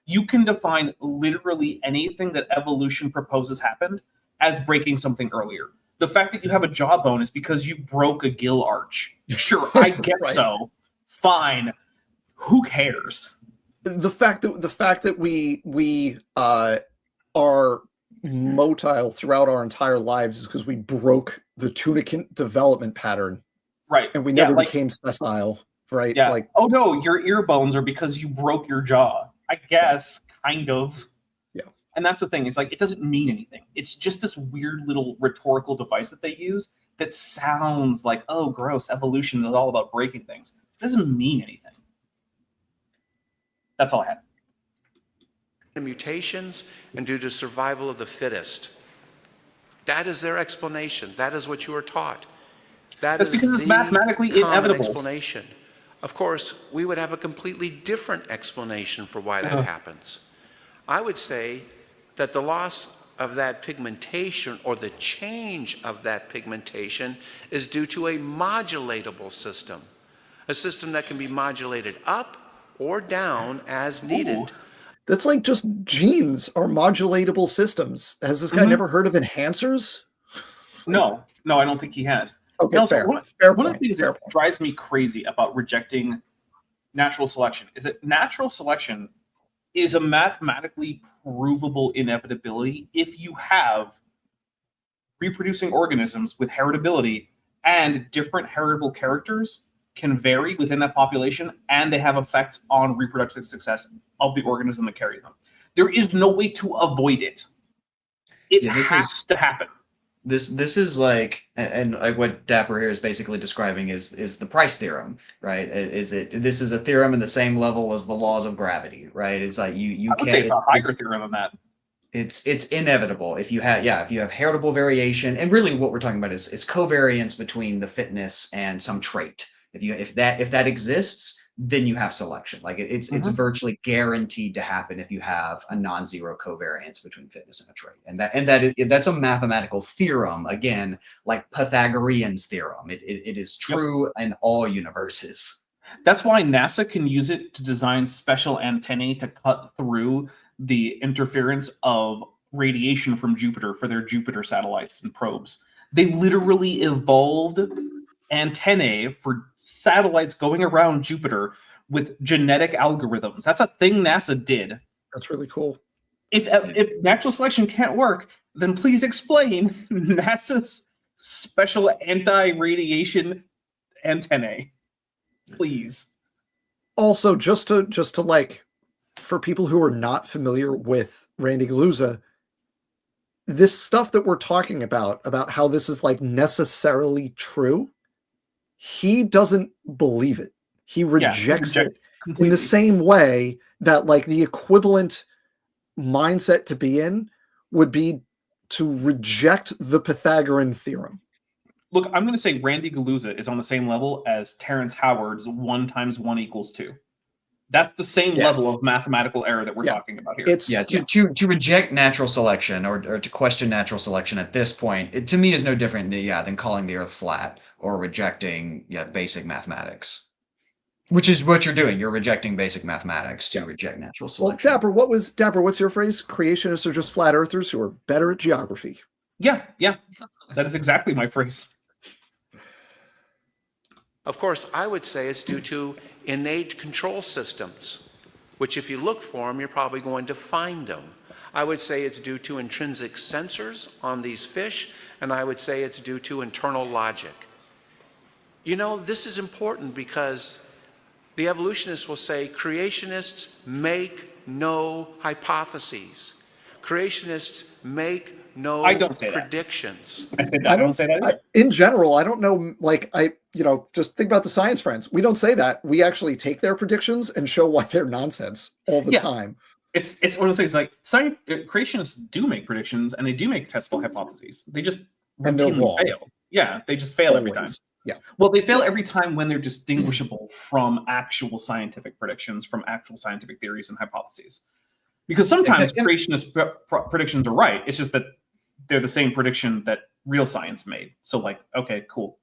You can define literally anything that evolution proposes happened as breaking something earlier. The fact that you have a jawbone is because you broke a gill arch. Sure, I guess so. Fine. Who cares? The fact that we are motile throughout our entire lives is because we broke the tunicant development pattern. Right. And we never became sessile, right? Yeah. Oh no, your ear bones are because you broke your jaw. I guess, kind of. Yeah. And that's the thing. It's like, it doesn't mean anything. It's just this weird little rhetorical device that they use that sounds like, oh, gross, evolution is all about breaking things. It doesn't mean anything. That's all I had. Mutations and due to survival of the fittest. That is their explanation. That is what you are taught. That's because it's mathematically inevitable. Explanation. Of course, we would have a completely different explanation for why that happens. I would say that the loss of that pigmentation or the change of that pigmentation is due to a modulatable system, a system that can be modulated up or down as needed. That's like just genes are modulatable systems. Has this guy never heard of enhancers? No, I don't think he has. Okay, And also, fair. one Fair of the point. things Fair that point. drives me crazy about rejecting natural selection is that natural selection is a mathematically provable inevitability if you have reproducing organisms with heritability, and different heritable characters can vary within that population, and they have effects on reproductive success of the organism that carries them. There is no way to avoid it. It Yeah, this has is to happen. this is like, and like what Dapper here is basically describing is the price theorem, right? This is a theorem in the same level as the laws of gravity, right? It's like you I would say can't it's a higher theorem than that. it's inevitable if you have heritable variation, and really what we're talking about is covariance between the fitness and some trait. If that exists, then you have selection. Like it's virtually guaranteed to happen if you have a non-zero covariance between fitness and a trait, and that's a mathematical theorem, again, like Pythagorean's theorem. It is true in all universes. That's why NASA can use it to design special antennae to cut through the interference of radiation from Jupiter for their Jupiter satellites and probes. They literally evolved antennae for satellites going around Jupiter with genetic algorithms. That's a thing NASA did. That's really cool. If natural selection can't work, then please explain NASA's special anti-radiation antennae. Please. Also, just to like, for people who are not familiar with Randy Guliuzza, this stuff that we're talking about how this is like necessarily true, he doesn't believe it. He rejects it completely. In the same way that like the equivalent mindset to be in would be to reject the Pythagorean theorem. Look, I'm going to say Randy Guliuzza is on the same level as Terrence Howard's 1 × 1 = 2. That's the same level of mathematical error that we're talking about here. To reject natural selection or to question natural selection at this point, it to me is no different than calling the Earth flat or rejecting basic mathematics, which is what you're doing. You're rejecting basic mathematics to reject natural selection. Well, Dapper, what's your phrase? Creationists are just flat earthers who are better at geography. Yeah, that is exactly my phrase. Of course, I would say it's due to innate control systems, which if you look for them, you're probably going to find them. I would say it's due to intrinsic sensors on these fish, and I would say it's due to internal logic. You know, this is important because the evolutionists will say creationists make no hypotheses. Creationists make no predictions. I don't say that. In general, I don't know. Like just think about the science friends. We don't say that. We actually take their predictions and show why they're nonsense all the time. It's one of those things. Like creationists do make predictions and they do make testable hypotheses. They just routinely fail. Yeah, they just fail every time. Yeah. Well, they fail every time when they're distinguishable from actual scientific predictions, from actual scientific theories and hypotheses. Because sometimes creationist predictions are right. It's just that they're the same prediction that real science made. So like, okay, cool.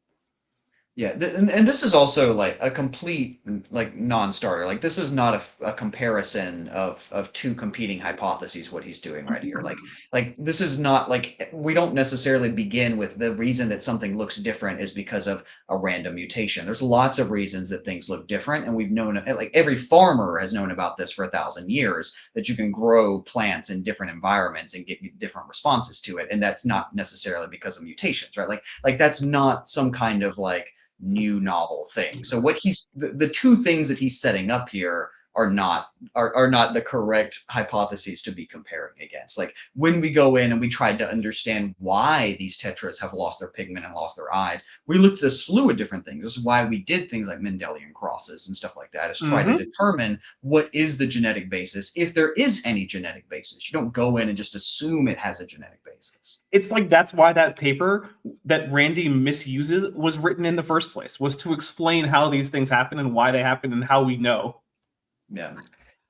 Yeah, and this is also like a complete like non-starter. Like this is not a comparison of two competing hypotheses. What he's doing right here, like this is not like we don't necessarily begin with the reason that something looks different is because of a random mutation. There's lots of reasons that things look different, and we've known, like every farmer has known about this for 1,000 years, that you can grow plants in different environments and get different responses to it, and that's not necessarily because of mutations, right? Like that's not some kind of like new novel thing. So what the two things that he's setting up here are not the correct hypotheses to be comparing against. Like when we go in and we tried to understand why these tetras have lost their pigment and lost their eyes, we looked at a slew of different things. This is why we did things like Mendelian crosses and stuff like that, is try to determine what is the genetic basis, if there is any genetic basis. You don't go in and just assume it has a genetic basis. It's like that's why that paper that Randy misuses was written in the first place, was to explain how these things happen and why they happen and how we know. Yeah.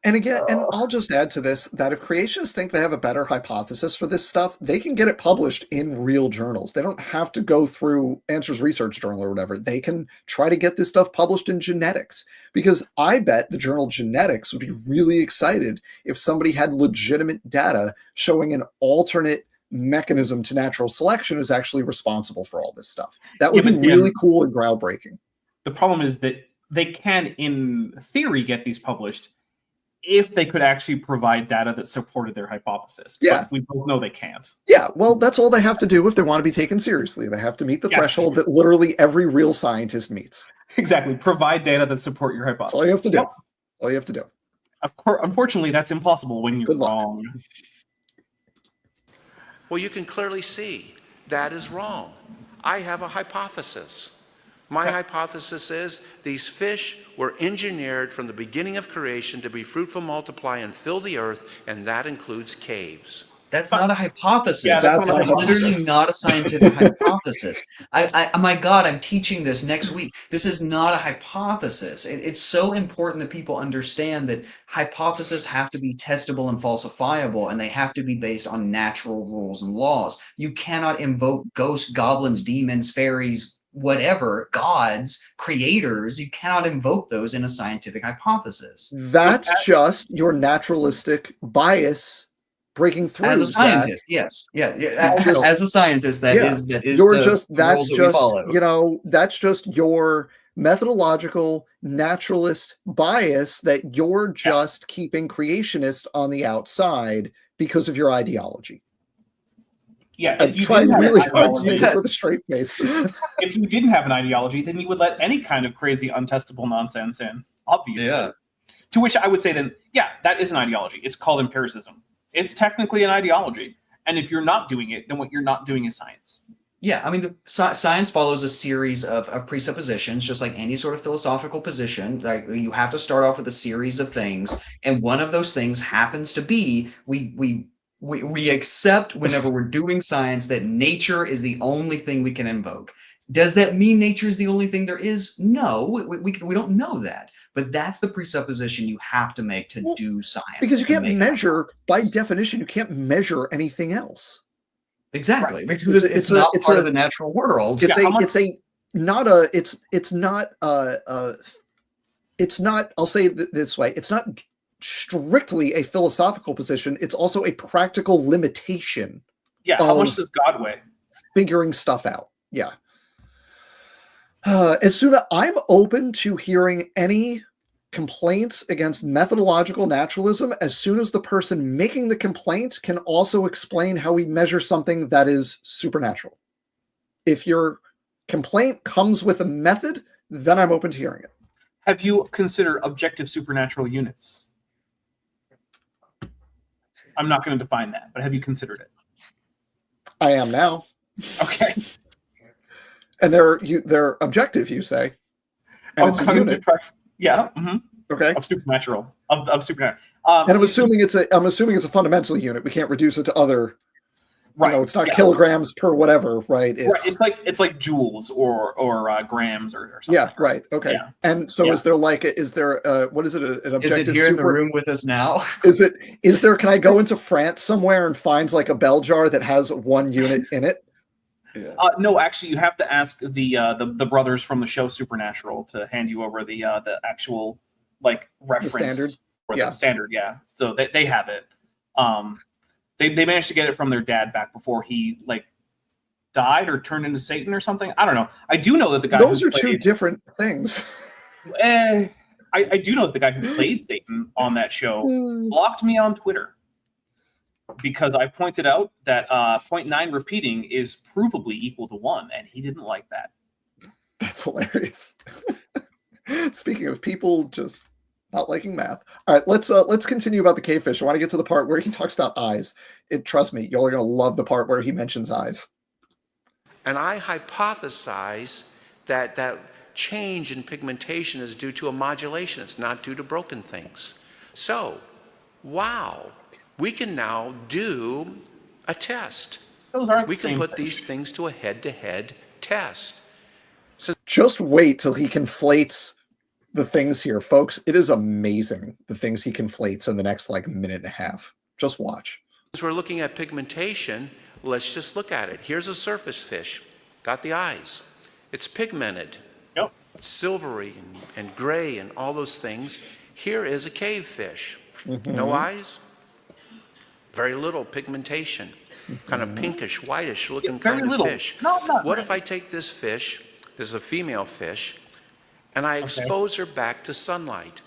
And again, and I'll just add to this that if creationists think they have a better hypothesis for this stuff, they can get it published in real journals. They don't have to go through Answers Research Journal or whatever. They can try to get this stuff published in Genetics, because I bet the journal Genetics would be really excited if somebody had legitimate data showing an alternate mechanism to natural selection is actually responsible for all this stuff. That would Yeah, be but really then- cool and groundbreaking. The problem is that they can, in theory, get these published if they could actually provide data that supported their hypothesis. Yeah. But we both know they can't. Yeah, well, that's all they have to do if they want to be taken seriously. They have to meet the Yeah. threshold that literally every real scientist meets. Exactly. Provide data that support your hypothesis. That's all you have to do. Yep. All you have to do. Of course, unfortunately, that's impossible when you're Good luck. wrong. Well, you can clearly see that is wrong. I have a hypothesis. My hypothesis is these fish were engineered from the beginning of creation to be fruitful, multiply, and fill the earth, and that includes caves. That's not a hypothesis. Yeah, that's not a literally hypothesis. not a scientific hypothesis. My God, I'm teaching this next week. This is not a hypothesis. It's so important that people understand that hypotheses have to be testable and falsifiable, and they have to be based on natural rules and laws. You cannot invoke ghosts, goblins, demons, fairies, whatever, gods, creators. You cannot invoke those in a scientific hypothesis. That's just your naturalistic bias breaking through. As a Zach. scientist, yes, yeah. Just- As a scientist, that Yeah. is You're the just that's rules that we just follow. that's just your methodological naturalist bias that you're just keeping creationist on the outside because of your ideology. Yeah, I'm if you trying didn't have really an hard to say ideology, this with a straight face. if you didn't have an ideology, then you would let any kind of crazy, untestable nonsense in. Obviously. Yeah. To which I would say then, yeah, that is an ideology. It's called empiricism. It's technically an ideology. And if you're not doing it, then what you're not doing is science. Yeah, I mean, science follows a series of presuppositions, just like any sort of philosophical position. Like you have to start off with a series of things, and one of those things happens to be we accept whenever we're doing science that nature is the only thing we can invoke. Does that mean nature is the only thing there is? No, we don't know that. But that's the presupposition you have to make to do science. Because you to can't make measure, by hypotheses. definition, you can't measure anything else. Exactly, Right. because it's not it's part a- of the natural world. It's Yeah, how much- it's not I'll say it this way, it's not strictly a philosophical position, it's also a practical limitation Yeah, how much Of- does God weigh? figuring stuff out. Yeah. As soon as I'm open to hearing any complaints against methodological naturalism, as soon as the person making the complaint can also explain how we measure something that is supernatural. If your complaint comes with a method, then I'm open to hearing it. Have you considered objective supernatural units? I'm not going to define that, but have you considered it? I am now. Okay. And they're objective, you say. And it's a unit. Yeah. Mm-hmm. Okay. Of supernatural. Of supernatural. And I'm assuming it's a fundamental unit. We can't reduce it to other. Right. It's not yeah. kilograms per whatever, right? It's like joules or grams or something. Yeah, right. Okay. Yeah. And so Yeah. is there what is it? An Is objective it here in the super? room with us now? Is there? Can I go into France somewhere and find like a bell jar that has one unit in it? No, actually, you have to ask the brothers from the show Supernatural to hand you over the actual like reference standard? or Yeah. the standard. Yeah, so they have it. They managed to get it from their dad back before he like died or turned into Satan or something. I don't know. I do know that the guy. Those who are two played, different things. I do know that the guy who played Satan on that show blocked me on Twitter because I pointed out that 0.9 repeating is provably equal to 1, and he didn't like that. That's hilarious. Speaking of people just not liking math. All right, let's continue about the cavefish. I want to get to the part where he talks about eyes. Trust me, y'all are gonna love the part where he mentions eyes. And I hypothesize that change in pigmentation is due to a modulation. It's not due to broken things. So, wow, we can now do a test. Those aren't We the can same put thing. these things to a head-to-head test. Just wait till he conflates the things here, folks. It is amazing the things he conflates in the next like minute and a half. Just watch. As we're looking at pigmentation, let's just look at it. Here's a surface fish. Got the eyes. It's pigmented. Yep. Silvery and gray and all those things. Here is a cave fish. No eyes, very little pigmentation. kind of pinkish, whitish looking Very kind of little. fish. No, not What red. if I take this fish, this is a female fish, and I expose her back to sunlight?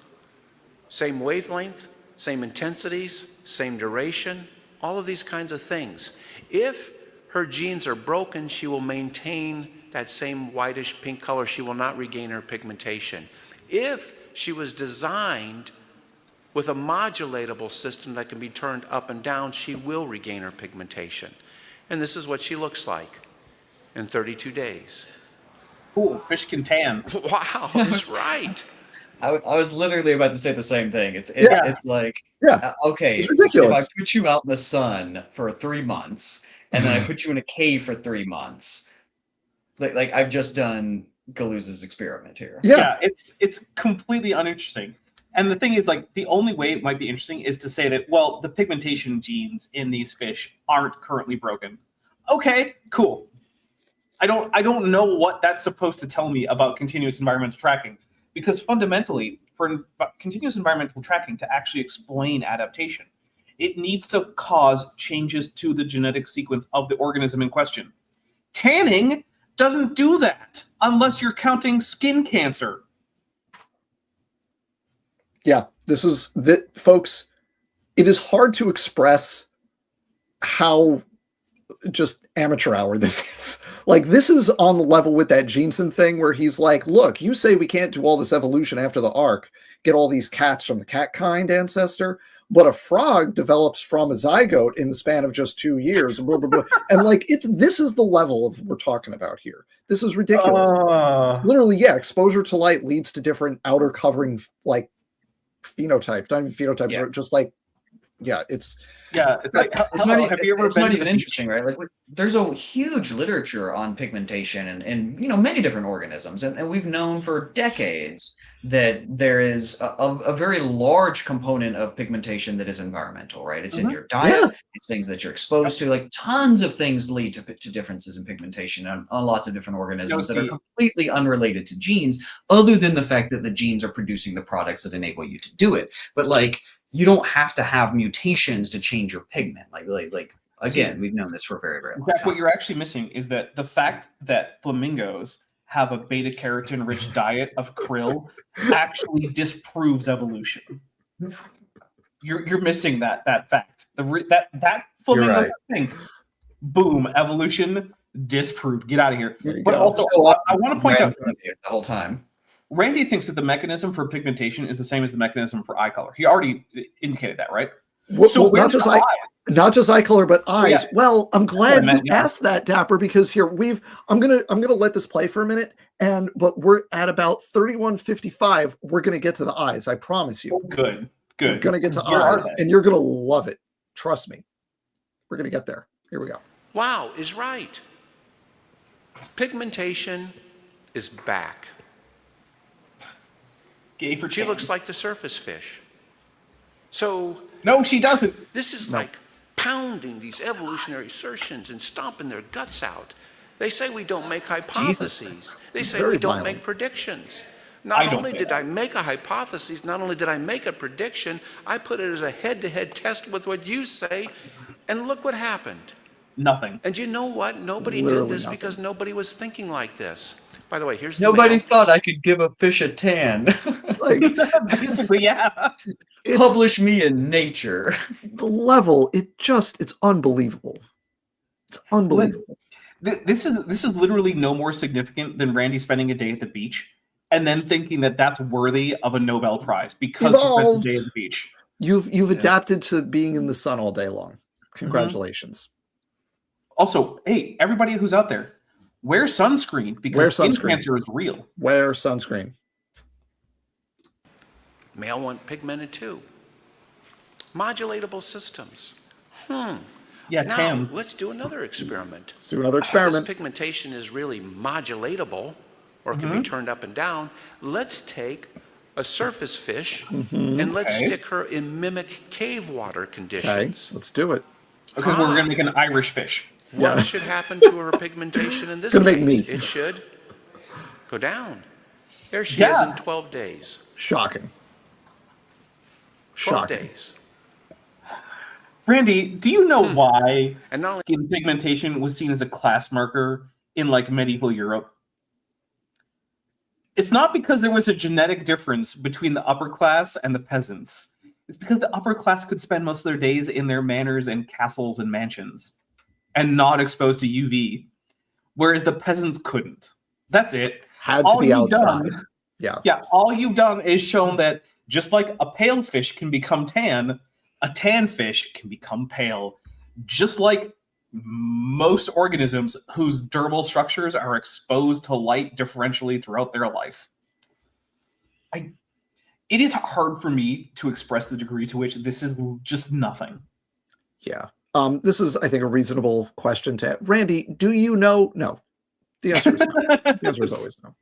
Same wavelength, same intensities, same duration, all of these kinds of things. If her genes are broken, she will maintain that same whitish pink color. She will not regain her pigmentation. If she was designed with a modulatable system that can be turned up and down, she will regain her pigmentation. And this is what she looks like in 32 days. Cool, fish can tan. Wow, that's right. I was literally about to say the same thing. It's like, okay, It's ridiculous. if I put you out in the sun for 3 months, and then I put you in a cave for 3 months, like I've just done Guliuzza's experiment here. Yeah, it's completely uninteresting. And the thing is, like, the only way it might be interesting is to say that, well, the pigmentation genes in these fish aren't currently broken. Okay, cool. I don't know what that's supposed to tell me about continuous environmental tracking, because fundamentally, for continuous environmental tracking to actually explain adaptation, it needs to cause changes to the genetic sequence of the organism in question. Tanning doesn't do that unless you're counting skin cancer. Yeah, this is that, folks. It is hard to express how just amateur hour this is. Like, this is on the level with that Jensen thing where he's like, look, you say we can't do all this evolution after the ark, get all these cats from the cat kind ancestor, but a frog develops from a zygote in the span of just 2 years. Blah, blah, blah. And like, this is the level of we're talking about here. This is ridiculous. Literally, yeah, exposure to light leads to different outer covering like phenotypes, not even phenotypes, just like, it's like, it's not even interesting, beach? right? Like, there's a huge literature on pigmentation and many different organisms, and we've known for decades that there is a very large component of pigmentation that is environmental, right? It's in your diet, it's things that you're exposed to, like tons of things lead to differences in pigmentation on lots of different organisms that are completely unrelated to genes, other than the fact that the genes are producing the products that enable you to do it. But like, you don't have to have mutations to change your pigment. Like again, we've known this for a very, very long time. What you're actually missing is that the fact that flamingos have a beta carotene rich diet of krill actually disproves evolution. You're missing that fact. That flamingo thing, boom, evolution disproved. Get out of here. But also, I want to point out the whole time. Randy thinks that the mechanism for pigmentation is the same as the mechanism for eye color. He already indicated that, right? Well, not just eye color, but eyes. Yeah. Well, I'm glad you asked that, Dapper, because here I'm gonna let this play for a minute, but we're at about 31:55. We're gonna get to the eyes. I promise you. Oh, good. We're gonna get to eyes, and you're gonna love it. Trust me. We're gonna get there. Here we go. Wow is right. Pigmentation is back. She looks like the surface fish. So no, she doesn't. This is like pounding these evolutionary assertions and stomping their guts out. They say we don't make hypotheses. They say we don't make predictions. Not only did I make a hypothesis, not only did I make a prediction, I put it as a head-to-head test with what you say, and look what happened. Nothing. And you know what? Nobody did this because nobody was thinking like this. By the way, here's the nobody thought I could give a fish a tan. Like, basically, yeah. Publish me in Nature. The level, it's unbelievable. It's unbelievable. This is literally no more significant than Randy spending a day at the beach and then thinking that that's worthy of a Nobel Prize because he spent a day at the beach. You've adapted to being in the sun all day long. Congratulations. Also, hey, everybody who's out there, wear sunscreen because skin cancer is real. Wear sunscreen. Male want pigmented too. Modulatable systems. Yeah, now, let's do another experiment. Let's do another experiment. This pigmentation is really modulatable, or it can be turned up and down. Let's take a surface fish and let's stick her in mimic cave water conditions. Okay, let's do it. Because we're going to make an Irish fish. What should happen to her pigmentation in this case? It should go down. There she is in 12 days. Shocking. 12 days. Randy, do you know why And not only skin pigmentation was seen as a class marker in like medieval Europe? It's not because there was a genetic difference between the upper class and the peasants. It's because the upper class could spend most of their days in their manors and castles and mansions and not exposed to UV, whereas the peasants couldn't. That's it. Had to All be you've outside. done- Yeah. all you've done is shown that just like a pale fish can become tan, a tan fish can become pale. Just like most organisms whose dermal structures are exposed to light differentially throughout their life. It is hard for me to express the degree to which this is just nothing. Yeah. This is, I think, a reasonable question to Randy, do you know? No. The answer is no. The answer is always no.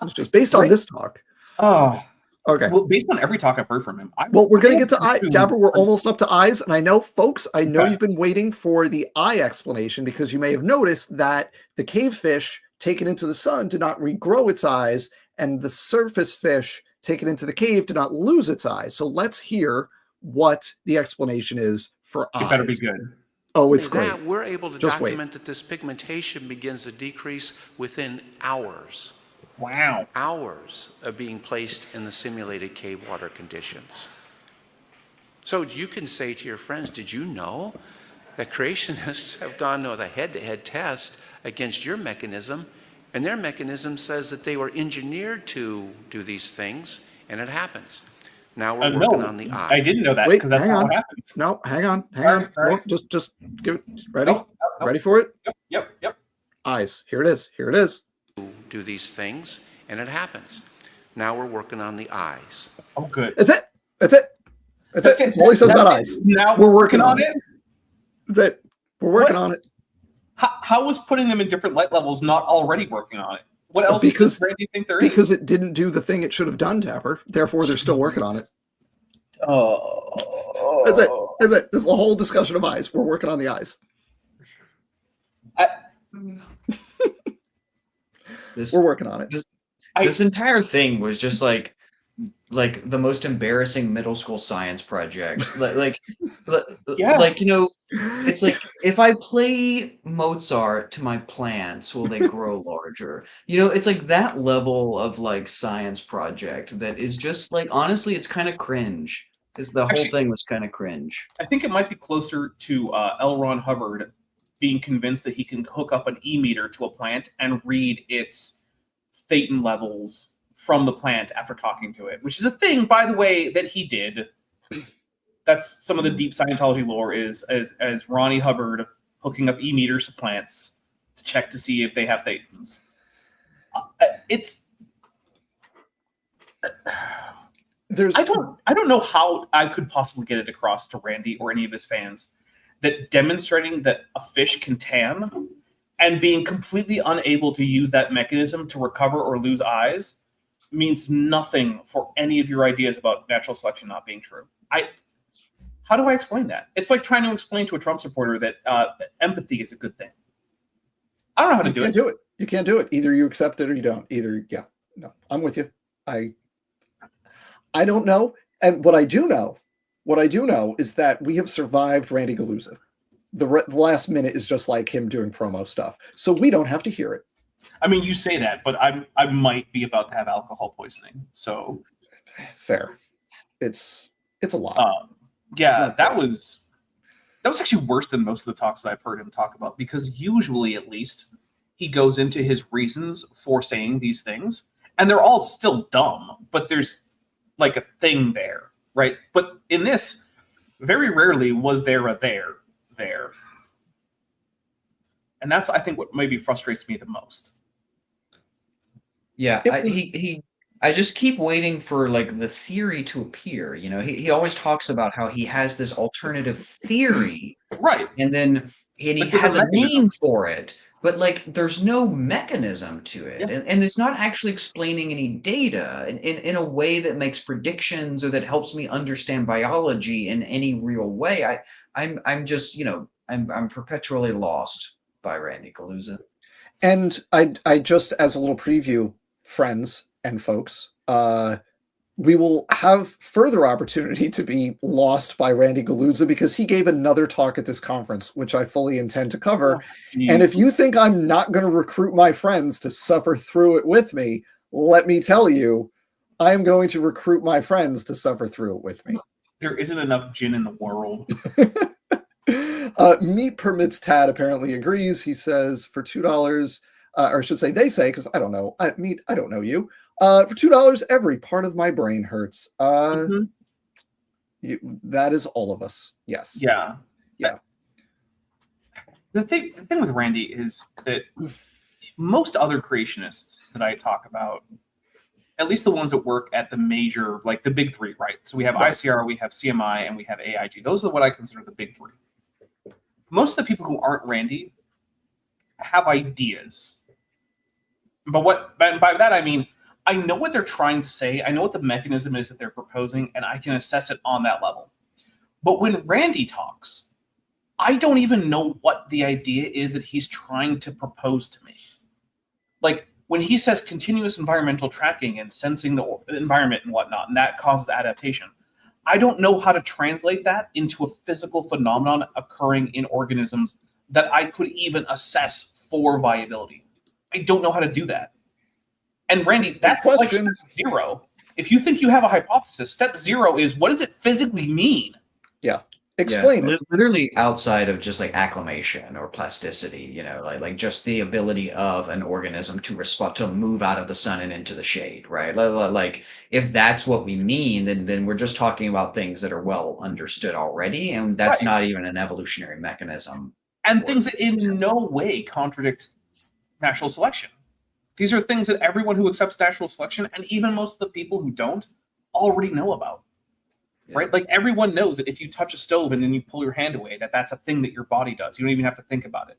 It's just based on this talk. Oh, Okay. well, based on every talk I've heard from him. Well, we're going to get to eye. Dapper, we're almost up to eyes. And I know, folks, you've been waiting for the eye explanation because you may have noticed that the cave fish taken into the sun did not regrow its eyes, and the surface fish taken into the cave did not lose its eyes. So let's hear what the explanation is for eyes. It better be good. Oh, it's only great. that, we're able to Just document that this pigmentation begins to decrease within hours. Wow. Hours of being placed in the simulated cave water conditions. So you can say to your friends, did you know that creationists have gone with a head-to-head test against your mechanism, and their mechanism says that they were engineered to do these things, and it happens. Now we're working on the eye. I didn't know that Wait, because that's hang not on. what happens. No, hang on. Sorry. Just give it. Ready? Nope. Ready for it? Yep. Eyes. Here it is. Here it is. Do these things, and it happens. Now we're working on the eyes. Oh, good. That's it. That's it. That's it. That's all he says about eyes. Now We're working on it. it. That's it. We're working on it. How was putting them in different light levels not already working on it? What else Because- does Randy think there is? Because it didn't do the thing it should have done, Dapper. Therefore, they're still working on it. Oh. That's it. That's it. This is the whole discussion of eyes. We're working on the eyes. We're working on it. This entire thing was just like the most embarrassing middle school science project. Yeah. Like, you know, it's like if I play Mozart to my plants, will they grow larger? You know, it's like that level of like science project that is just like, honestly, it's kind of cringe. The whole thing was kind of cringe. I think it might be closer to L. Ron Hubbard being convinced that he can hook up an e-meter to a plant and read its thetan levels from the plant after talking to it, which is a thing, by the way, that he did. That's some of the deep Scientology lore is as Ronnie Hubbard hooking up e-meters to plants to check to see if they have thetans. I don't know how I could possibly get it across to Randy or any of his fans that demonstrating that a fish can tan and being completely unable to use that mechanism to recover or lose eyes means nothing for any of your ideas about natural selection not being true. How do I explain that? It's like trying to explain to a Trump supporter that empathy is a good thing. I don't know how to do it. You can't do it. You can't do it. Either you accept it or you don't. No, I'm with you. I don't know. And what I do know is that we have survived Randy Guliuzza. The last minute is just like him doing promo stuff. So we don't have to hear it. I mean, you say that, but I might be about to have alcohol poisoning. So fair. It's a lot. Yeah, that was actually worse than most of the talks that I've heard him talk about, because usually, at least, he goes into his reasons for saying these things, and they're all still dumb, but there's like a thing there, right? But in this, very rarely was there a there. And that's, I think, what maybe frustrates me the most. Yeah, I just keep waiting for like the theory to appear. You know, he always talks about how he has this alternative theory, right? And then he has a name for it, but like there's no mechanism to it, and it's not actually explaining any data in a way that makes predictions or that helps me understand biology in any real way. I'm just, you know, I'm perpetually lost by Randy Guliuzza. And I just, as a little preview, friends and folks, we will have further opportunity to be lost by Randy Guliuzza because he gave another talk at this conference, which I fully intend to cover. And if you think I'm not going to recruit my friends to suffer through it with me, let me tell you, I am going to recruit my friends to suffer through it with me. There isn't enough gin in the world. Meat Permits Tad apparently agrees. He says for $2, or I should say they say, because I don't know. Meat, I don't know you. For $2, every part of my brain hurts. That is all of us. Yes. Yeah. Yeah. The thing with Randy is that most other creationists that I talk about, at least the ones that work at the major, like the big three, right? So we have ICR, we have CMI, and we have AIG. Those are what I consider the big three. Most of the people who aren't Randy have ideas. But by that I mean, I know what they're trying to say. I know what the mechanism is that they're proposing, and I can assess it on that level. But when Randy talks, I don't even know what the idea is that he's trying to propose to me. Like when he says continuous environmental tracking and sensing the environment and whatnot, and that causes adaptation, I don't know how to translate that into a physical phenomenon occurring in organisms that I could even assess for viability. I don't know how to do that. And Randy, that's like step zero. If you think you have a hypothesis, step zero is, what does it physically mean? Yeah. Explain it. Literally outside of just like acclimation or plasticity, you know, like just the ability of an organism to respond, to move out of the sun and into the shade, right? Like if that's what we mean, then we're just talking about things that are well understood already, and that's not even an evolutionary mechanism. And things that in no way contradict natural selection. These are things that everyone who accepts natural selection, and even most of the people who don't, already know about. Yeah. Right? Like everyone knows that if you touch a stove and then you pull your hand away, that's a thing that your body does. You don't even have to think about it.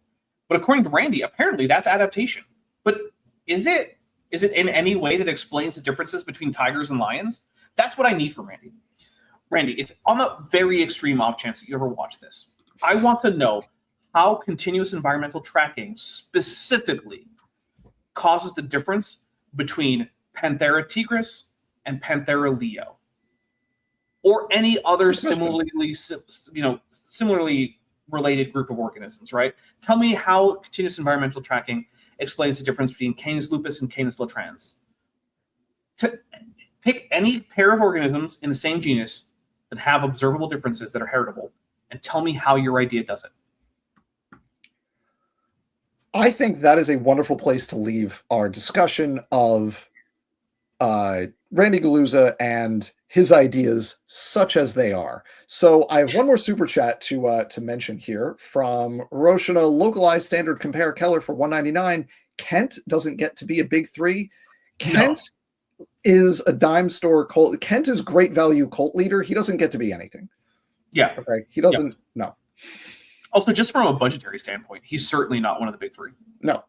But according to Randy, apparently that's adaptation. But is it in any way that explains the differences between tigers and lions? That's what I need from Randy. Randy, if on the very extreme off chance that you ever watch this, I want to know how continuous environmental tracking specifically causes the difference between Panthera tigris and Panthera leo, or any other similarly related group of organisms, right? Tell me how continuous environmental tracking explains the difference between Canis lupus and Canis latrans. To pick any pair of organisms in the same genus that have observable differences that are heritable, and tell me how your idea does it. I think that is a wonderful place to leave our discussion of Randy Guliuzza and his ideas, such as they are. So I have one more super chat to mention here from Roshana Localized Standard Compare Keller for $1.99. Kent doesn't get to be a big three. Kent is a dime store cult. Kent is great value cult leader. He doesn't get to be anything. Yeah. Okay. He doesn't. No. Also, just from a budgetary standpoint, he's certainly not one of the big three. No.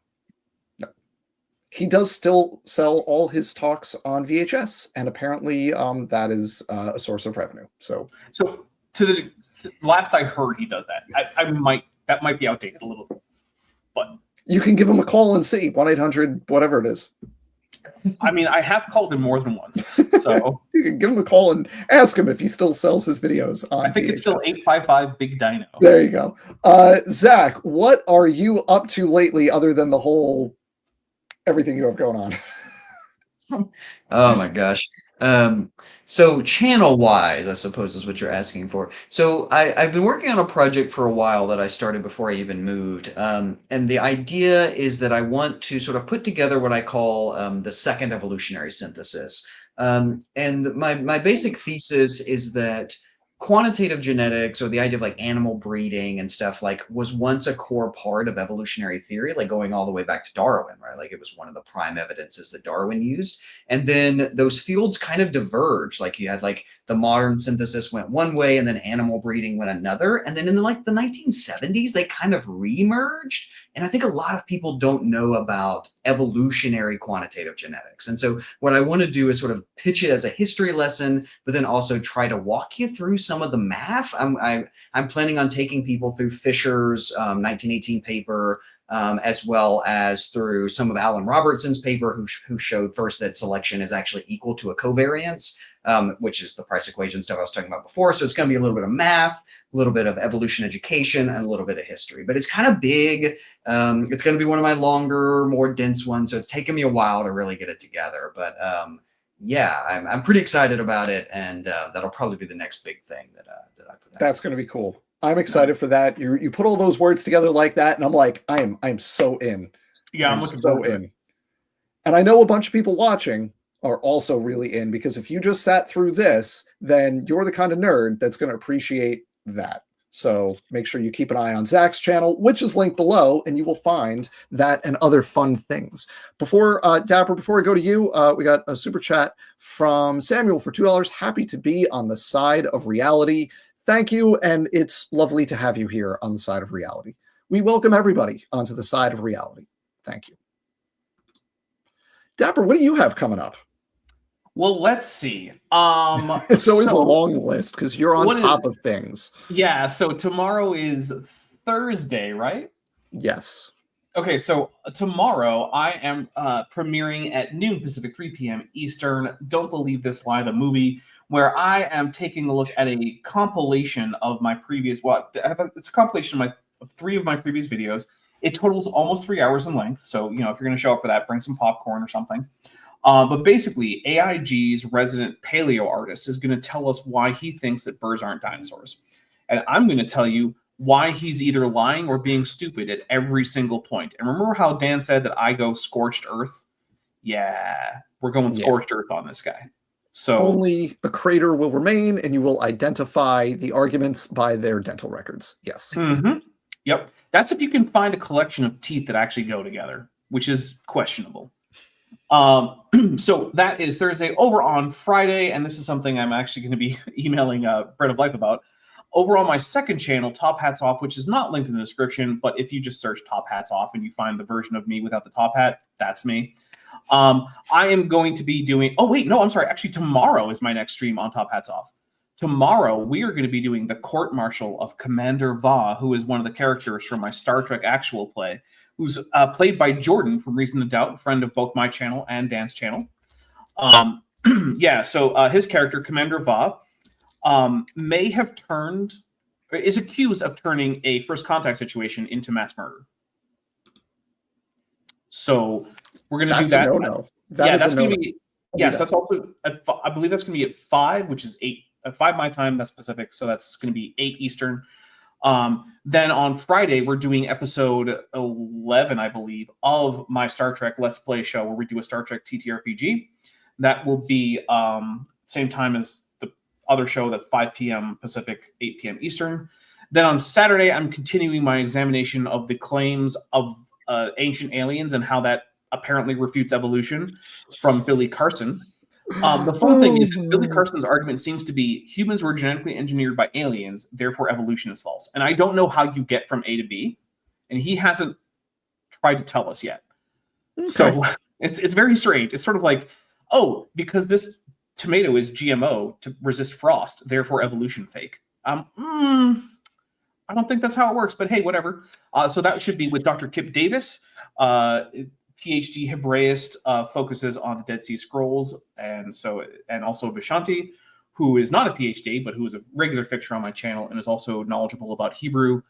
He does still sell all his talks on VHS, and apparently that is a source of revenue. So to the last I heard, he does that. That might be outdated a little bit, but you can give him a call and see 1-800 whatever it is. I mean, I have called him more than once, so you can give him a call and ask him if he still sells his videos on. I think VHS. It's still 855 Big Dino. There you go. Zach, what are you up to lately, other than the whole everything you have going on? Oh my gosh. So channel wise, I suppose is what you're asking for. So I've been working on a project for a while that I started before I even moved. And the idea is that I want to sort of put together what I call the second evolutionary synthesis. And my basic thesis is that quantitative genetics, or the idea of like animal breeding and stuff, like was once a core part of evolutionary theory, like going all the way back to Darwin, right? Like it was one of the prime evidences that Darwin used. And then those fields kind of diverged. Like you had like the modern synthesis went one way and then animal breeding went another. And then in the 1970s, they kind of re-merged. And I think a lot of people don't know about evolutionary quantitative genetics. And so what I want to do is sort of pitch it as a history lesson, but then also try to walk you through some of the math. I'm planning on taking people through Fisher's 1918 paper, as well as through some of Alan Robertson's paper, who showed first that selection is actually equal to a covariance, which is the price equation stuff I was talking about before. So it's going to be a little bit of math, a little bit of evolution education, and a little bit of history. But it's kind of big. It's going to be one of my longer, more dense ones. So it's taken me a while to really get it together. But yeah, I'm pretty excited about it, and that'll probably be the next big thing that I put out. That's going to be cool. I'm excited for that. You put all those words together like that, and I'm like, I am so in. Yeah, I'm looking so in. And I know a bunch of people watching are also really in, because if you just sat through this, then you're the kind of nerd that's going to appreciate that. So make sure you keep an eye on Zach's channel, which is linked below, and you will find that and other fun things. Before Dapper, before I go to you, we got a super chat from Samuel for $2. Happy to be on the side of reality. Thank you, and it's lovely to have you here on the side of reality. We welcome everybody onto the side of reality. Thank you. Dapper, what do you have coming up? Well, let's see. It's always a long list because you're on top of things. Yeah, so tomorrow is Thursday, right? Yes. Okay, so tomorrow I am premiering at noon Pacific, 3 p.m. Eastern. Don't Believe This Lie, the movie, where I am taking a look at a compilation of my previous, it's a compilation of 3 of my previous videos. It totals almost 3 hours in length. So, if you're going to show up for that, bring some popcorn or something. But basically, AIG's resident paleo artist is going to tell us why he thinks that birds aren't dinosaurs. And I'm going to tell you why he's either lying or being stupid at every single point. And remember how Dan said that I go scorched earth? Yeah, we're going scorched earth on this guy. So only a crater will remain, and you will identify the arguments by their dental records. Yes. Mm-hmm. Yep. That's if you can find a collection of teeth that actually go together, which is questionable. So that is Thursday. Over on Friday, and this is something I'm actually going to be emailing Bread of Life about. Over on my second channel, Top Hats Off, which is not linked in the description, but if you just search Top Hats Off and you find the version of me without the top hat, that's me. I am going to be doing... Oh, wait, no, I'm sorry. Actually, tomorrow is my next stream on Top Hats Off. Tomorrow, we are going to be doing the court-martial of Commander Va, who is one of the characters from my Star Trek actual play, who's played by Jordan from Reason to Doubt, a friend of both my channel and Dan's channel. Yeah, so his character, Commander Va, may have turned, or is accused of turning a first contact situation into mass murder. So we're going to do that. No-no. That's going to be, yes, that's also, I believe that's going to be at 5, which is 8, at 5 my time, that's Pacific, so that's going to be 8 Eastern. Then on Friday, we're doing episode 11, I believe, of my Star Trek Let's Play show, where we do a Star Trek TTRPG. That will be same time as the other show, at 5 p.m. Pacific, 8 p.m. Eastern. Then on Saturday, I'm continuing my examination of the claims of ancient aliens and how that apparently refutes evolution from Billy Carson. The fun thing is that Billy Carson's argument seems to be humans were genetically engineered by aliens, therefore evolution is false. And I don't know how you get from A to B, and he hasn't tried to tell us yet. Okay. So it's very strange. It's sort of like, oh, because this tomato is GMO to resist frost, therefore evolution fake. I don't think that's how it works, but hey, whatever. So that should be with Dr. Kip Davis. PhD Hebraist, focuses on the Dead Sea Scrolls, and also Vishanti, who is not a PhD, but who is a regular fixture on my channel and is also knowledgeable about Hebrew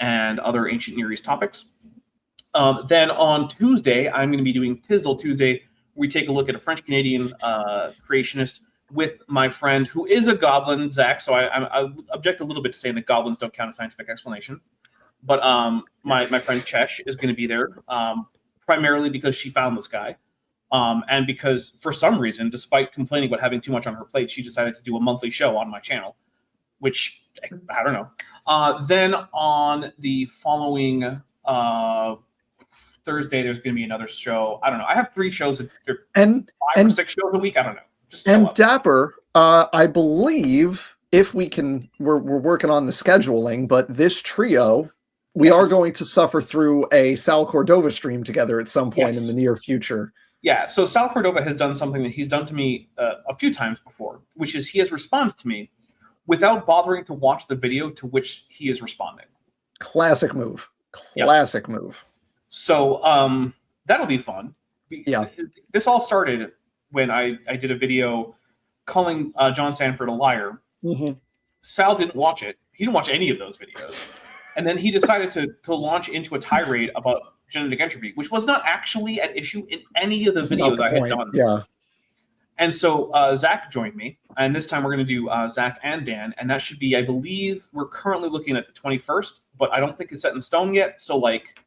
and other ancient Near East topics. Then on Tuesday, I'm going to be doing Tisdale Tuesday. We take a look at a French-Canadian creationist with my friend who is a goblin, Zach. So I object a little bit to saying that goblins don't count as scientific explanation. But my friend Chesh is going to be there. Primarily because she found this guy, and because for some reason, despite complaining about having too much on her plate, she decided to do a monthly show on my channel, which I don't know. Then on the following Thursday, there's going to be another show. I don't know. I have 3 shows, and 5 or 6 shows a week. I don't know. Just and up. Dapper, I believe if we can, we're working on the scheduling, but this trio. We are going to suffer through a Sal Cordova stream together at some point in the near future. Yeah, so Sal Cordova has done something that he's done to me a few times before, which is he has responded to me without bothering to watch the video to which he is responding. Classic move. Classic move. So that'll be fun. Yeah. This all started when I did a video calling John Sanford a liar. Mm-hmm. Sal didn't watch it. He didn't watch any of those videos. And then he decided to launch into a tirade about genetic entropy, which was not actually at issue in any of the videos I had done. Yeah. And so Zach joined me, and this time we're going to do Zach and Dan, and that should be, I believe, we're currently looking at the 21st, but I don't think it's set in stone yet. So, like,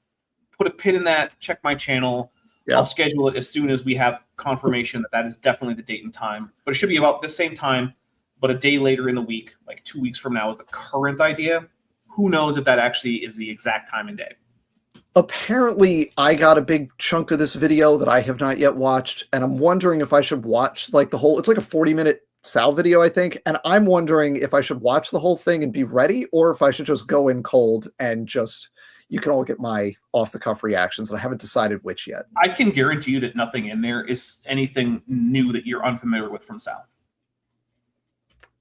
put a pin in that, check my channel. Yeah. I'll schedule it as soon as we have confirmation that that is definitely the date and time. But it should be about the same time, but a day later in the week, like 2 weeks from now is the current idea. Who knows if that actually is the exact time and day. Apparently, I got a big chunk of this video that I have not yet watched, and I'm wondering if I should watch like the whole, it's like a 40-minute Sal video, I think, and I'm wondering if I should watch the whole thing and be ready, or if I should just go in cold and just, you can all get my off-the-cuff reactions, and I haven't decided which yet. I can guarantee you that nothing in there is anything new that you're unfamiliar with from Sal.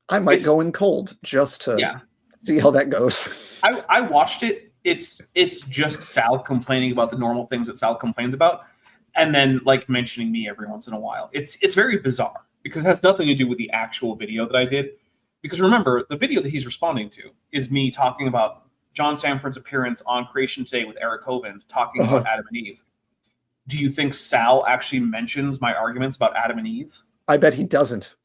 I might go in cold just to see how that goes. I watched it. It's just Sal complaining about the normal things that Sal complains about, and then like mentioning me every once in a while. It's very bizarre because it has nothing to do with the actual video that I did. Because remember, the video that he's responding to is me talking about John Sanford's appearance on Creation Today with Eric Hovind, talking about Adam and Eve. Do you think Sal actually mentions my arguments about Adam and Eve? I bet he doesn't.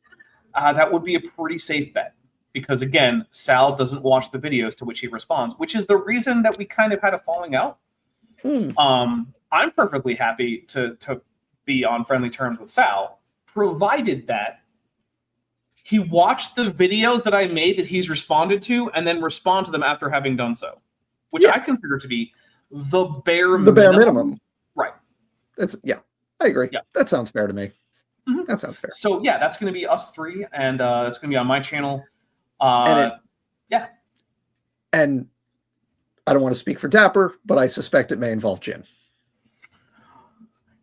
That would be a pretty safe bet. Because again, Sal doesn't watch the videos to which he responds, which is the reason that we kind of had a falling out. I'm perfectly happy to be on friendly terms with Sal, provided that he watched the videos that I made that he's responded to and then respond to them after having done so, which I consider to be the bare minimum. Right. That's I agree. Yeah. That sounds fair to me. Mm-hmm. That sounds fair. So yeah, that's going to be us three, and it's going to be on my channel. And I don't want to speak for Dapper, but I suspect it may involve gin.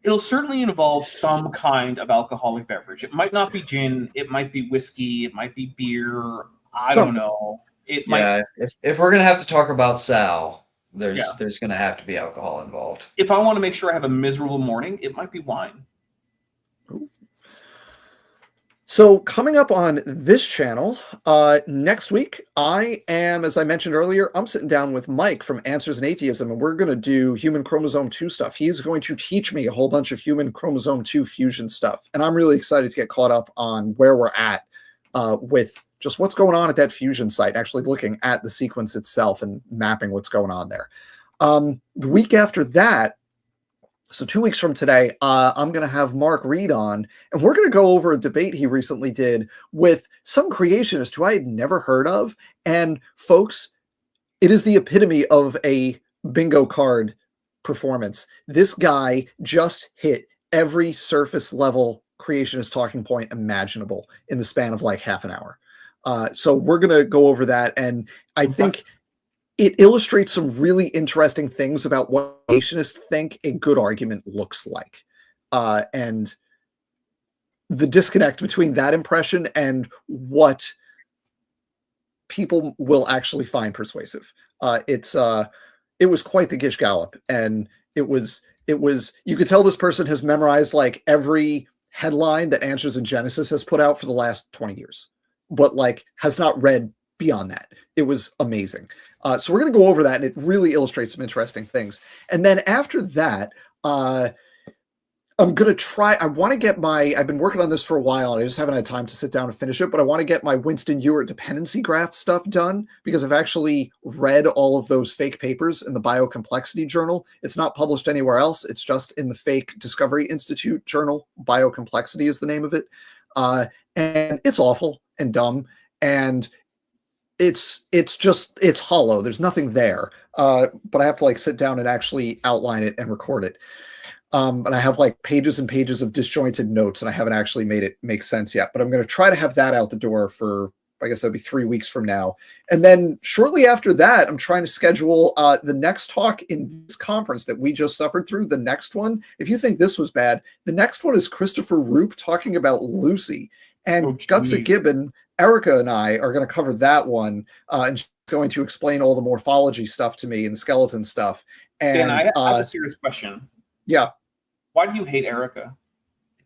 It'll certainly involve some kind of alcoholic beverage. It might not be gin. It might be whiskey. It might be beer. I don't know. It might. If we're gonna have to talk about Sal, there's gonna have to be alcohol involved. If I want to make sure I have a miserable morning, it might be wine. So coming up on this channel, next week, I am, as I mentioned earlier, I'm sitting down with Mike from Answers in Atheism, and we're going to do human chromosome 2 stuff. He's going to teach me a whole bunch of human chromosome 2 fusion stuff. And I'm really excited to get caught up on where we're at with just what's going on at that fusion site, actually looking at the sequence itself and mapping what's going on there. The week after that, so 2 weeks from today, I'm going to have Mark Reed on, and we're going to go over a debate he recently did with some creationist who I had never heard of. And folks, it is the epitome of a bingo card performance. This guy just hit every surface level creationist talking point imaginable in the span of like half an hour. So we're going to go over that. And I think it illustrates some really interesting things about what creationists think a good argument looks like. And the disconnect between that impression and what people will actually find persuasive. It was quite the Gish Gallop. And it was, you could tell this person has memorized like every headline that Answers in Genesis has put out for the last 20 years, but like has not read beyond that. It was amazing. So we're going to go over that, and it really illustrates some interesting things. And then after that, I'm going to try, I've been working on this for a while, and I just haven't had time to sit down and finish it, but I want to get my Winston Ewart dependency graph stuff done, because I've actually read all of those fake papers in the Biocomplexity Journal. It's not published anywhere else. It's just in the fake Discovery Institute journal. Biocomplexity is the name of it. And it's awful and dumb, and it's hollow. There's nothing there. But I have to like sit down and actually outline it and record it. And I have like pages and pages of disjointed notes, and I haven't actually made it make sense yet, but I'm going to try to have that out the door for, I guess that'll be 3 weeks from now. And then shortly after that, I'm trying to schedule the next talk in this conference that we just suffered through. The next one, if you think this was bad, the next one is Christopher Roop talking about Lucy. And Gutsa Gibbon Erica and I are going to cover that one, and she's going to explain all the morphology stuff to me and the skeleton stuff. And Dan, I have a serious question. Yeah. Why do you hate Erica?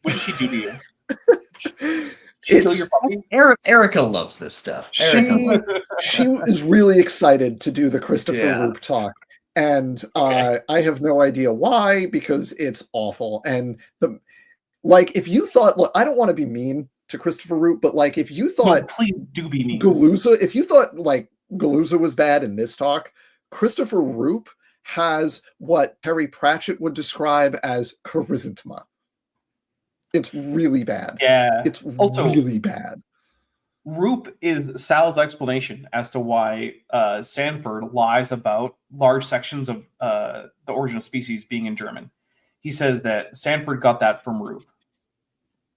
What did she do to you? She kill your puppy? Erica loves this stuff. She is really excited to do the Christopher Roop talk. And I have no idea why, because it's awful. And if you thought, look, I don't want to be mean to Christopher Roop, but like if you thought, no, please do be mean. Guliuzza, if you thought like Guliuzza was bad in this talk, Christopher Roop has what Terry Pratchett would describe as charisma. It's really bad. Yeah, it's also really bad. Roop is Sal's explanation as to why Sanford lies about large sections of the origin of species being in German. He says that Sanford got that from Roop.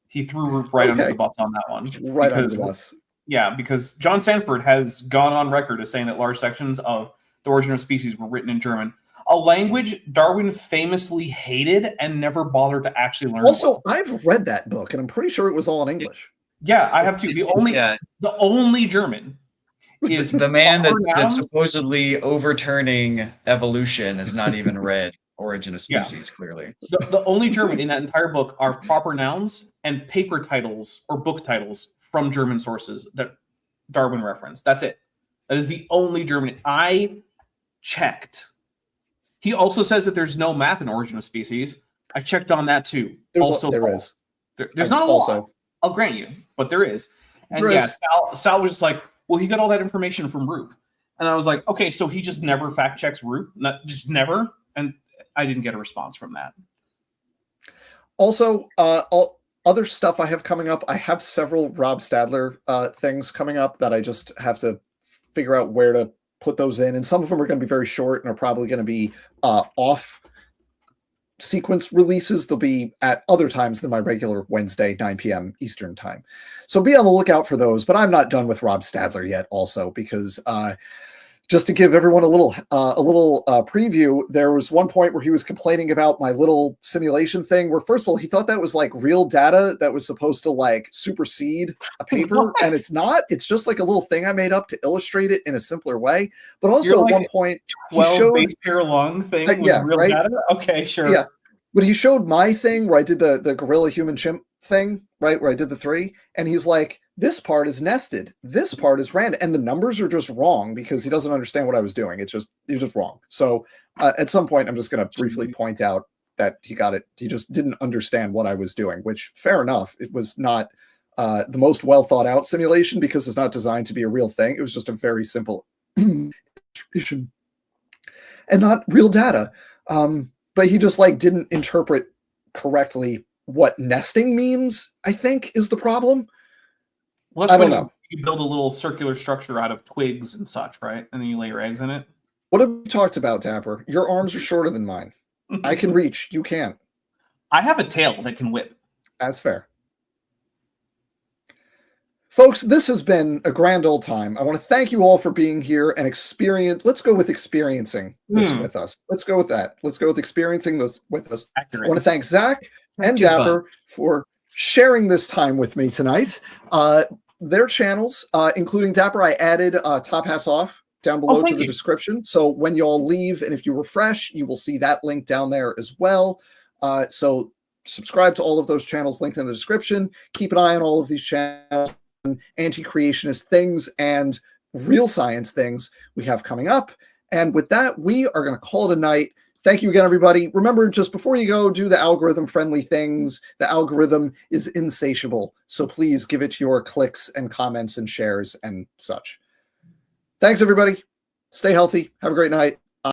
He threw Roop right under the bus on that one. Right under the bus. Yeah, because John Sanford has gone on record as saying that large sections of the origin of species were written in German, a language Darwin famously hated and never bothered to actually learn. Also, I've read that book, and I'm pretty sure it was all in English. Yeah, I have too. The only German is the man that's supposedly overturning evolution has not even read Origin of Species, clearly. The only German in that entire book are proper nouns and paper titles or book titles from German sources that Darwin referenced. That's it. That is the only German. I checked. He also says that there's no math in Origin of Species. I checked on that too. There's not a lot. I'll grant you, but there is. And Sal was just like, well, he got all that information from Roop. And I was like, okay, so he just never fact checks Roop? Just never? And I didn't get a response from that. Also, other stuff I have coming up, I have several Rob Stadler things coming up that I just have to figure out where to put those in. And some of them are going to be very short and are probably going to be off sequence releases. They'll be at other times than my regular Wednesday 9 p.m. Eastern time, so be on the lookout for those. But I'm not done with Rob Stadler yet, also because just to give everyone a little preview, there was one point where he was complaining about my little simulation thing, where first of all he thought that was like real data that was supposed to like supersede a paper. And it's not. It's just like a little thing I made up to illustrate it in a simpler way. But also at one point 12 base pair long thing with real data. Okay, sure. Yeah, but he showed my thing where I did the gorilla human chimp thing, right, where I did the 3, and he's like, this part is nested, this part is random, and the numbers are just wrong because he doesn't understand what I was doing. He's just wrong. So at some point I'm just going to briefly point out that he got it. He just didn't understand what I was doing, which fair enough. It was not the most well thought out simulation because it's not designed to be a real thing. It was just a very simple illustration and not real data. But he just like didn't interpret correctly what nesting means, I think, is the problem. Well, I don't know. You build a little circular structure out of twigs and such, right? And then you lay your eggs in it. What have we talked about, Dapper? Your arms are shorter than mine. I can reach. You can't. I have a tail that can whip. That's fair. Folks, this has been a grand old time. I want to thank you all for being here and let's go with experiencing this with us. Let's go with that. Let's go with experiencing this with us. Accurate. I want to thank Zach and Dapper for sharing this time with me tonight. Their channels, including Dapper, I added Top Hats Off down below to the description. So when you all leave and if you refresh, you will see that link down there as well. So subscribe to all of those channels linked in the description. Keep an eye on all of these channels, anti-creationist things and real science things we have coming up. And with that, we are going to call it a night. Thank you again, everybody. Remember, just before you go, do the algorithm-friendly things. The algorithm is insatiable, so please give it your clicks and comments and shares and such. Thanks, everybody. Stay healthy. Have a great night.